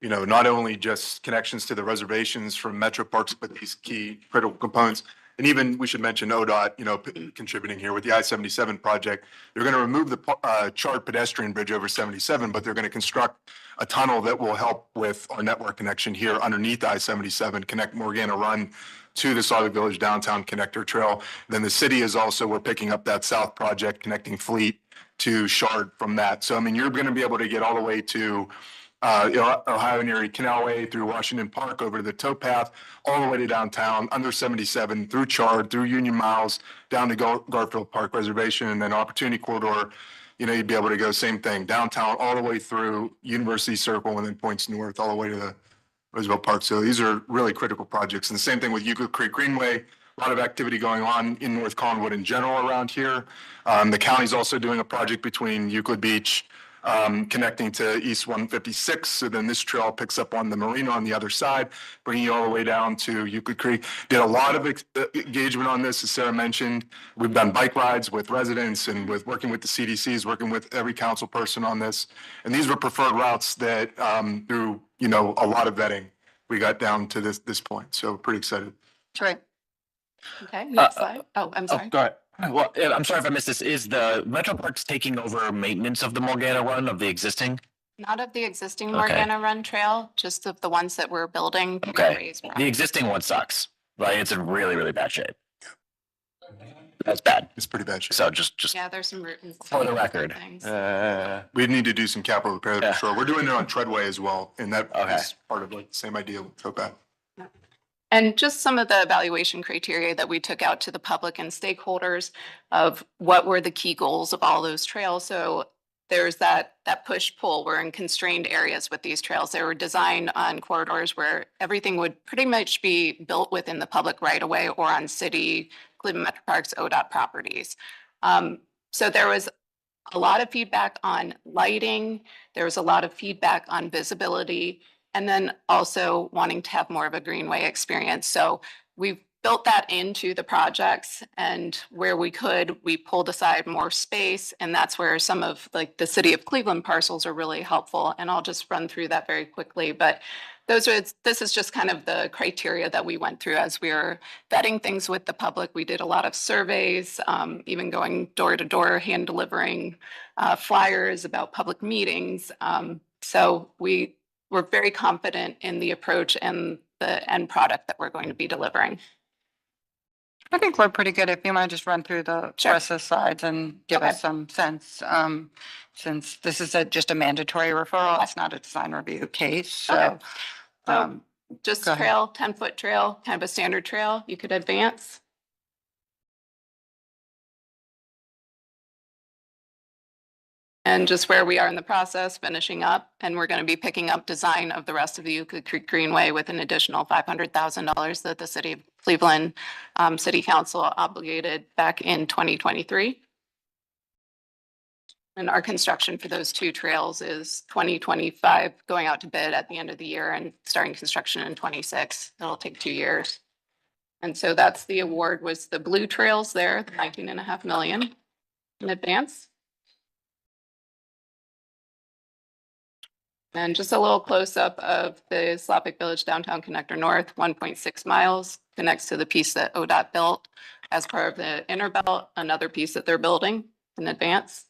not only just connections to the reservations from metro parks, but these key critical components. And even we should mention ODOT, contributing here with the I-77 project. They're going to remove the charred pedestrian bridge over 77, but they're going to construct a tunnel that will help with our network connection here underneath I-77, connect Morgana Run to the Solid Village Downtown Connector Trail. Then the city is also, we're picking up that south project connecting Fleet to Shard from that. So, I mean, you're going to be able to get all the way to Ohio and Erie Canalway through Washington Park over to the towpath, all the way to downtown, under 77, through Chard, through Union Miles, down to Garfield Park Reservation, and then Opportunity Corridor. You'd be able to go same thing, downtown, all the way through University Circle, and then points north, all the way to the Roosevelt Park. So these are really critical projects. And the same thing with Euclid Creek Greenway. A lot of activity going on in North Collinwood in general around here. The county's also doing a project between Euclid Beach, connecting to East 156. So then this trail picks up on the marina on the other side, bringing you all the way down to Euclid Creek. Did a lot of engagement on this, as Sarah mentioned. We've done bike rides with residents and with working with the CDCs, working with every council person on this. And these were preferred routes that through, a lot of vetting, we got down to this point. So pretty excited. Troy. Okay, next slide. Oh, I'm sorry. Go ahead. Well, I'm sorry if I missed this. Is the Metro Parks taking over maintenance of the Morgana Run of the existing? Not of the existing Okay. Morgana Run Trail, just of the ones that we're building. through Okay. Ray's The project. existing one sucks. Like, it's in really, really bad shape. That's bad. It's pretty bad shape. So just Yeah, there's some root and for the record. things. We need to do some capital repairs Yeah. for sure. We're doing it on Treadway as well, and that Okay. is part of the same idea with towpath. And just some of the evaluation criteria that we took out to the public and stakeholders of what were the key goals of all those trails. So there's that push-pull. We're in constrained areas with these trails. They were designed on corridors where everything would pretty much be built within the public right-of-way or on city, Cleveland Metro Parks, ODOT properties. So there was a lot of feedback on lighting. There was a lot of feedback on visibility. And then also wanting to have more of a greenway experience. So we've built that into the projects, and where we could, we pulled aside more space. And that's where some of like the city of Cleveland parcels are really helpful. And I'll just run through that very quickly. But this is just kind of the criteria that we went through as we were vetting things with the public. We did a lot of surveys, even going door to door, hand delivering flyers about public meetings. So we're very confident in the approach and the end product that we're going to be delivering. I think we're pretty good. If you want to just run through the rest of the slides and give us some sense, since this is just a mandatory referral, it's not a design review case. So, Just go ahead. trail, 10-foot trail, kind of a standard trail. You could advance. And just where we are in the process, finishing up, and we're going to be picking up design of the rest of the Euclid Creek Greenway with an additional $500,000 that the city of Cleveland City Council obligated back in 2023. And our construction for those two trails is 2025, going out to bid at the end of the year and starting construction in 26. It'll take 2 years. And so that's the award, was the blue trails there, the 19.5 million in advance. And just a little close-up of the Slavic Village Downtown Connector North, 1.6 miles, connects to the piece that ODOT built as part of the inner belt, another piece that they're building in advance.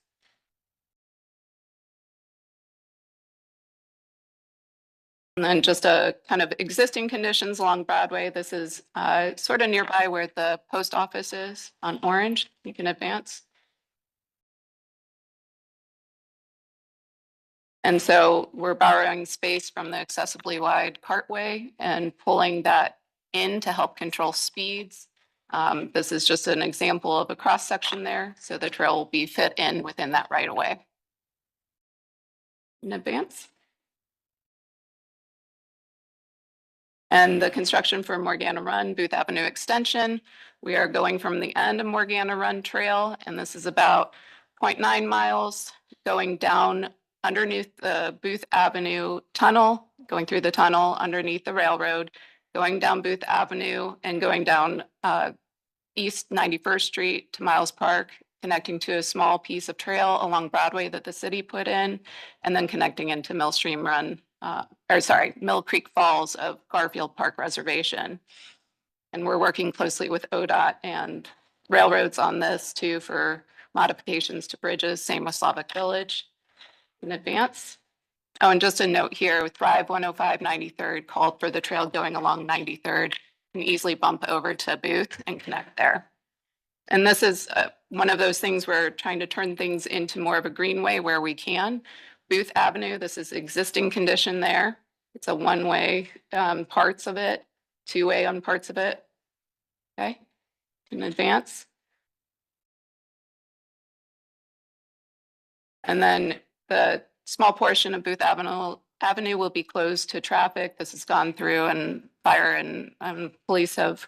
And then just a kind of existing conditions along Broadway. This is sort of nearby where the post office is on Orange. You can advance. And so we're borrowing space from the accessibly wide cartway and pulling that in to help control speeds. This is just an example of a cross section there. So the trail will be fit in within that right of way. In advance. And the construction for Morgana Run, Booth Avenue Extension. We are going from the end of Morgana Run Trail, and this is about 0.9 miles going down underneath the Booth Avenue tunnel, going through the tunnel underneath the railroad, going down Booth Avenue and going down East 91st Street to Miles Park, connecting to a small piece of trail along Broadway that the city put in, and then connecting into Millstream Run, Mill Creek Falls of Garfield Park Reservation. And we're working closely with ODOT and railroads on this too for modifications to bridges, same with Slavic Village in advance. Oh, and just a note here, Thrive 105 93rd called for the trail going along 93rd and easily bump over to Booth and connect there. And this is one of those things we're trying to turn things into more of a greenway where we can. Booth Avenue, this is existing condition there. It's a one-way parts of it, two-way on parts of it. Okay, in advance. And then the small portion of Booth Avenue will be closed to traffic. This has gone through and fire and police have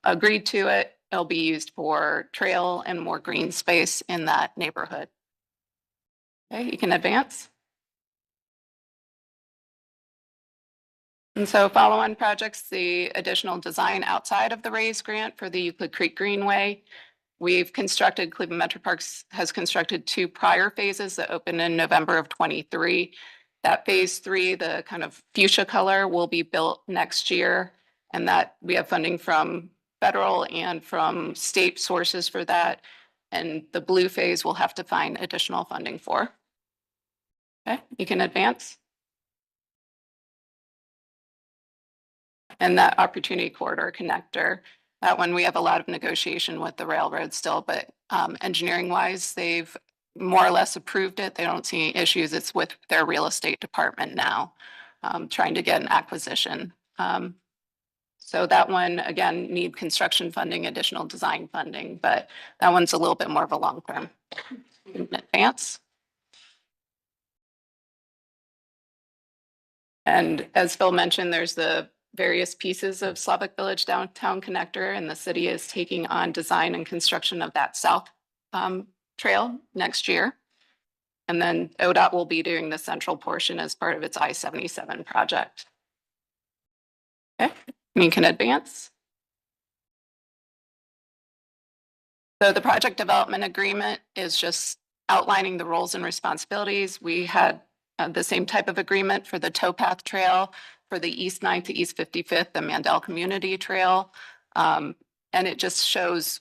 agreed to it. It'll be used for trail and more green space in that neighborhood. Okay, you can advance. And so follow-on projects, the additional design outside of the RAISE grant for the Euclid Creek Greenway. We've constructed, Cleveland Metro Parks has constructed 2 prior phases that opened in November of 23. That phase 3, the kind of fuchsia color, will be built next year. And that we have funding from federal and from state sources for that. And the blue phase we'll have to find additional funding for. Okay, you can advance. And that opportunity corridor connector, that one we have a lot of negotiation with the railroad still, but engineering wise, they've more or less approved it. They don't see any issues. It's with their real estate department now, trying to get an acquisition. So that one, again, need construction funding, additional design funding, but that one's a little bit more of a long term. In advance. And as Phil mentioned, there's the various pieces of Slavic Village downtown connector, and the city is taking on design and construction of that south trail next year. And then ODOT will be doing the central portion as part of its I-77 project. Okay, you can advance. So the project development agreement is just outlining the roles and responsibilities. We had the same type of agreement for the towpath trail, for the East 9th to East 55th, the Mandel Community Trail. And it just shows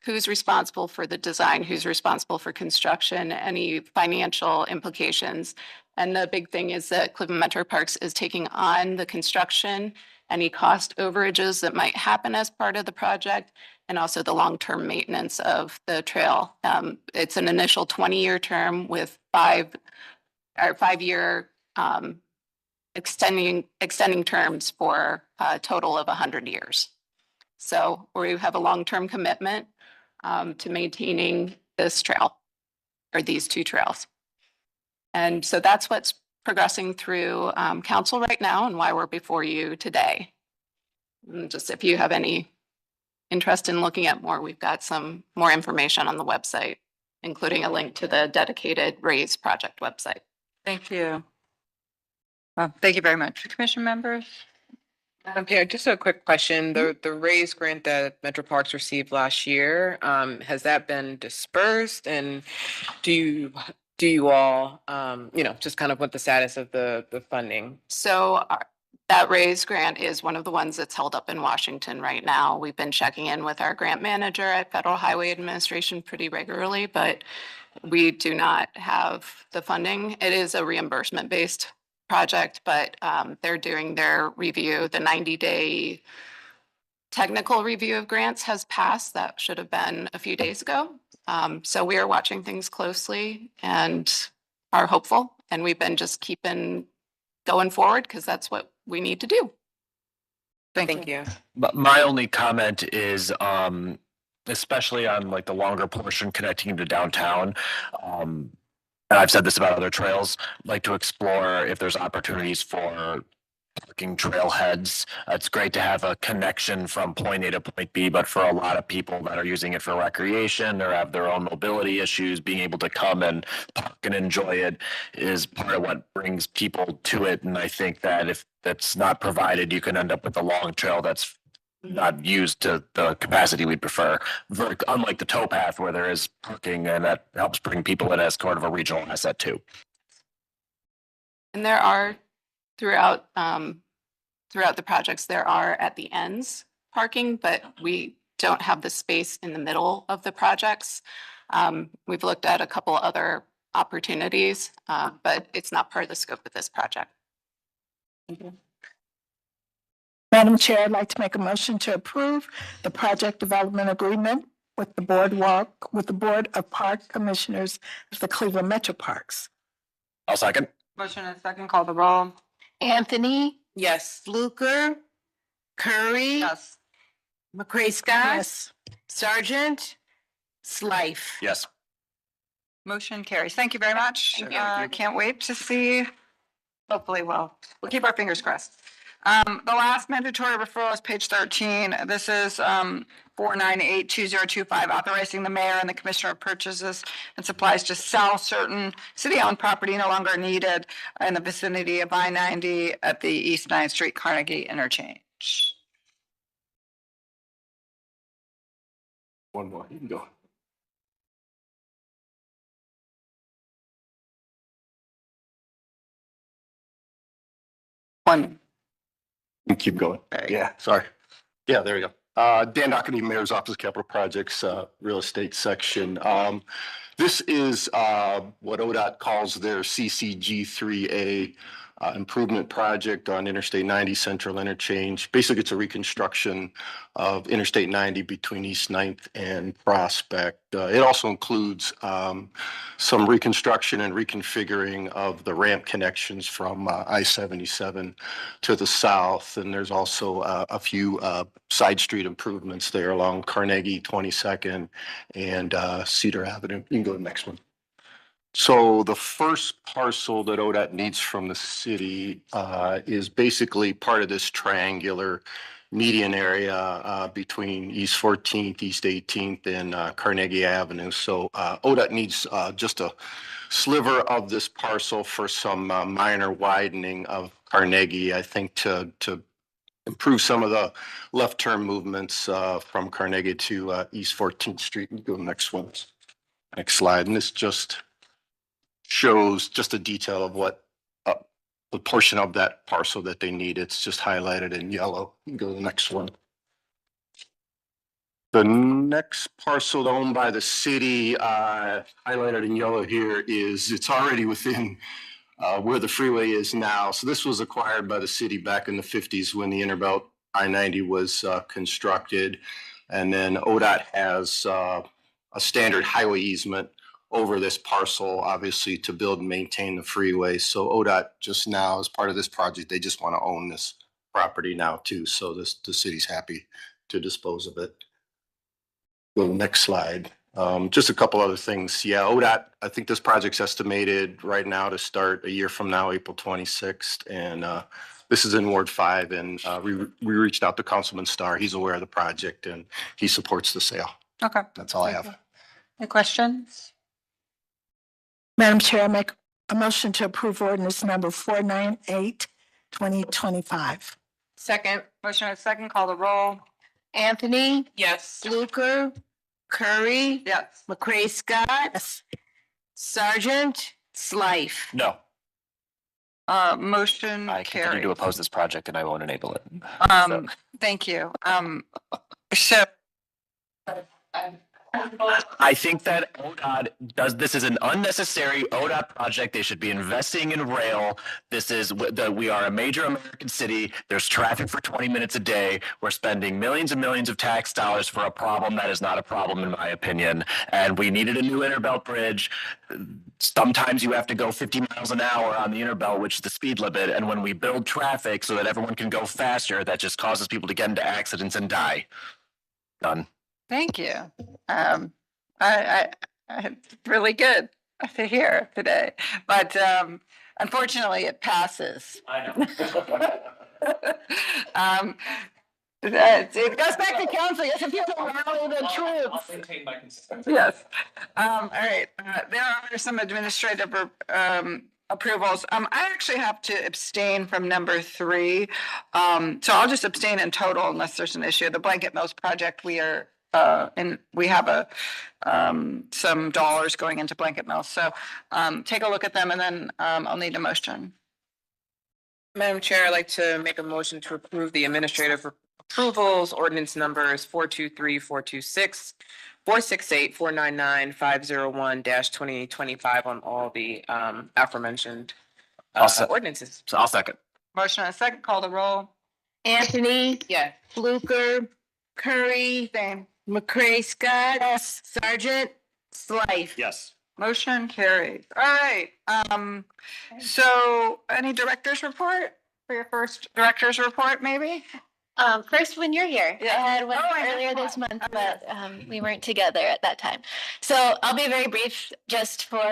who's responsible for the design, who's responsible for construction, any financial implications. And the big thing is that Cleveland Metro Parks is taking on the construction, any cost overages that might happen as part of the project, and also the long-term maintenance of the trail. It's an initial 20-year term with 5-year extending terms for a total of 100 years. So we have a long-term commitment to maintaining this trail or these 2 trails. And so that's what's progressing through council right now and why we're before you today. And just if you have any interest in looking at more, we've got some more information on the website, including a link to the dedicated RAISE project website. Thank you. Thank you very much. Commission members? Madam Chair, just a quick question. The RAISE grant that Metro Parks received last year, has that been dispersed? And do you all, just kind of what the status of the funding? So that RAISE grant is one of the ones that's held up in Washington right now. We've been checking in with our grant manager at Federal Highway Administration pretty regularly, but we do not have the funding. It is a reimbursement-based project, but they're doing their review. The 90-day technical review of grants has passed. That should have been a few days ago. So we are watching things closely and are hopeful. And we've been just keeping going forward because that's what we need to do. Thank you. But my only comment is, especially on like the longer portion connecting into downtown, and I've said this about other trails, like to explore if there's opportunities for parking trailheads. It's great to have a connection from point A to point B, but for a lot of people that are using it for recreation or have their own mobility issues, being able to come and park and enjoy it is part of what brings people to it. And I think that if that's not provided, you can end up with a long trail that's not used to the capacity we'd prefer. Unlike the towpath where there is parking and that helps bring people in as sort of a regional asset too. And there are throughout the projects, there are at the ends parking, but we don't have the space in the middle of the projects. We've looked at a couple other opportunities, but it's not part of the scope of this project. Madam Chair, I'd like to make a motion to approve the project development agreement with the Board of Park Commissioners of the Cleveland Metro Parks. I'll second. Motion and second, call the roll. Anthony, Yes. Fluker, Curry, Yes. McCray Scott, Yes. Sergeant, Slife. Yes. Motion carries. Thank you very much. Can't wait to see. Hopefully, we'll keep our fingers crossed. The last mandatory referral is page 13. This is 4982025, authorizing the mayor and the commissioner of purchases and supplies to sell certain city-owned property no longer needed in the vicinity of I-90 at the East 9th Street Carnegie Interchange. One more, you can go. One. You keep going. Yeah, sorry. Yeah, there you go. Dan Doherty, Mayor's Office, Capital Projects, Real Estate Section. This is what ODOT calls their CCG3A improvement project on Interstate 90 Central Interchange. Basically, it's a reconstruction of Interstate 90 between East 9th and Prospect. It also includes some reconstruction and reconfiguring of the ramp connections from I-77 to the south. And there's also a few side street improvements there along Carnegie 22nd and Cedar Avenue. You can go to the next one. So the first parcel that ODOT needs from the city is basically part of this triangular median area between East 14th, East 18th, and Carnegie Avenue. So ODOT needs just a sliver of this parcel for some minor widening of Carnegie, I think, to improve some of the left turn movements from Carnegie to East 14th Street. You go to the next one. Next slide. And this just shows just a detail of what the portion of that parcel that they need. It's just highlighted in yellow. You can go to the next one. The next parcel owned by the city, highlighted in yellow here, it's already within where the freeway is now. So this was acquired by the city back in the 50s when the Interbelt I-90 was constructed. And then ODOT has a standard highway easement over this parcel, obviously, to build and maintain the freeway. So ODOT just now, as part of this project, they just want to own this property now too. So the city's happy to dispose of it. Go to the next slide. Just a couple other things. Yeah, ODOT, I think this project's estimated right now to start a year from now, April 26th. And this is in Ward 5. And we reached out to Councilman Starr. He's aware of the project and he supports the sale. Okay. That's all I have. Any questions? Madam Chair, I make a motion to approve ordinance number 498, 2025. Second. Motion and second, call the roll. Anthony, Yes. Fluker, Curry, Yes. McCray Scott, Yes. Sergeant, Slife. No, Motion I continue carried. to oppose this project and I won't enable it. Thank you. So I think that ODOT this is an unnecessary ODOT project. They should be investing in rail. We are a major American city. There's traffic for 20 minutes a day. We're spending millions and millions of tax dollars for a problem that is not a problem, in my opinion. And we needed a new Interbelt bridge. Sometimes you have to go 50 miles an hour on the Interbelt, which is the speed limit. And when we build traffic so that everyone can go faster, that just causes people to get into accidents and die. Done. thank you. I really good to hear today, but unfortunately it passes. I know. It goes back to council. Yes, if you don't rally the troops. I'll maintain my consistency. Yes. All right. There are some administrative approvals. I actually have to abstain from number 3. So I'll just abstain in total unless there's an issue. The Blanket Mills project, we are, and we have some dollars going into Blanket Mills. So, take a look at them and then, I'll need a motion. Madam Chair, I'd like to make a motion to approve the administrative approvals, ordinance numbers 423, 426, 468, 499, 501-2025 on all the aforementioned ordinances. So I'll second. Motion and a second, call the roll. Anthony, Yeah. Fluker, Curry, Same. McCray, Scott, Sergeant, Slife. Yes. Motion carried. All right. So any director's report for your first director's report, maybe? First, when you're here, I had one earlier this month, but we weren't together at that time. So I'll be very brief, just for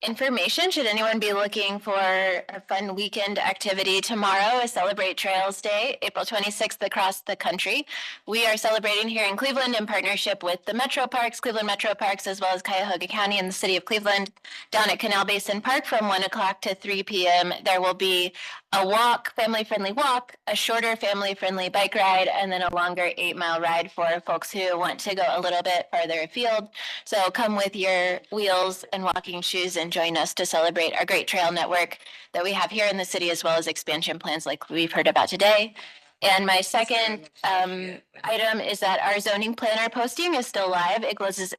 information. Should anyone be looking for a fun weekend activity, tomorrow is Celebrate Trails Day, April 26th across the country. We are celebrating here in Cleveland in partnership with the Metro Parks, Cleveland Metro Parks, as well as Cuyahoga County and the city of Cleveland. Down at Canal Basin Park from 1 o'clock to 3 p.m. There will be a walk, family-friendly walk, a shorter family-friendly bike ride, and then a longer 8-mile ride for folks who want to go a little bit farther afield. So come with your wheels and walking shoes and join us to celebrate our great trail network that we have here in the city, as well as expansion plans like we've heard about today. And my second item is that our zoning planner posting is still live. It closes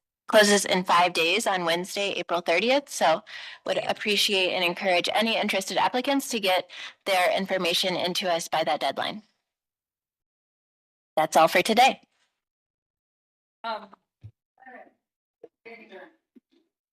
in 5 days on Wednesday, April 30th. So would appreciate and encourage any interested applicants to get their information into us by that deadline. That's all for today.